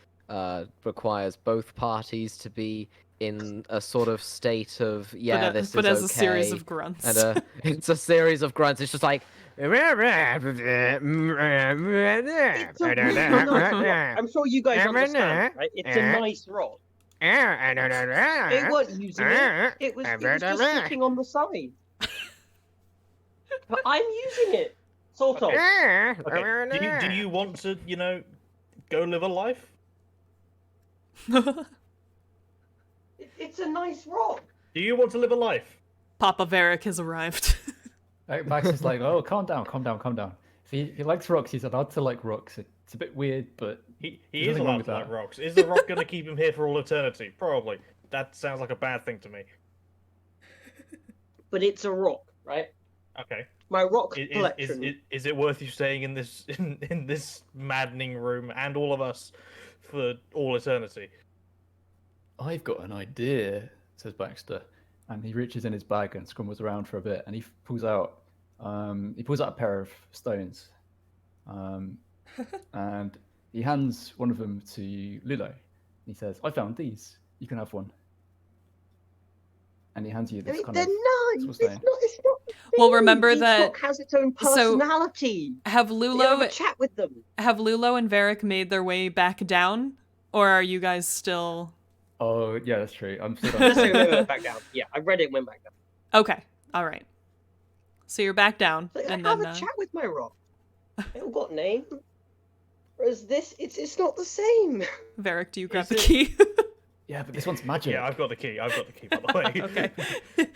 requires both parties to be in a sort of state of this but is as okay. a series of grunts. And it's a series of grunts. It's just like It's a really nice rock. I'm sure you guys understand, right? It's a nice rock. They weren't using it. It was just sitting on the side. But I'm using it. Sort of. Okay. Do you want to, go live a life? It's a nice rock. Do you want to live a life? Papa Varric has arrived. Max is like, oh, calm down. If he likes rocks, he's allowed to like rocks. It's a bit weird, but He there's is nothing wrong allowed with to like that. rocks. Is the rock going to keep him here for all eternity? Probably. That sounds like a bad thing to me. But it's a rock, right? Okay. My rock collection. Is it worth you staying in this maddening room and all of us for all eternity? I've got an idea, says Baxter, and he reaches in his bag and scrumbles around for a bit, and he pulls out a pair of stones, and he hands one of them to Lulu. He says, "I found these. You can have one." And he hands you this kind They're of nice. small It's stone. not. It's not. the Well, thing. remember Each that- rock has its own so- personality. Have You have Lulu a chat with them. and Varric made their way back down? Or are you guys still... Oh, yeah, that's true. I'm still Let's say we went back down. Yeah, I read it and went back down. Okay, alright. So you're back down, Like, and I have then... a chat with my rock. They all got name. Whereas this, it's not the same. Varric, do you grab Is the it- key? Yeah, but this one's magic. Yeah, I've got the key. By the way. Okay.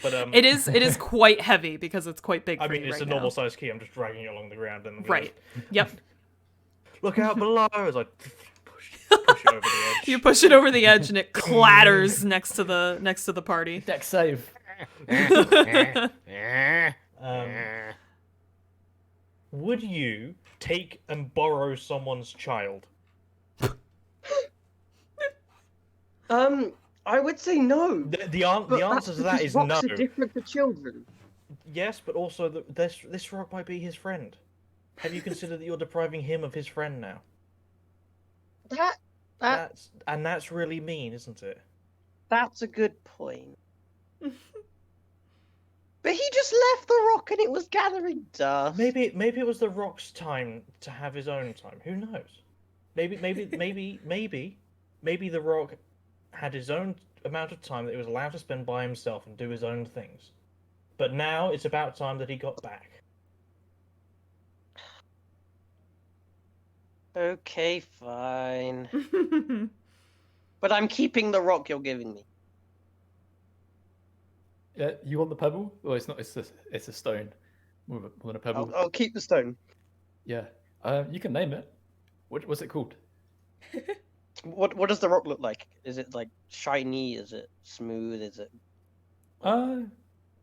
But It is quite heavy because it's quite big I for mean, you it's right a normal now. size key. I'm just dragging it along the ground and Right. Yep. Look out below as I push it over the edge. You push it over the edge and it clatters next to the party. Deck save. Would you take and borrow someone's child? I would say no. The But answer to that because is no. rocks are different to children. Yes, but also this rock might be his friend. Have you considered that you're depriving him of his friend now? That's really mean, isn't it? That's a good point. But he just left the rock and it was gathering dust. Maybe it was the rock's time to have his own time. Who knows? Maybe the rock had his own amount of time that he was allowed to spend by himself and do his own things. But now it's about time that he got back. Okay, fine. But I'm keeping the rock you're giving me. Yeah, you want the pebble? Well, it's not. It's a stone. More than a pebble. I'll keep the stone. Yeah. You can name it. What's it called? What does the rock look like? Is it like shiny? Is it smooth? Is it?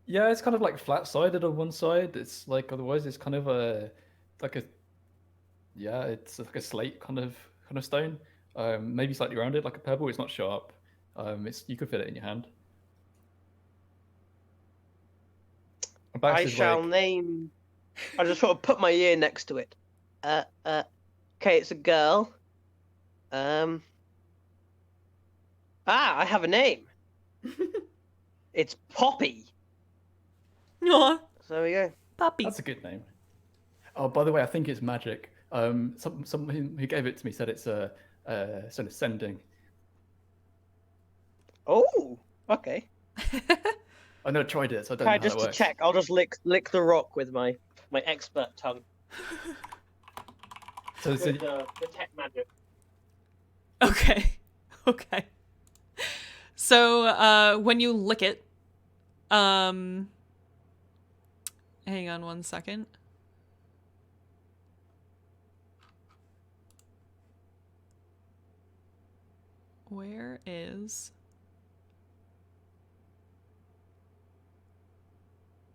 Yeah, it's kind of like flat-sided on one side. It's like otherwise it's kind of it's like a slate kind of stone. Maybe slightly rounded like a pebble. It's not sharp. You could fit it in your hand. I shall name. I just sort of put my ear next to it. Okay, it's a girl. I have a name. It's Poppy. Aw, So there we go. puppy. That's a good name. Oh, by the way, I think it's magic. Someone who gave it to me said it's a sort of sending. Oh, okay. I never tried it, so I don't Right, know how just that to works. check, I'll just lick the rock with my expert tongue. So, With the tech magic. Okay. Okay. So, when you lick it, hang on one second. Where is...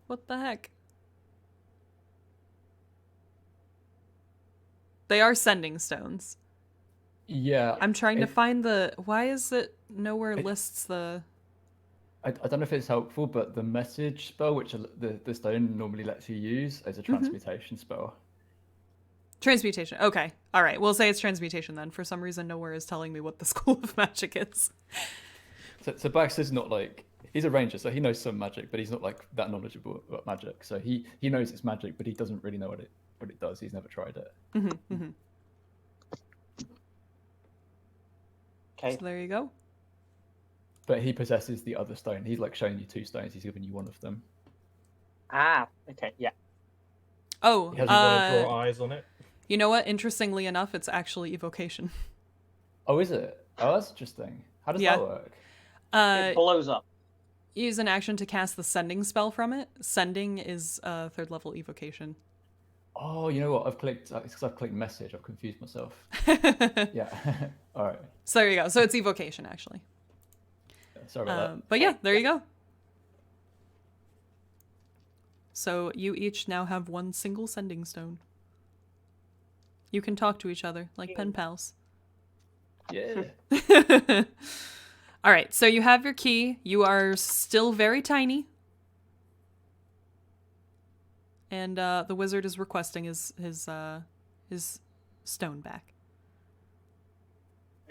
What the heck? They are sending stones. yeah, I'm trying to it- find the... Why is it nowhere It- lists the... I don't know if it's helpful, but the message spell, which the stone normally lets you use, is a transmutation spell. Transmutation. Okay. All right. We'll say it's transmutation then. For some reason, nowhere is telling me what the school of magic is. So Baxter's not like, he's a ranger, so he knows some magic, but he's not like that knowledgeable about magic. So he knows it's magic, but he doesn't really know what it does. He's never tried it. Okay. So there you go. But he possesses the other stone. He's like showing you 2 stones. He's giving you one of them. Okay, yeah. Oh, He has You want to draw eyes on it? you know what? Interestingly enough, it's actually evocation. Oh, is it? Oh, that's interesting. How does Yeah. that work? It blows up. Use an action to cast the sending spell from it. Sending is 3rd level evocation. Oh, you know what? It's because I've clicked message. I've confused myself. Yeah. All right. So there you go. So it's evocation, actually. Sorry about that. But yeah, there you go. So you each now have 1 single sending stone. You can talk to each other like pen pals. Yeah. All right, so you have your key. You are still very tiny. And the wizard is requesting his stone back.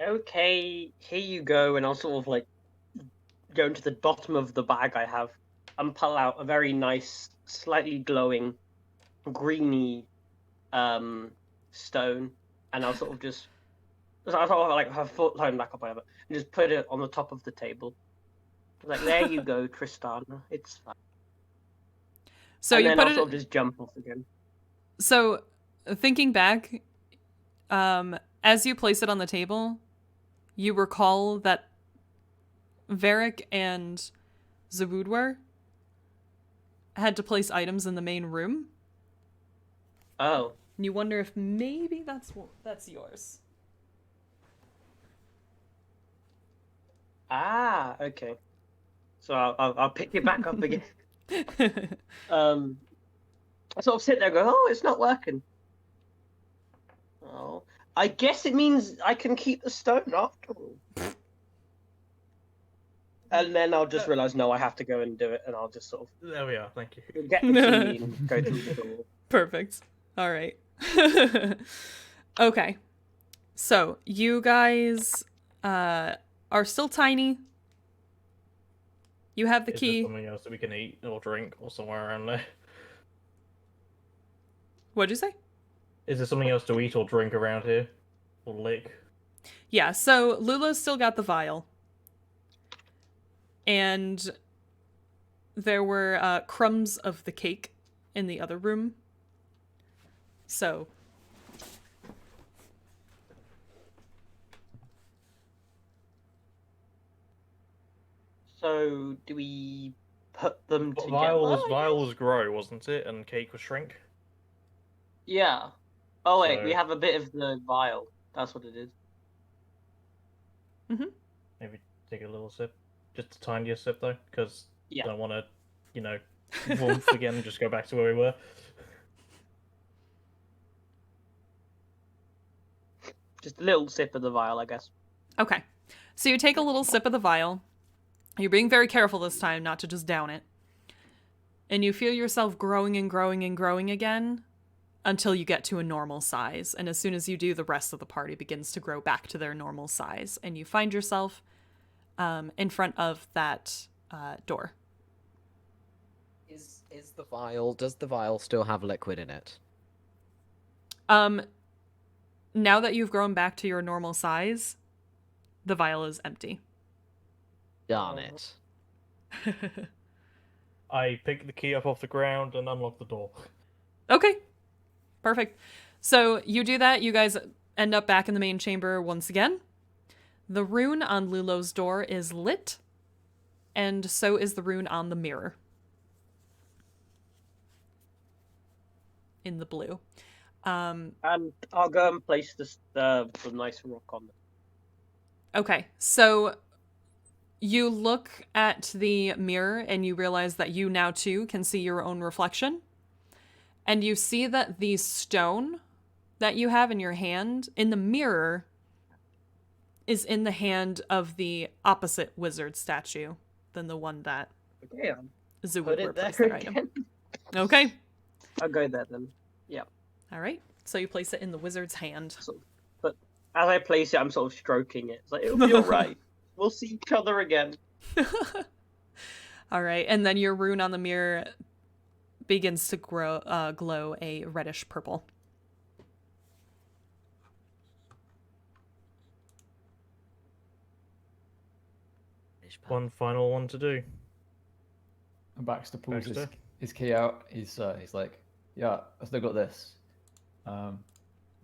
Okay, here you go, and I'll sort of like go into the bottom of the bag I have and pull out a very nice, slightly glowing, greeny stone, and I'll sort of just I'll sort of like have foot line back up, whatever, and just put it on the top of the table. Like, there you go, Tristana. It's fine. So and you then put I'll it. sort of just jump off again. So thinking back, as you place it on the table, you recall that Varric and Zabudwar had to place items in the main room. Oh, And you wonder if maybe that's yours. okay. So I'll pick it back up again. I sort of sit there and go, oh, it's not working. Oh, I guess it means I can keep the stone after all. And then I'll just realise, no, I have to go and do it, and I'll just sort There we are. Thank you. of get the key and go through the door. Perfect. All right. Okay. So you guys are still tiny. You have the Is key. there something else that we can eat or drink or somewhere around there? What'd you say? Is there something else to eat or drink around here? Or lick? Yeah, so Lulu's still got the vial. And there were crumbs of the cake in the other room. So. So, do we put them But together? vials grow, wasn't it? And cake was shrink? Yeah. Oh, wait, we So- have a bit of the vial. That's what it is. Maybe take a little sip. Just a tinier sip, though, because Yeah. I don't want to, warmth again and just go back to where we were. Just a little sip of the vial, I guess. Okay. So you take a little sip of the vial. You're being very careful this time not to just down it. And you feel yourself growing and growing and growing again until you get to a normal size. And as soon as you do, the rest of the party begins to grow back to their normal size. And you find yourself in front of that door. Is the vial? Does the vial still have liquid in it? Now that you've grown back to your normal size, the vial is empty. Darn it. I pick the key up off the ground and unlock the door. Okay. Perfect. So you do that. You guys end up back in the main chamber once again. The rune on Lulu's door is lit, and so is the rune on the mirror. In the blue. And I'll go and place the nice rock on it. Okay, so you look at the mirror and you realize that you now too can see your own reflection. And you see that the stone that you have in your hand in the mirror is in the hand of the opposite wizard statue than the one that Okay, Zoo put would it replace there their item. again. Okay. I'll go there then. Yeah. All right. So you place it in the wizard's hand. But as I place it, I'm sort of stroking it. It's like, it'll be alright. We'll see each other again. All right. And then your rune on the mirror begins to glow a reddish purple. One final one to do. And Baxter pulls Baxter? his key out. He's like, yeah, I still got this. Well,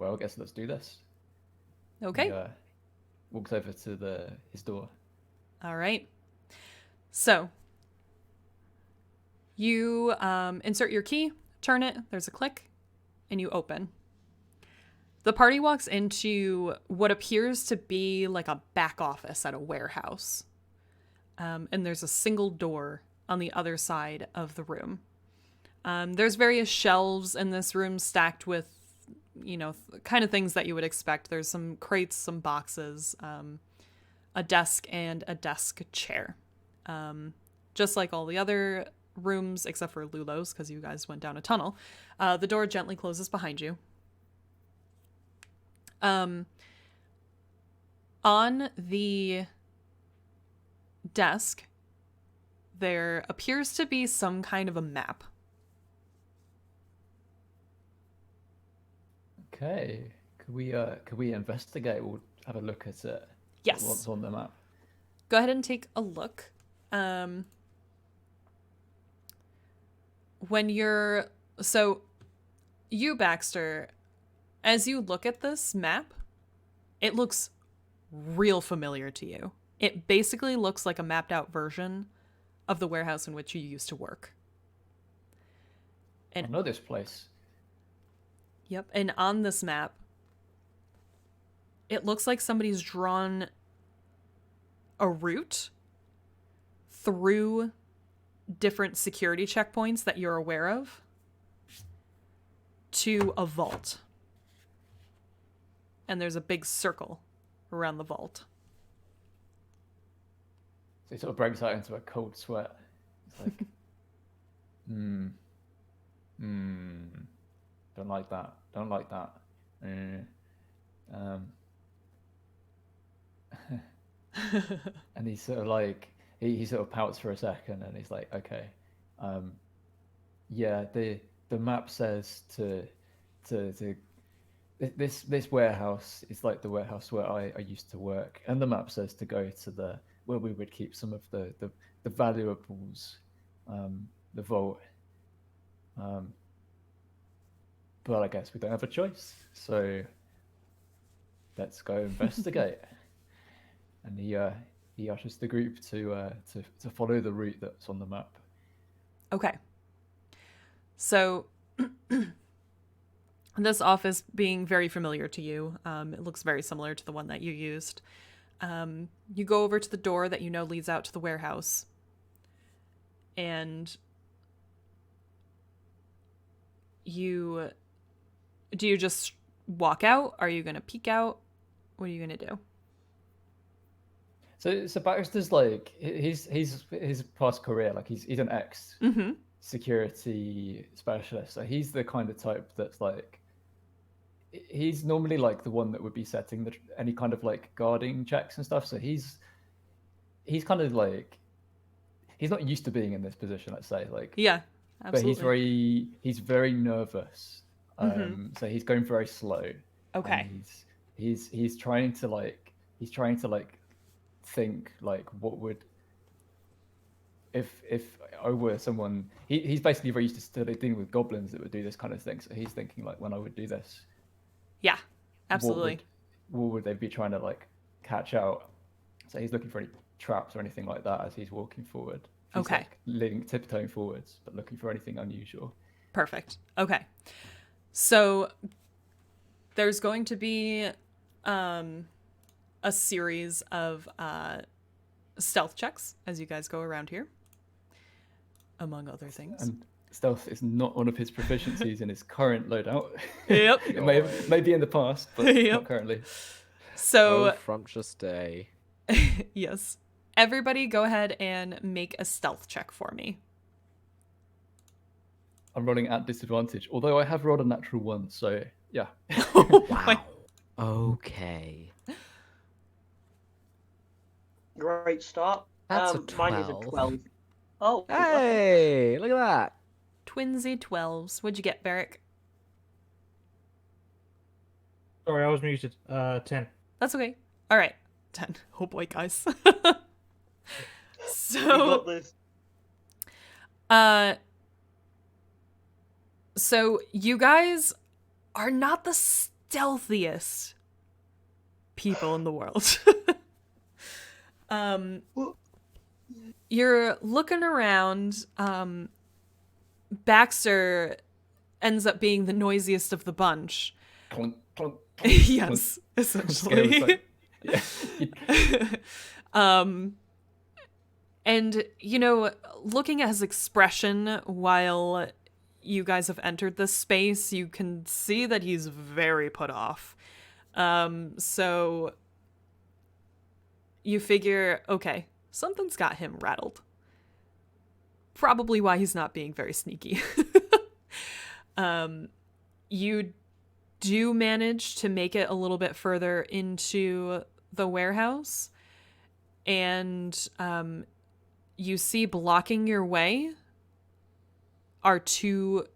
I guess let's do this. Okay. He, walks over to his door. All right. So you insert your key, turn it, there's a click, and you open. The party walks into what appears to be like a back office at a warehouse. And there's a single door on the other side of the room. There's various shelves in this room stacked with, kind of things that you would expect. There's some crates, some boxes, a desk, and a desk chair. Just like all the other rooms, except for Lulu's, because you guys went down a tunnel. The door gently closes behind you. On the desk, there appears to be some kind of a map. Okay. Could we investigate? We'll have a look at it. Yes. What's on the map? Go ahead and take a look. You, Baxter, as you look at this map, it looks real familiar to you. It basically looks like a mapped out version of the warehouse in which you used to work. I know this place. Yep. And on this map, it looks like somebody's drawn a route through different security checkpoints that you're aware of to a vault. And there's a big circle around the vault. So he sort of breaks out into a cold sweat. It's like, don't like that. Don't like that. And he's sort of like, he sort of pouts for a second, and he's like, okay, yeah, the map says to this warehouse is like the warehouse where I used to work, and the map says to go to where we would keep some of the valuables, the vault. But I guess we don't have a choice, so let's go investigate. And he ushers the group to follow the route that's on the map. Okay. So this office being very familiar to you, it looks very similar to the one that you used. You go over to the door that you know leads out to the warehouse. And do you just walk out? Are you going to peek out? What are you going to do? So Baxter's like his past career, like he's an ex. Mm-hmm. security specialist. So he's the kind of type that's like, he's normally like the one that would be setting any kind of like guarding checks and stuff. So he's kind of like, he's not used to being in this position, let's say, like, Yeah, but absolutely. he's very nervous. So he's going very slow. Okay. And he's trying to like think like what would, if I were someone, he's basically very used to still dealing with goblins that would do this kind of thing. So he's thinking like, when I would do this, Yeah, absolutely. what would they be trying to like catch out? So he's looking for any traps or anything like that as he's walking forward. He's Okay. like tiptoeing forwards, but looking for anything unusual. Perfect. Okay. So there's going to be a series of stealth checks as you guys go around here, among other things. And stealth is not one of his proficiencies in his current loadout. Yep. It may be in the past, but Yep. not currently. So, Frumptuous day. yes. Everybody go ahead and make a stealth check for me. I'm rolling at disadvantage, although I have rolled a natural 1, so yeah. Wow. Okay. Great start. That's a Mine is a 12. 12. Oh, Hey, look at that. Twinsy 12s. What'd you get, Varric? Sorry, I was muted. 10. That's okay. All right. 10. Oh boy, guys. we So, got this. so you guys are not the stealthiest people in the world. You're looking around. Baxter ends up being the noisiest of the bunch. Clunk, clunk, clunk, Yes, clunk. essentially. Yeah. And, you know, looking at his expression while you guys have entered this space, you can see that he's very put off. So you figure, okay, something's got him rattled. Probably why he's not being very sneaky. You do manage to make it a little bit further into the warehouse, and you see blocking your way are 2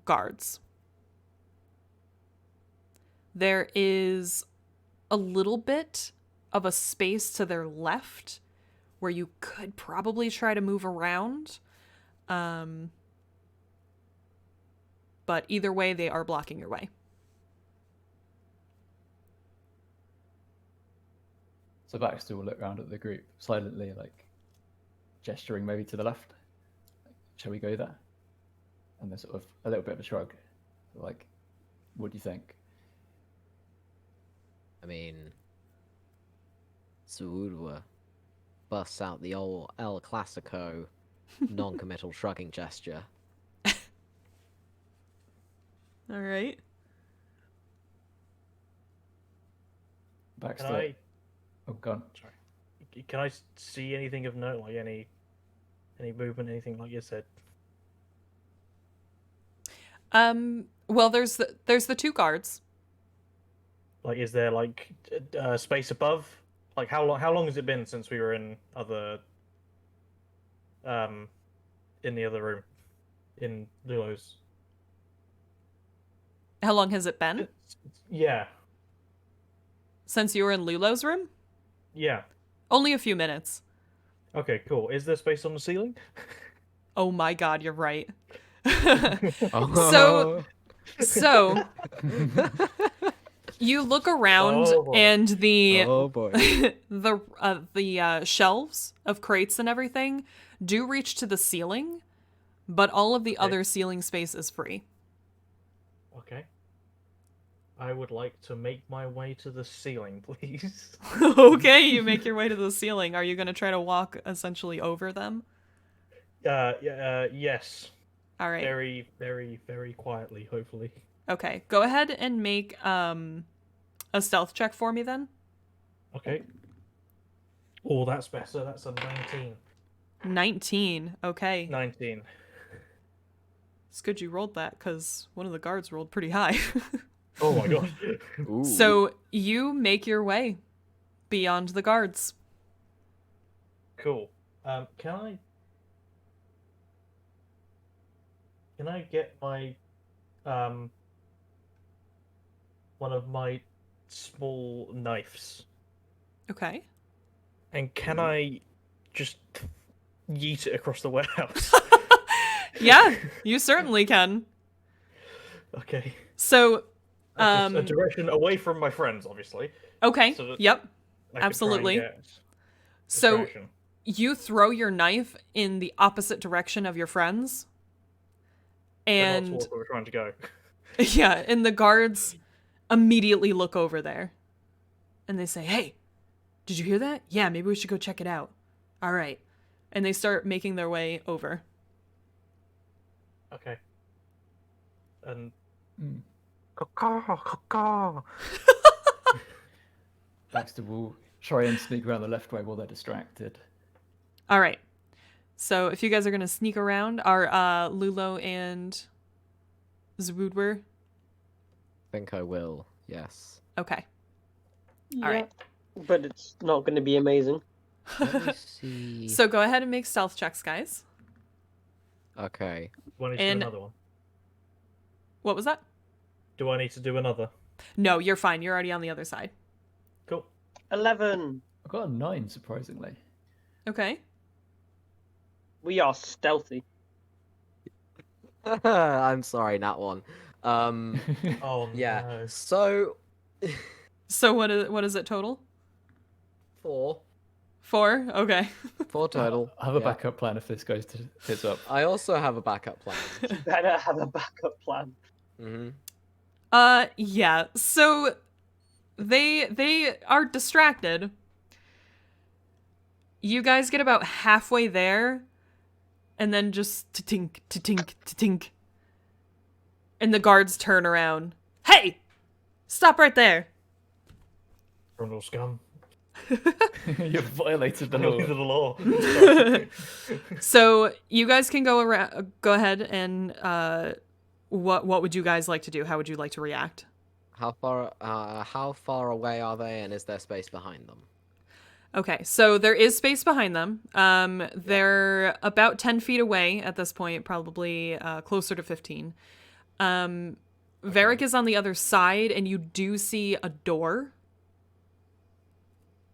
guards. There is a little bit of a space to their left where you could probably try to move around. But either way, they are blocking your way. So Baxter will look around at the group silently, like gesturing maybe to the left. Like, shall we go there? And there's sort of a little bit of a shrug. Like, what do you think? I mean, Suudwa busts out the old El Clasico non-committal shrugging gesture. All right. Baxter. Can I? Oh, gone. Sorry. Can I see anything of note, like any movement, anything like you said? Well, there's the 2 guards. Like, is there like space above? Like, how long has it been since we were in the other room, in Lulu's? How long has it been Yeah, since you were in Lulo's room? yeah. Only a few minutes. Okay, cool. Is there space on the ceiling? Oh my god, you're right. Oh. So you look around Oh, boy. and the Oh boy. the shelves of crates and everything do reach to the ceiling, but all of the Okay. other ceiling space is free. Okay. I would like to make my way to the ceiling, please. Okay, you make your way to the ceiling. Are you going to try to walk essentially over them? Yes. All right. Very, very, very quietly, hopefully. Okay, go ahead and make a stealth check for me then. Okay. Oh, that's better. That's a 19. 19. Okay. 19. It's good you rolled that, because one of the guards rolled pretty high. Oh my god. Ooh. So you make your way beyond the guards. Cool. Can I get my one of my small knives? Okay. And can I just yeet it across the warehouse? Yeah, you certainly can. Okay. So, Just a direction away from my friends, obviously. okay, So that yep. I could try and Absolutely. get So distraction. you throw your knife in the opposite direction of your friends. They're not And towards where we're trying to go. yeah, and the guards immediately look over there. And they say, "Hey, did you hear that? Yeah, maybe we should go check it out." All right. And they start making their way over. Okay. And Mm. caw. Baxter will try and sneak around the left way while they're distracted. All right. So if you guys are going to sneak around, are Lulu and Zwoodwer? think I will. Yes. Okay. Yeah. All right. But it's not going to be amazing. Let me see. So go ahead and make stealth checks, guys. Okay. Do I need to And- do another one? What was that? Do I need to do another? No, you're fine. You're already on the other side. Cool. 11. I got a 9, surprisingly. Okay. We are stealthy. I'm sorry, Nat one. Oh Yeah. no. So So what is it total? 4. 4? Okay. 4 total. I have a Yeah. backup plan if this goes to tits up. I also have a backup plan. Better have a backup plan. hmm Yeah. So they are distracted. You guys get about halfway there, and then just tink, tink, tink. And the guards turn around. Hey! Stop right there. Criminal scum. You've violated the Penalties law. of the law. So you guys can go around. Go ahead and what would you guys like to do? How would you like to react? How far away are they, and is there space behind them? Okay, so there is space behind them. They're about 10 feet away at this point, probably closer to 15. Varric is on the other side, and you do see a door,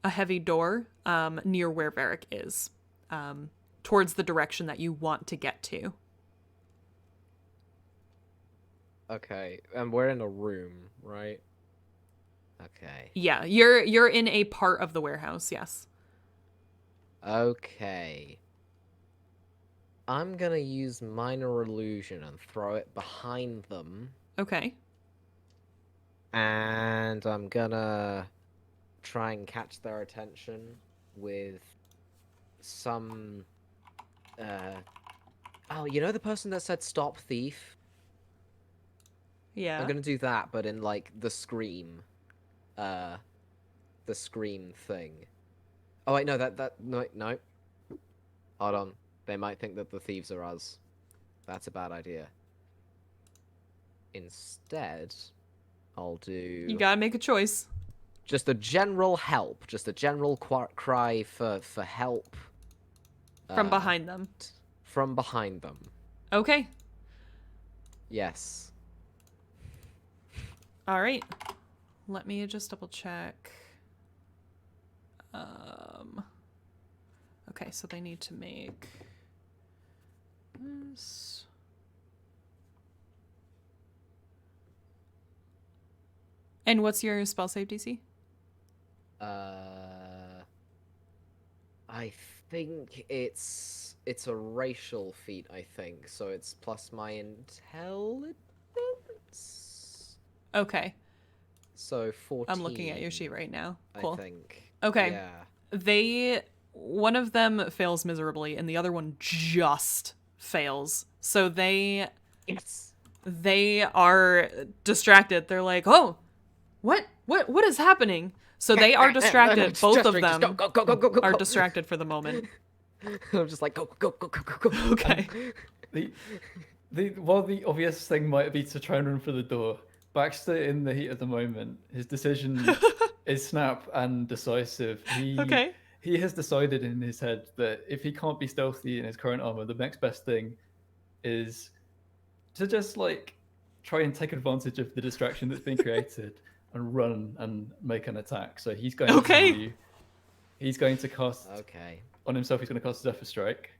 a heavy door, near where Varric is, towards the direction that you want to get to. Okay, and we're in a room, right? Okay. Yeah, you're in a part of the warehouse, yes. Okay. I'm gonna use minor illusion and throw it behind them, Okay. and I'm gonna try and catch their attention with some. Oh, you know the person that said "stop thief"? Yeah. I'm gonna do that, but in like the scream thing. Oh wait, no, no. Hold on. They might think that the thieves are us. That's a bad idea. Instead, I'll do You gotta make a choice. just a general help, just a general cry for help From uh, behind them. From behind them. Okay. Yes. All right. Let me just double check. Okay, so they need to make this. And what's your spell save DC? I think it's a racial feat, I think, so it's plus my intelligence. Okay, So 14. I'm looking at your sheet right now. Cool. I think. Okay. Yeah. One of them fails miserably and the other one just fails. So they Yes. are distracted. They're like, "Oh, what is happening?" So they are distracted. Both of them Just go. are distracted for the moment. I'm just like go. Okay. The While the obvious thing might be to try and run for the door, Baxter, in the heat of the moment, his decision is snap and decisive. Okay. He has decided in his head that if he can't be stealthy in his current armor, the next best thing is to just like try and take advantage of the distraction that's been created and run and make an attack. So he's going to cast Okay. on himself. He's going to cast Zephyr Strike.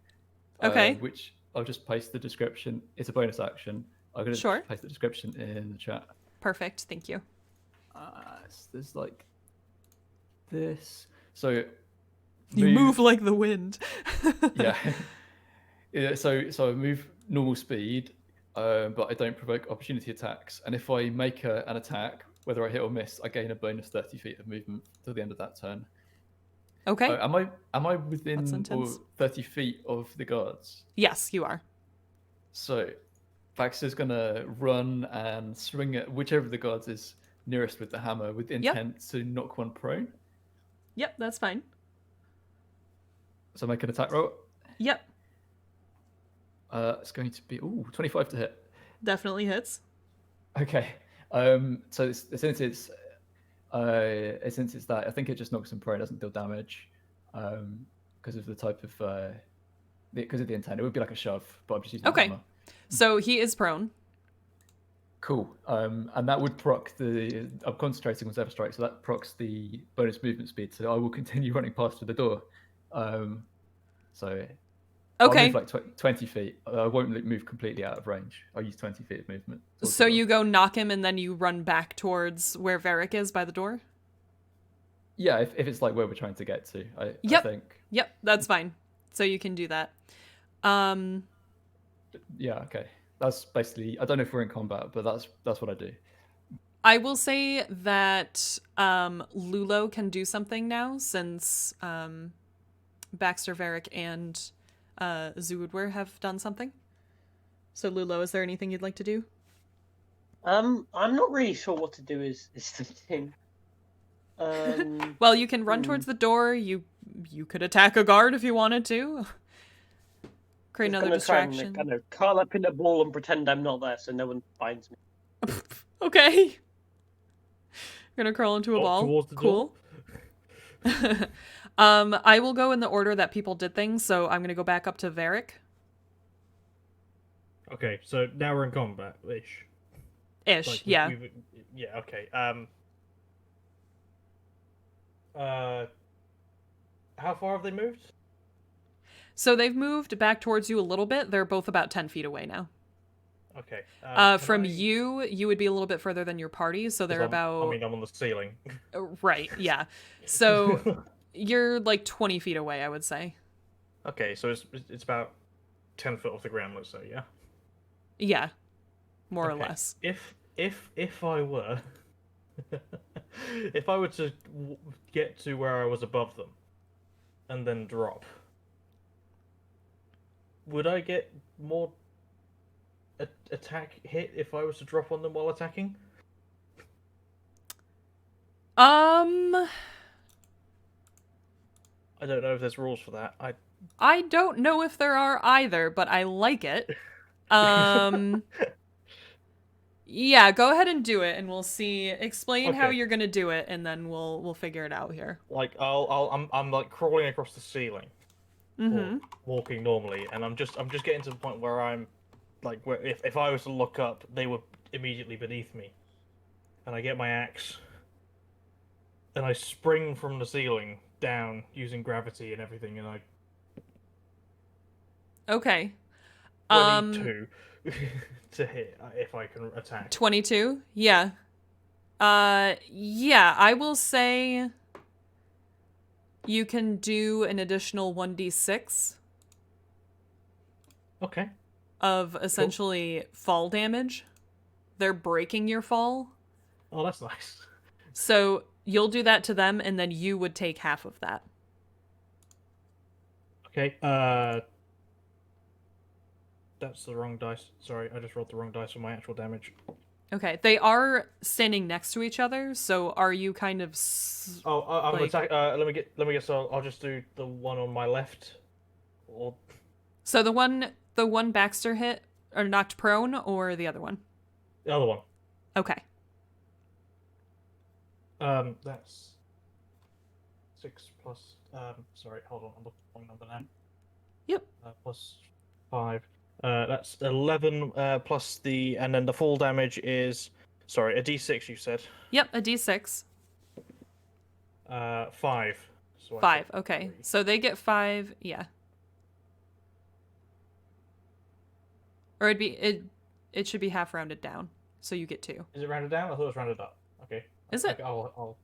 Okay. Which I'll just paste the description. It's a bonus action. I'm going to paste the description in the chat. Perfect. Thank you. There's like this. So you move like the wind. yeah. Yeah. So I move normal speed, but I don't provoke opportunity attacks. And if I make an attack, whether I hit or miss, I gain a bonus 30 feet of movement till the end of that turn. Okay. Am I within or 30 feet of the guards? Yes, you are. So Baxter's gonna run and swing at whichever of the guards is nearest with the hammer with intent to knock one prone. Yep, that's fine. So make an attack roll. Yep. It's going to be 25 to hit. Definitely hits. Okay. So since it's that, I think it just knocks him prone, doesn't deal damage, because of the type of because of the intent. It would be like a shove, but I'm just using the hammer. So he is prone. Cool. And that would proc the. I'm concentrating on Zephyr Strike, so that procs the bonus movement speed. So I will continue running past through the door. So. I'll move like 20 feet. I won't move completely out of range. I'll use 20 feet of movement. So you go knock him and then you run back towards where Varric is by the door? Yeah, if it's like where we're trying to get to, I think. Yep, that's fine. So you can do that. Yeah, okay. That's basically, I don't know if we're in combat, but that's what I do. I will say that Lulu can do something now since Baxter, Varric, and Zuudwer have done something. So Lulu, is there anything you'd like to do? I'm not really sure what to do is the thing. Well, you can run towards the door. You could attack a guard if you wanted to. Create another distraction. Try and, kind of curl up in a ball and pretend I'm not there so no one finds me. Okay. You're gonna curl into a ball. Cool. I will go in the order that people did things, so I'm gonna go back up to Varric. Okay, so now we're in combat-ish. Ish, yeah. Yeah, okay. How far have they moved? So they've moved back towards you a little bit. They're both about 10 feet away now. Okay. From you would be a little bit further than your party, so they're about... I mean, I'm on the ceiling. Right, yeah. So you're like 20 feet away, I would say. Okay, so it's about 10 foot off the ground, let's say, yeah? Yeah, more or less. If I were... if I were to get to where I was above them, and then drop, would I get more attack hit if I was to drop on them while attacking? I don't know if there's rules for that. I don't know if there are either, but I like it. Yeah, go ahead and do it, and we'll see. Explain how you're gonna do it, and then we'll figure it out here. Like I'm like crawling across the ceiling, or walking normally, and I'm just getting to the point where I'm like, where if I was to look up, they were immediately beneath me, and I get my axe, and I spring from the ceiling down using gravity and everything, and I. Okay. 22 to hit if I can attack. 22? Yeah. Yeah, I will say you can do an additional 1d6. Okay. Of essentially fall damage. They're breaking your fall. Oh, that's nice. So you'll do that to them, and then you would take half of that. Okay, that's the wrong dice. Sorry, I just rolled the wrong dice for my actual damage. Okay, they are standing next to each other, so are you kind of... I'm attack. Let me get. So I'll just do the one on my left. Or... So the one Baxter hit, or knocked prone, or the other one? The other one. Okay. That's 6 plus. Sorry, hold on. I'm looking at the wrong number now. Yep. Plus 5. That's 11. Plus the, and then the fall damage is, sorry, a D6. You said. Yep, a d6. 5. So I 5. take Okay. 3. So they get 5. Yeah. Or it should be half rounded down. So you get 2. Is it rounded down? I thought it was rounded up. Okay. Is it? I'll.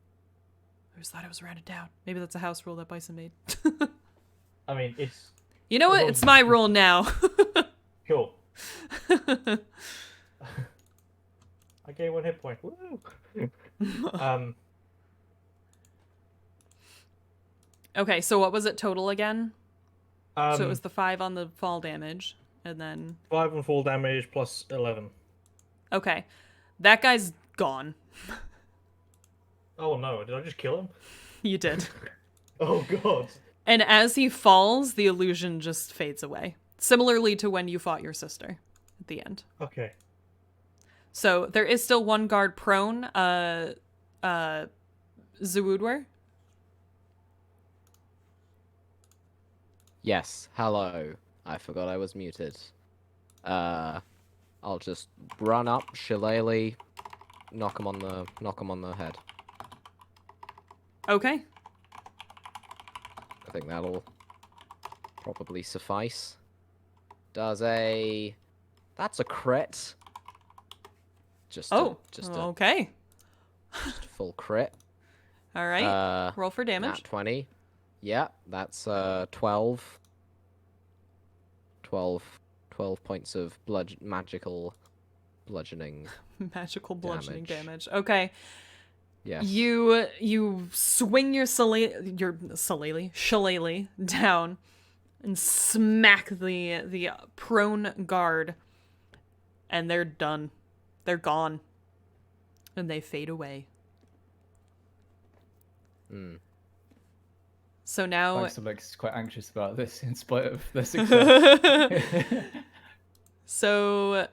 I just thought it was rounded down. Maybe that's a house rule that Bison made. I mean, it's You know what? It's my rule now. cool. I gained 1 hit point. Woo! Okay, so what was it total again? So it Um, was the 5 on the fall damage, and then 5 on fall damage plus 11. okay, that guy's gone. Oh no! Did I just kill him? You did. Oh god! And as he falls, the illusion just fades away. Similarly to when you fought your sister at the end. Okay. So there is still one guard prone, Zuwudwer. Yes, hello. I forgot I was muted. I'll just run up, shillelagh, knock him on the head. Okay. I think that'll probably suffice. That's a crit. Just a okay. full crit. All right. Roll for damage. Nat 20. Yeah, that's 12 points of magical bludgeoning. Magical bludgeoning damage. Okay. Yes. You swing your shillelagh down and smack the prone guard, and they're done. They're gone. And they fade away. So now Baxter looks quite anxious about this in spite of the success. So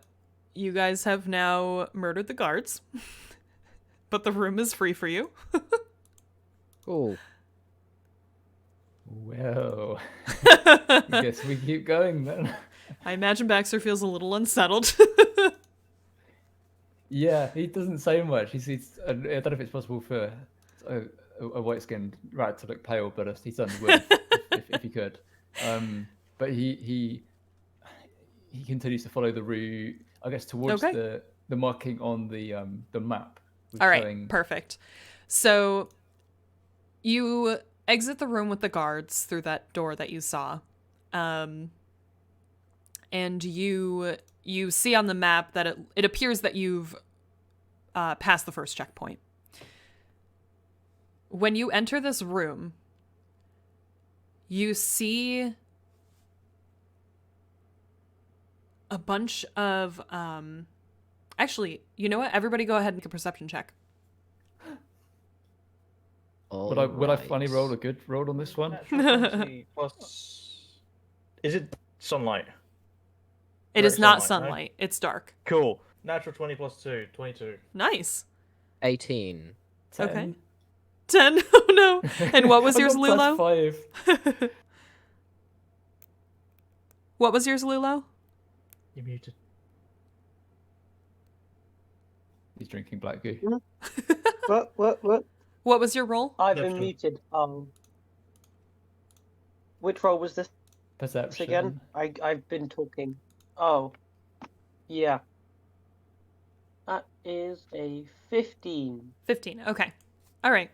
you guys have now murdered the guards. But the room is free for you. Cool. Well, I guess we keep going then. I imagine Baxter feels a little unsettled. Yeah, he doesn't say much. I don't know if it's possible for a white-skinned rat to look pale, but he's done would if he could. But he continues to follow the route, I guess, towards the marking on the map. All right, perfect. So you exit the room with the guards through that door that you saw. And you see on the map that it appears that you've passed the first checkpoint. When you enter this room, you see a bunch of actually, you know what? Everybody go ahead and make a perception check. Would I finally roll a good roll on this one? Natural 20 plus. Is it sunlight? It Direct is not sunlight, sunlight. right? It's dark. Cool. Natural 20 plus 2, 22. Nice. 18. 10. Okay. 10. Oh no. And what was I yours, got Lulu? plus 5. What was yours, Lulu? You're muted. He's drinking black goo. What? What was your roll? I've been Perception. muted. Which roll was this Perception. again? I've been talking. Oh, yeah. That is a 15. 15. Okay. All right.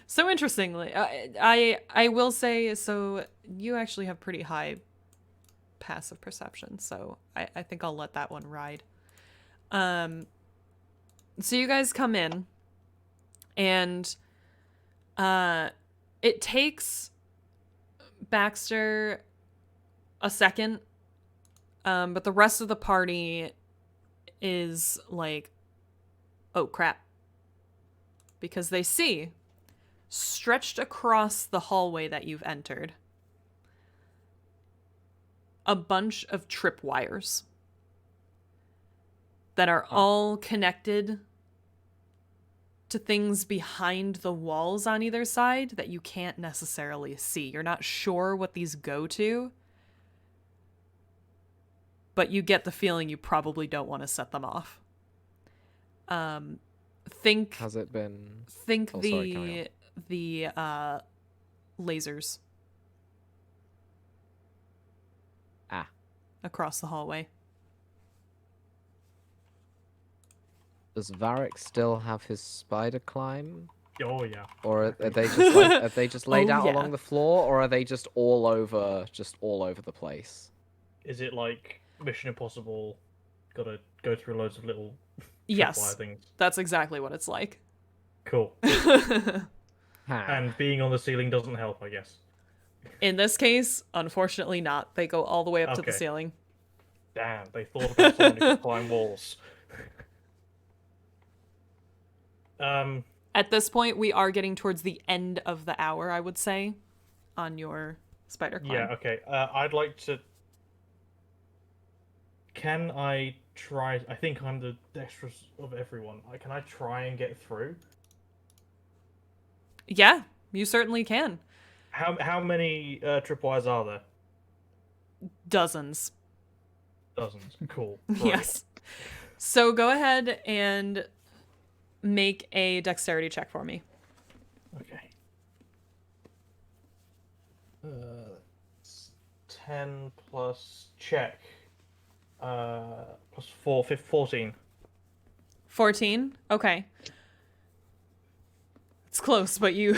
So interestingly, I will say, so you actually have pretty high passive perception, so I think I'll let that one ride. So you guys come in, and it takes Baxter a second, but the rest of the party is like, oh crap, because they see stretched across the hallway that you've entered a bunch of tripwires that are all connected to things behind the walls on either side that you can't necessarily see. You're not sure what these go to, but you get the feeling you probably don't want to set them off. Think Has it been? think Oh, sorry, carry the lasers Ah. across the hallway. Does Varric still have his spider climb? Oh yeah. Or are they just like, are they just laid Oh, out yeah. along the floor, or are they just all over the place? Is it like Mission Impossible? Gotta go through loads of little Yes, tripwire things. that's exactly what it's like. Cool. Ha. And being on the ceiling doesn't help, I guess. In this case, unfortunately not. They go all the way up to the Okay. ceiling. Damn, they thought about someone who could climb walls. At this point, we are getting towards the end of the hour, I would say, on your spider climb. Yeah, okay. I'd like to. Can I try? I think I'm the dexterous of everyone. Can I try and get through? Yeah, you certainly can. How many tripwires are there? Dozens. Dozens. Cool. Right. Yes. So go ahead and make a dexterity check for me. Okay. 10 plus check. Plus 4, 14. 14? Okay. It's close, but you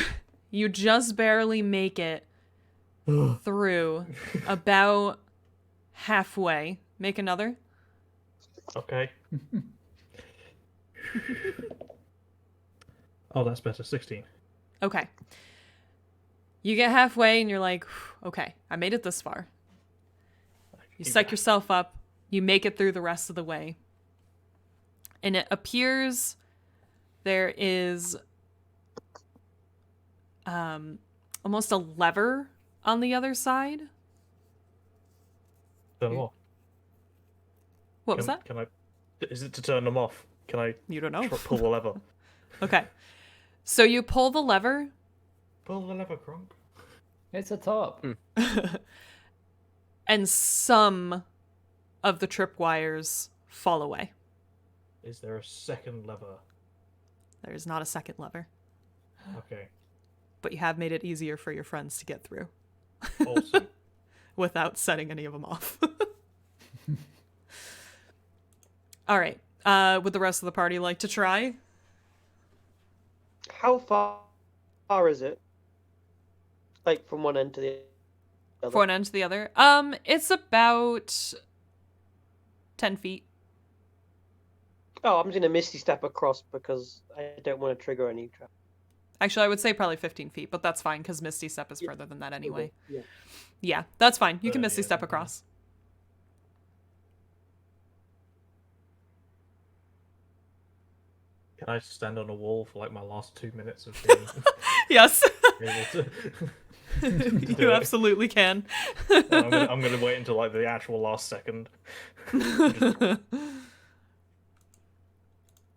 just barely make it through about halfway. Make another. Okay. Oh, that's better. 16. Okay. You get halfway and you're like, okay, I made it this far. You psych yourself up. You make it through the rest of the way. And it appears there is almost a lever on the other side. Turn them off. What was that? Can I? Is it to turn them off? Can I You don't know. pull the lever? Okay. So you pull the lever. Pull the lever, Kronk. It's a top. And some of the tripwires fall away. Is there a second lever? There's not a second lever, Okay. but you have made it easier for your friends to get through Awesome. without setting any of them off. All right. Would the rest of the party like to try? How far is it? Like from one end to the other? From one end to the other? It's about 10 feet. Oh, I'm just gonna misty step across because I don't want to trigger any trap. Actually, I would say probably 15 feet, but that's fine because Misty Step is Yeah. further than that anyway. Yeah. Yeah, that's fine. You can Yeah, Misty Step okay. across. Can I stand on a wall for like my last 2 minutes of being Yes, able to? do you it? absolutely can. I'm gonna wait until like the actual last second.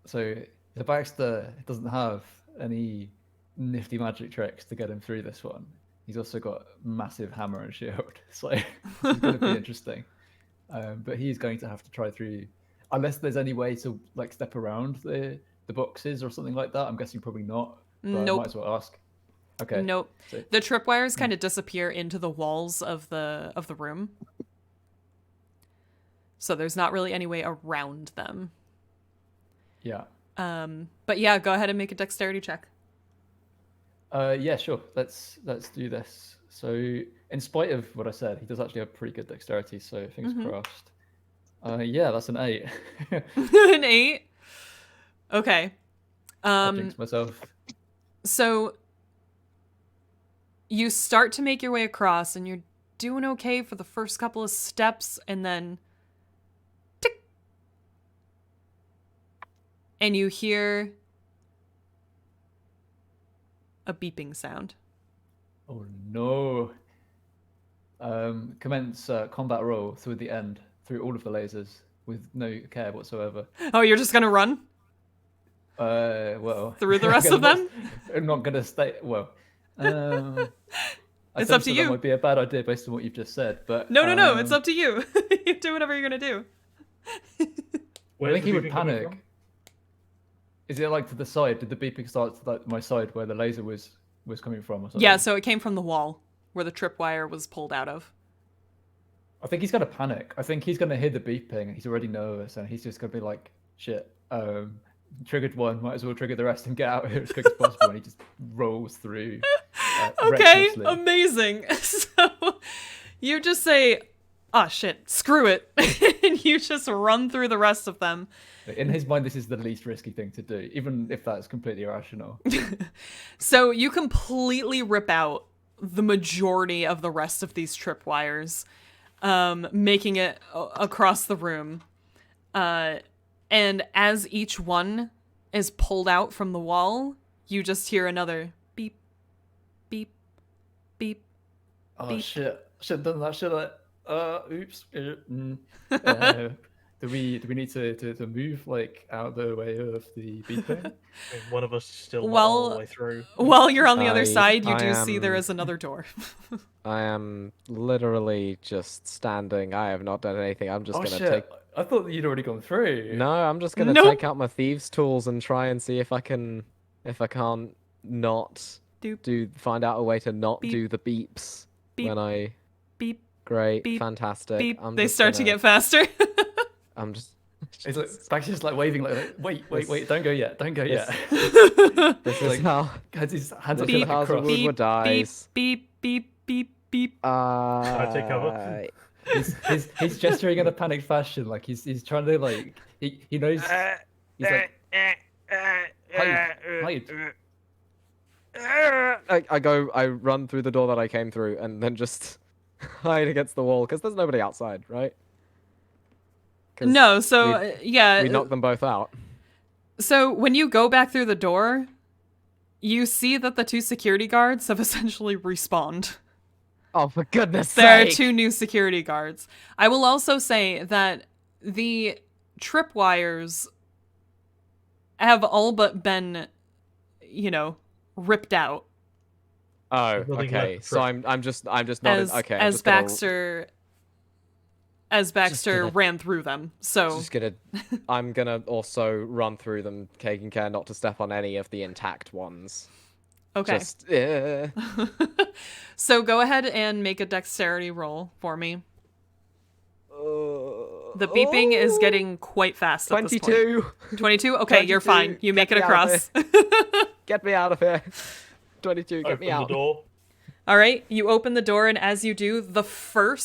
So the Baxter doesn't have any nifty magic tricks to get him through this one. He's also got massive hammer and shield, so it's going to be interesting. But he's going to have to try through, unless there's any way to like step around the boxes or something like that. I'm guessing probably not. But I Nope. might as well ask. Okay. Nope. So- The tripwires kind of disappear into the walls of the room. So there's not really any way around them. Yeah. But yeah, go ahead and make a dexterity check. Yeah, sure. Let's do this. So, in spite of what I said, he does actually have pretty good dexterity. So, fingers crossed. Yeah, that's an 8. An 8. Okay. I jinxed myself. So you start to make your way across and you're doing okay for the first couple of steps and then tick. And you hear a beeping sound. Oh no. commence combat roll through the end, through all of the lasers, with no care whatsoever. Oh, you're just gonna run Well, through the rest of them? I'm not gonna stay. Well, I It's sense up to that you. That might be a bad idea based on what you've just said. But No, it's up to you. You do whatever you're gonna do. I Where's think the he would beeping coming panic. from? Is it like to the side? Did the beeping start to like my side where the laser was coming from, or something? Yeah, so it came from the wall where the tripwire was pulled out of. I think he's gonna panic. I think he's gonna hear the beeping. He's already nervous, and he's just gonna be like, "Shit, triggered one. Might as well trigger the rest and get out of here as quick as possible." And he just rolls through. Okay, recklessly. amazing. So you just say, "Ah, shit, screw it," and you just run through the rest of them. In his mind, this is the least risky thing to do, even if that's completely irrational. So you completely rip out the majority of the rest of these tripwires, making it across the room. And as each one is pulled out from the wall, you just hear another beep, beep, beep. Oh Beep. shit! Should have done that. Should I? Oops. Do we need to move like out of the way of the beeping? I mean, one of us is still not Well, all the way through. While you're on the other I- side, you I do see there am- is another door. I am literally just standing. I have not done anything. I'm just Oh gonna shit! take. I thought that you'd already gone through. No, I'm just gonna Nope. take out my thieves' tools and try and see if I can't not Doop. find out a way to not Beep. do the beeps Beep. when I. Beep, Great, beep, fantastic. beep. I'm They just start to gonna- get faster. I'm just. He's like back, just like waving, like wait, don't go yet, don't go yet. This is how. Has his hands up This is like how a cross. Woodward beep, dies. beep, beep, beep, beep. I take cover? He's gesturing in a panicked fashion, like he's trying to like he knows he's like hide. I run through the door that I came through and then just hide against the wall because there's nobody outside, right? 'Cause No, so yeah. we knocked them both out. So when you go back through the door, you see that the two security guards have essentially respawned. Oh, for goodness There are sake! two new security guards. I will also say that the tripwires have all but been, ripped out Oh, Nothing okay. left So for- I'm just not. as Okay. I'm as just gonna- Baxter gonna- ran through them. So Just gonna. I'm gonna also run through them, taking care not to step on any of the intact ones. okay. Just. So go ahead and make a dexterity roll for me. The beeping is getting quite fast at this point. 22. 22? Okay, you're 22. fine. You make Get it me out of across. Get me out of here. 22. Get me Open out. the door. All right, you open the door, and as you do, the very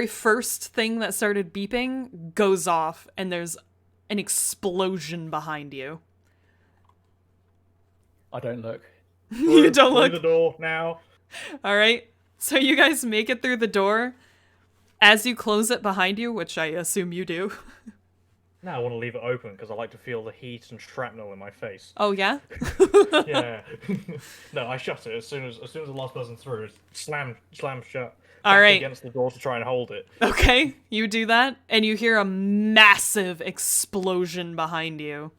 first thing that started beeping goes off, and there's an explosion behind you. I don't look. You don't Through look. the door now. All right, so you guys make it through the door. As you close it behind you, which I assume you do. Now I want to leave it open because I like to feel the heat and shrapnel in my face. Oh yeah. Yeah. No, I shut it as soon as the last person through. It slammed shut. All Back right. Against the door to try and hold it. Okay, you do that, and you hear a massive explosion behind you.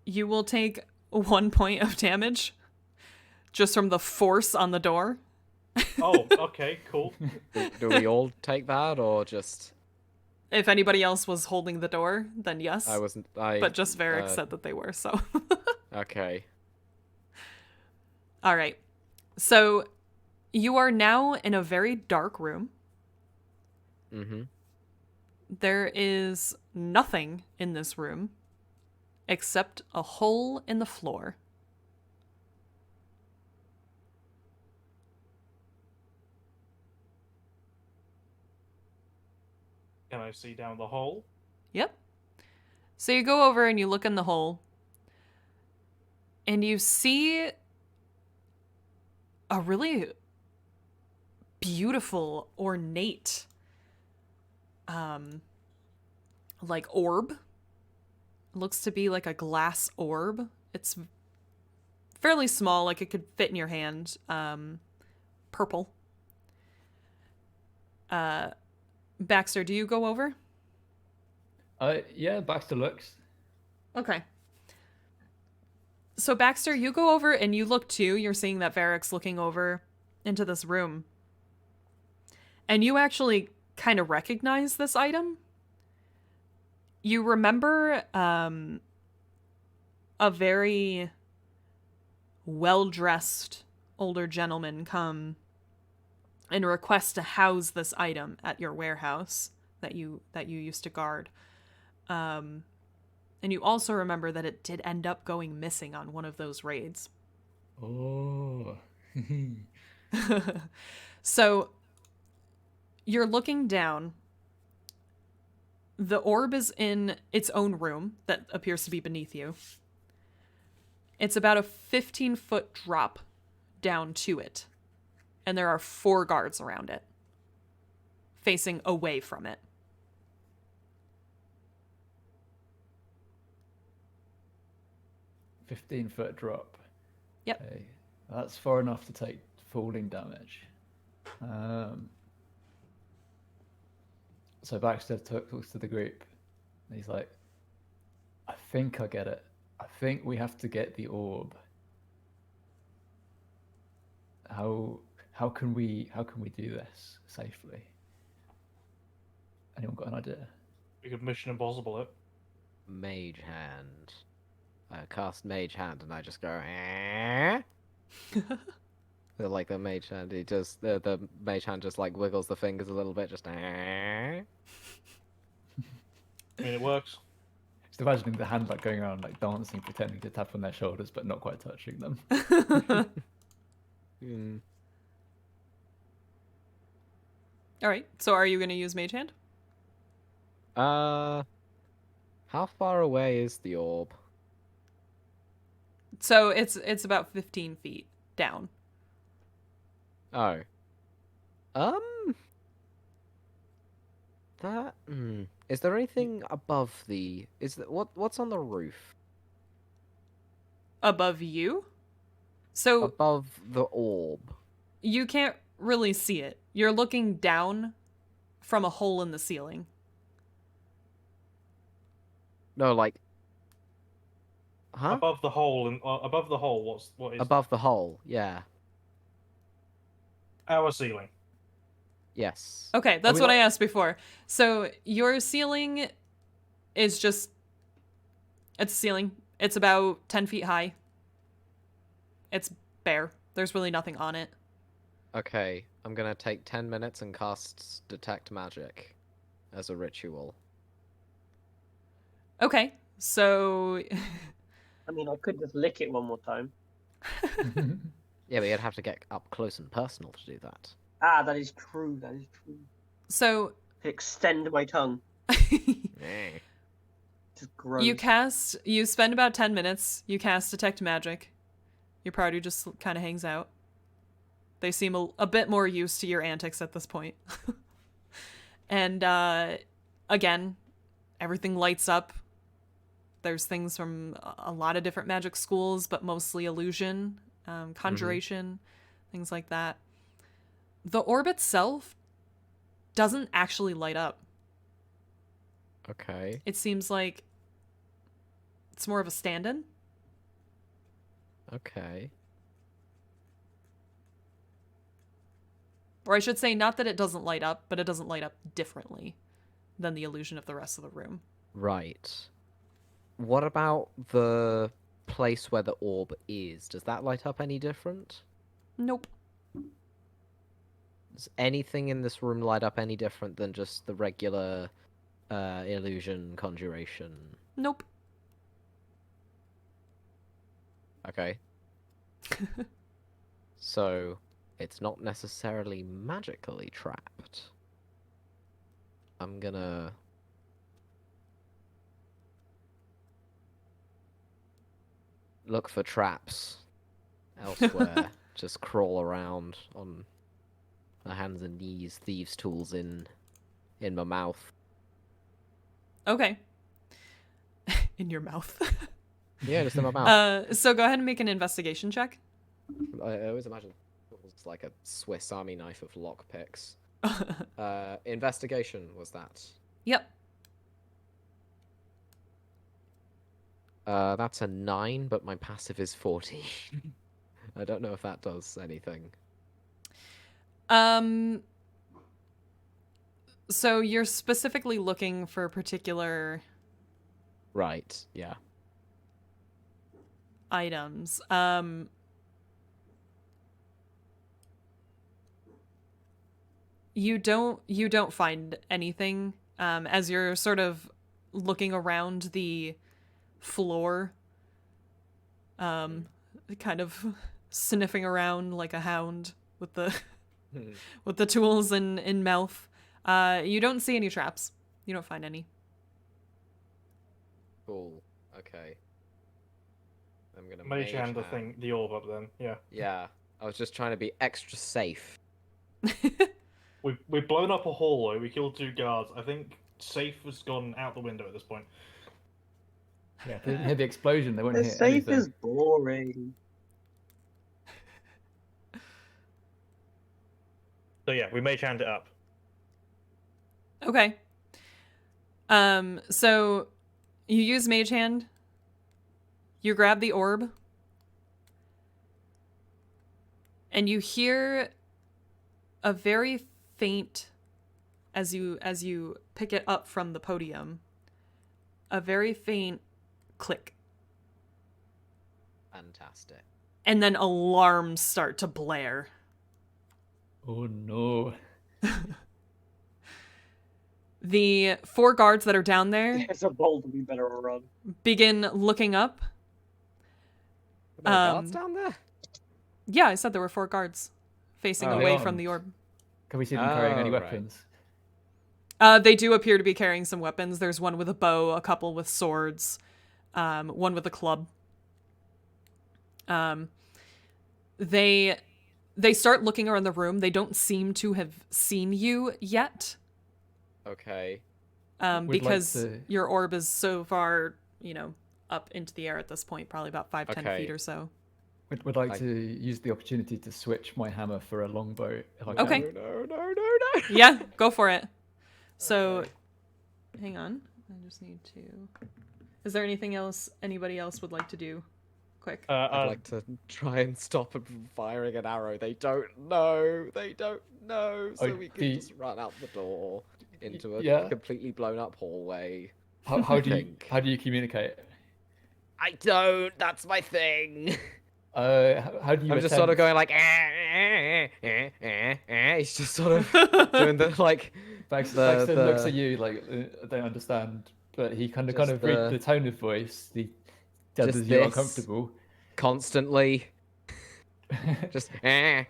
You will take 1 point of damage just from the force on the door. Oh, okay, cool. Do we all take that or just? If anybody else was holding the door, then yes. I wasn't. But just Varric said that they were, so. Okay. All right. So you are now in a very dark room. Mm-hmm. There is nothing in this room except a hole in the floor. Can I see down the hole? Yep. So you go over and you look in the hole, and you see a really beautiful, ornate, like orb. Looks to be like a glass orb. It's fairly small, like it could fit in your hand. Purple. Baxter, do you go over? Yeah, Baxter looks. Okay. So Baxter, you go over and you look too. You're seeing that Varric's looking over into this room. And you actually kind of recognize this item. You remember a very well-dressed older gentleman come and request to house this item at your warehouse that you used to guard. And you also remember that it did end up going missing on one of those raids. Oh. So you're looking down. The orb is in its own room that appears to be beneath you. It's about a 15-foot drop down to it. And there are 4 guards around it, facing away from it. 15-foot drop. Yep. Okay. That's far enough to take falling damage. So Baxter talks to the group. And he's like, I think I get it. I think we have to get the orb. How can we do this safely? Anyone got an idea? We could Mission Impossible it. Mage hand. I cast Mage Hand and I just go. Eh? Like the Mage Hand, he just the Mage Hand just like wiggles the fingers a little bit, just. Eh? I mean, it works. Just imagining the hand like going around like dancing, pretending to tap on their shoulders, but not quite touching them. Mm. All right. So are you going to use Mage Hand? How far away is the orb? So it's about 15 feet down. Oh. That. Is there anything above the? Is that what's on the roof? Above you? So Above the orb. you can't really see it. You're looking down from a hole in the ceiling. No, like. Huh? Above the hole and above the hole. What is Above the hole. Yeah. our ceiling? Yes. Okay, that's we what I not- asked before. So your ceiling is just... It's a ceiling. It's about 10 feet high. It's bare. There's really nothing on it. Okay, I'm gonna take 10 minutes and cast Detect Magic as a ritual. Okay, so... I mean, I could just lick it one more time. Yeah, but you'd have to get up close and personal to do that. Ah, that is true. That is true. So... Extend my tongue. Eh. Just gross. You spend about 10 minutes, you cast Detect Magic. Your party just kind of hangs out. They seem a bit more used to your antics at this point. And, again, everything lights up. There's things from a lot of different magic schools, but mostly illusion, conjuration, things like that. The orb itself doesn't actually light up. Okay. It seems like it's more of a stand-in. Okay. Or I should say, not that it doesn't light up, but it doesn't light up differently than the illusion of the rest of the room. Right. What about the place where the orb is? Does that light up any different? Nope. Does anything in this room light up any different than just the regular illusion conjuration? Nope. Okay. So, it's not necessarily magically trapped. I'm gonna... look for traps elsewhere. Just crawl around on my hands and knees, thieves' tools in my mouth. Okay. In your mouth. Yeah, just in my mouth. So go ahead and make an investigation check. I always imagine it was like a Swiss Army knife of lockpicks. Investigation was that. Yep. That's a 9, but my passive is 14. I don't know if that does anything. So you're specifically looking for particular Right, yeah. items. You don't find anything as you're sort of looking around the floor, kind of sniffing around like a hound with the with the tools in mouth. You don't see any traps. You don't find any. Cool. Okay. I'm gonna Mage hand the hand. thing, the orb up then. Yeah. Yeah. I was just trying to be extra safe. We've blown up a hallway. We killed 2 guards. I think safe has gone out the window at this point. Yeah, if they didn't hear the explosion, they The wouldn't hear safe anything. is boring. So yeah, we mage hand it up. Okay. So you use Mage Hand. You grab the orb. And you hear a very faint, as you pick it up from the podium, a very faint click. Fantastic. And then alarms start to blare. Oh no. The 4 guards that are down there It's a bold to be better run. begin looking up. Are there guards down there? Yeah, I said there were 4 guards facing Oh, away yeah. from the orb. Can we see them carrying any Oh, right. weapons? They do appear to be carrying some weapons. There's one with a bow, a couple with swords, one with a club. They start looking around the room. They don't seem to have seen you yet, Okay. We'd like because to- your orb is so far, up into the air at this point, probably about 5-10 Okay. feet or so. Would like I- to use the opportunity to switch my hammer for a longbow if I can. Okay. No. Yeah, go for it. So, hang on. I just need to... Is there anything else anybody else would like to do? Quick. I'd like to try and stop them from firing an arrow. They don't know. So Oh, we can just run out the door into a Yeah. completely blown up hallway. How do you think. how do you communicate? I don't. That's my thing. How do you? I'm just sort of attempt- going like. He's just sort of doing the like. Baxter the- looks at you like I don't understand, but he kind of Just read the tone of voice. He does just you this. uncomfortable. Constantly. Just. He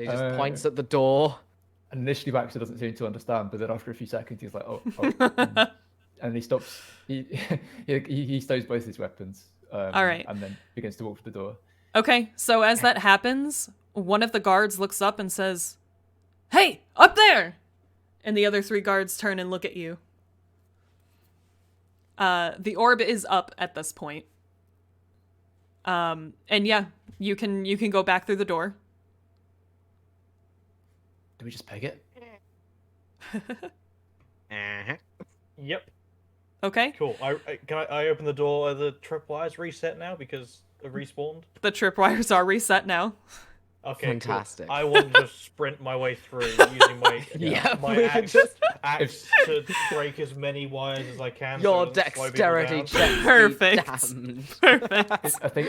just points at the door. And initially, Baxter doesn't seem to understand, but then after a few seconds, he's like, "Oh," and he stops. He stows both his weapons. All right. And then begins to walk to the door. Okay, so as that happens, one of the guards looks up and says, "Hey, up there!" And the other 3 guards turn and look at you. The orb is up at this point. And yeah, you can go back through the door. Do we just peg it? Yep. Okay? Cool. I open the door? Are the tripwires reset now because they've respawned? The tripwires are reset now. Okay, Fantastic. Cool. I want to just sprint my way through using my Yeah, my we can axe, just- axe to break as many wires as I can. Your so it doesn't slow people dexterity down. check. be Perfect. damned. Perfect. I think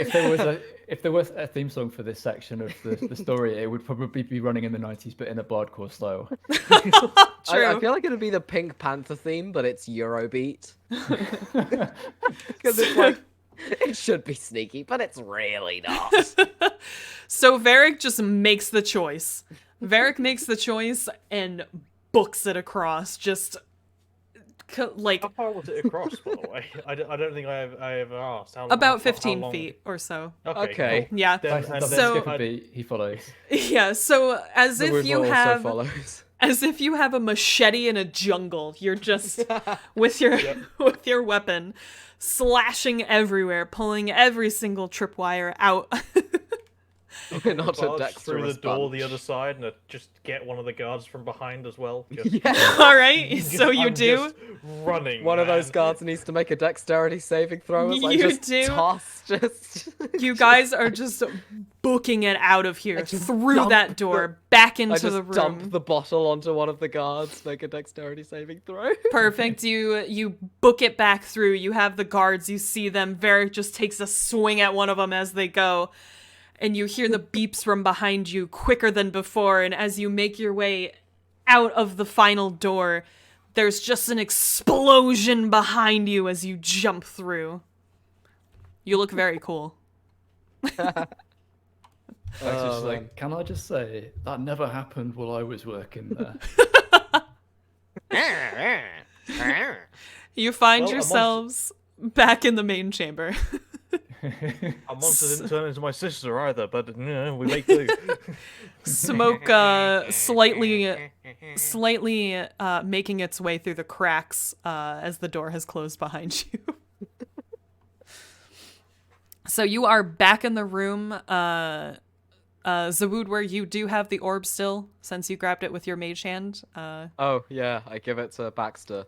if there was a theme song for this section of the story, it would probably be running in the 90s, but in a bardcore style. True. I feel like it'd be the Pink Panther theme, but it's Eurobeat. Because it's like, it should be sneaky, but it's really not. So Varric just makes the choice. Varric makes the choice and books it across. Just like How far was it across, by the way? I don't think I have asked. about how 15 long- feet or so. Okay. Yeah. Then- Baxter and doesn't then So- skip a beat, he follows. Yeah. So as The if whistle you also have follows. as if you have a machete in a jungle. You're just with your with your weapon slashing everywhere, pulling every single tripwire out. Not a Barge through dexterous the door bunch. the other side and just get one of the guards from behind as well. Just, Yeah. All right, so you I'm do. just running. One of those man. guards needs to make a dexterity saving throw. As I You just do. toss, just You guys are just booking it out of here, just through dump that door, back into I just the room. dump the bottle onto one of the guards. Make a dexterity saving throw. Perfect. You book it back through. You have the guards. You see them. Varric just takes a swing at one of them as they go. And you hear the beeps from behind you quicker than before. And as you make your way out of the final door, there's just an explosion behind you as you jump through. You look very cool. Baxter's just man. like, can I just say that never happened while I was working there? You find Well, a yourselves back in the main chamber. A monster didn't turn into my sister either, but you know, we make do. Smoke slightly making its way through the cracks as the door has closed behind you. So you are back in the room. Zawood, where you do have the orb still, since you grabbed it with your mage hand. Oh yeah, I give it to Baxter.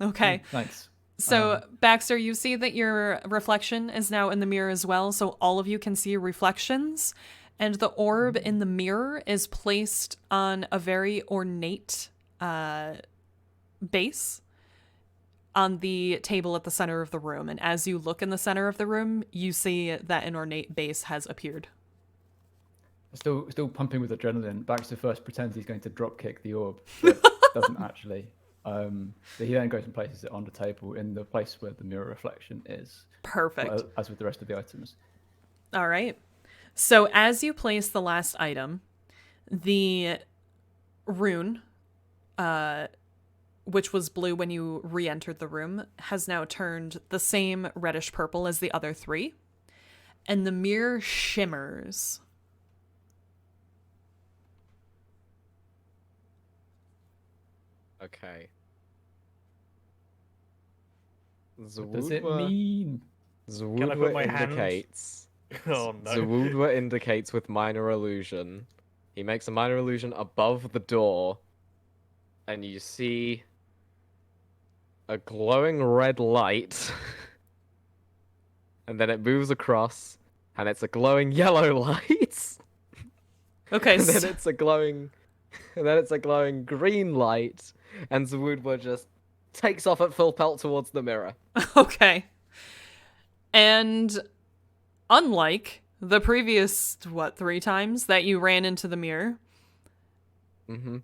Okay. Thanks. So, Baxter, you see that your reflection is now in the mirror as well, so all of you can see your reflections. And the orb in the mirror is placed on a very ornate base on the table at the center of the room. And as you look in the center of the room, you see that an ornate base has appeared. Still pumping with adrenaline. Baxter first pretends he's going to drop kick the orb, but doesn't actually. But he then goes and places it on the table in the place where the mirror reflection is. Perfect. As with the rest of the items. All right. So as you place the last item, the rune, which was blue when you re-entered the room, has now turned the same reddish purple as the other three. And the mirror shimmers. Okay. What does it Zawoodwa- mean? Can I put my Zawoodwa hands- indicates. Oh no. Zawoodwa indicates with minor illusion. He makes a minor illusion above the door, and you see a glowing red light. And then it moves across, and it's a glowing yellow light. Okay. And then it's a glowing green light, and Zawoodwa just takes off at full pelt towards the mirror. Okay. And unlike the previous, 3 times that you ran into the mirror, Mm-hmm.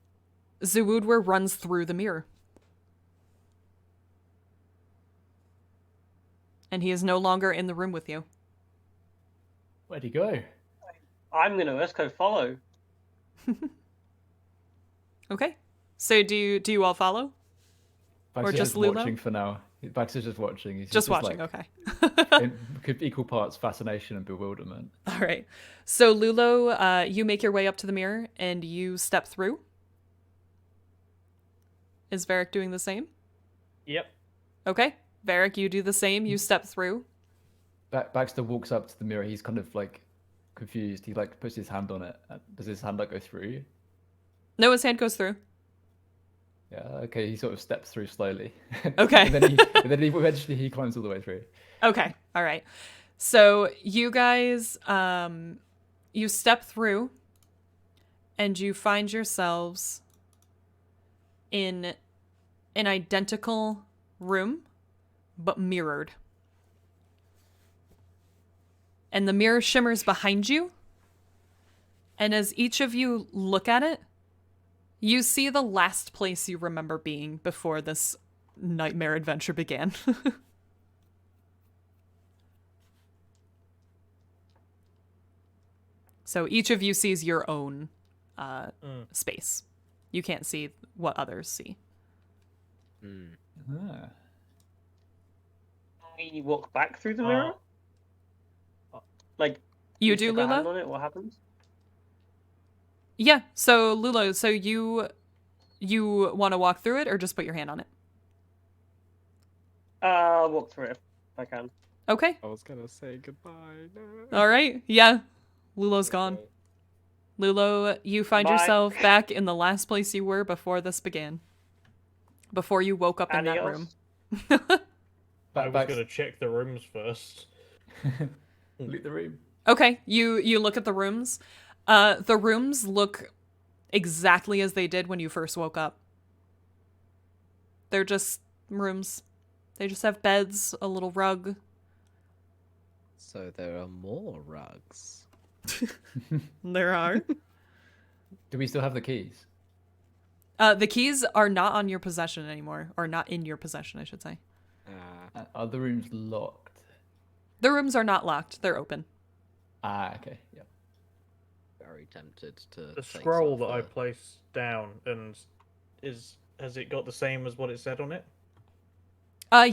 Zawoodwa runs through the mirror. And he is no longer in the room with you. Where'd he go? I'm gonna Esco follow. Okay. So do you all follow? Baxter's just just Lulu? watching for now. Baxter's just watching. He's Just watching, like, okay. in equal parts fascination and bewilderment. All right. So Lulu, you make your way up to the mirror and you step through. Is Varric doing the same? Yep. Okay. Varric, you do the same. You step through. Baxter walks up to the mirror. He's kind of like confused. He like puts his hand on it. Does his hand like go through? No, his hand goes through. Yeah. Okay. He sort of steps through slowly. Okay. and then eventually he climbs all the way through. Okay. All right. So you guys, you step through and you find yourselves in an identical room, but mirrored. And the mirror shimmers behind you. And as each of you look at it, you see the last place you remember being before this nightmare adventure began. So each of you sees your own space. You can't see what others see. Ah. We walk back through the mirror. Like You do, stick our hand Lula? on it, what happens? Yeah, so Lulu, so you you want to walk through it or just put your hand on it? I'll walk through it if I can. Okay. I was gonna say goodbye. No. All right. Yeah. Lulu's gone. Lulu, you find Bye. yourself back in the last place you were before this began. Before you woke up in that room. I was gonna check the rooms first. Loot the room. Okay, you look at the rooms. The rooms look exactly as they did when you first woke up. They're just rooms. They just have beds, a little rug. So there are more rugs. There are. Do we still have the keys? The keys are not on your possession anymore, or not in your possession, I should say. Are the rooms locked? The rooms are not locked. They're open. Okay. Yeah. Very tempted to. The take scroll some that I for- placed down and has it got the same as what it said on it?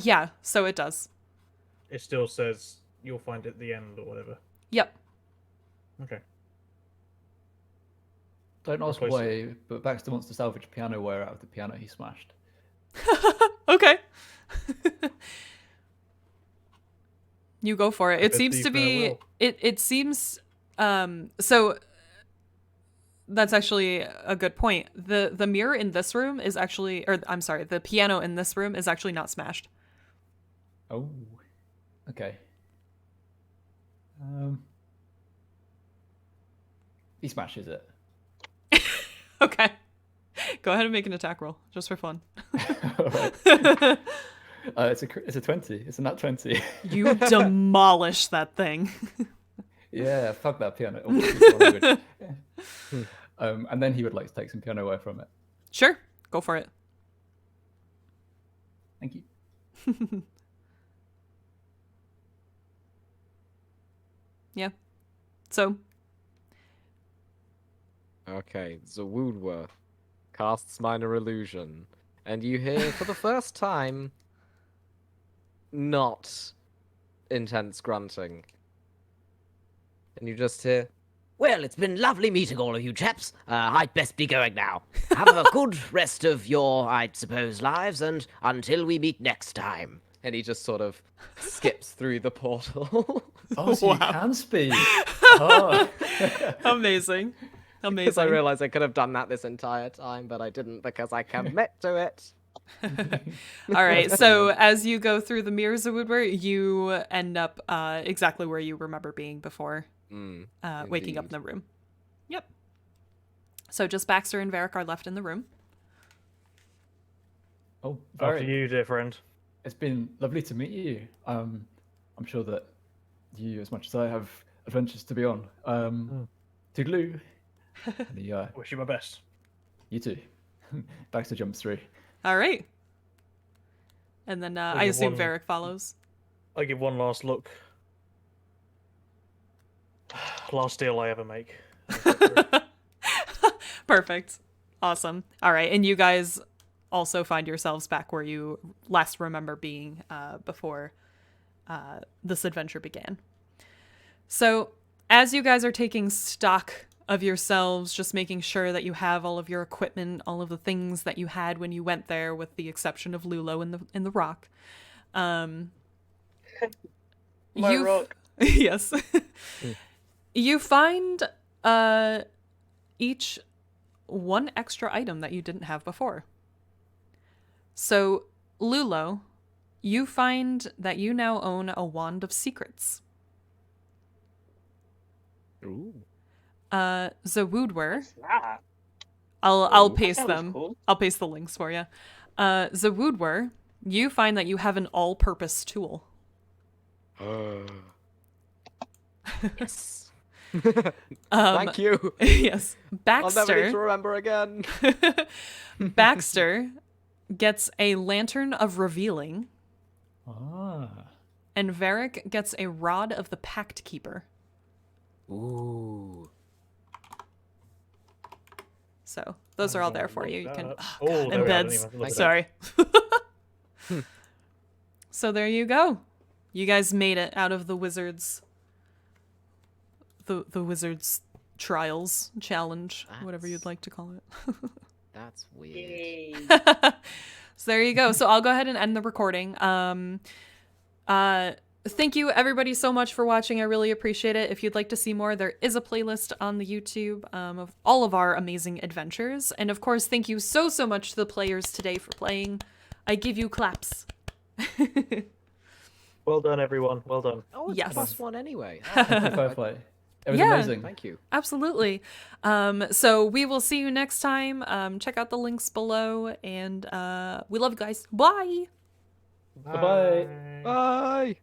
Yeah, so it does. It still says you'll find it at the end or whatever. Yep. Okay. Don't ask Replace why, but Baxter wants to salvage pianoware out of the piano he smashed. Okay. You go for it. It bet seems these to know be well. it seems so that's actually a good point. The mirror in this room is actually, or I'm sorry, the piano in this room is actually not smashed. Oh. Okay. He smashes it. Okay. Go ahead and make an attack roll just for fun. Alright. It's a 20. It's a nat 20. You demolish that thing. Yeah, fuck that piano. Oh, it's all good. And then he would like to take some pianoware from it. Sure. Go for it. Thank you. Yeah. So, Okay, Zawudwa casts Minor Illusion, and you hear for the first time not intense grunting. And you just hear, Well, it's been lovely meeting all of you chaps. I'd best be going now. Have a good rest of your, I suppose, lives, and until we meet next time. and he just sort of skips through the portal. Oh, so Wow. you can speak. Oh. amazing. Because I Amazing. realized I could have done that this entire time, but I didn't because I commit to it. All right. So as you go through the mirrors of Woodward, you end up exactly where you remember being before waking up in Indeed. the room. Yep. So just Baxter and Varric are left in the room. Oh, After very. you, dear friend. It's been lovely to meet you. I'm sure that you, as much as I, have adventures to be on. Toodaloo. And he, Wish you my best. you too. Baxter jumps through. All right. And then I give assume one- Varric follows. I give one last look. Last deal I ever make. Perfect. Awesome. All right. And you guys also find yourselves back where you last remember being before this adventure began. So, as you guys are taking stock of yourselves, just making sure that you have all of your equipment, all of the things that you had when you went there, with the exception of Lulu in the rock. My you've- rock. Yes. You find each one extra item that you didn't have before. So, Lulu, you find that you now own a wand of secrets. Ooh. Zawoodwer, Ah, I'll Ooh. paste sounds them. cool. I'll paste the links for you. Zawoodwer, you find that you have an all-purpose tool. Yes. Um, Thank you. Yes. I'll never need to Baxter. remember again. Baxter gets a lantern of revealing, Ah. and Varric gets a rod of the Pact Keeper. Ooh. So those are all there for you. You Look can that up. oh, God, Oh, there and we are. I didn't beds. even have to look at Sorry. So there you go. You guys made it out of the wizard's the wizard's trials challenge, whatever you'd That's- like to call it. That's weird. Yay. So there you go. So I'll go ahead and end the recording. Thank you everybody so much for watching. I really appreciate it. If you'd like to see more, there is a playlist on the YouTube of all of our amazing adventures. And of course, thank you so much to the players today for playing. I give you claps. Well done, everyone. Well done. Oh, it's Yes. +1 anyway. Fair play. It was Yeah. amazing. Thank you. Absolutely. So we will see you next time. Check out the links below, and we love you guys. Bye. Bye-bye. Bye.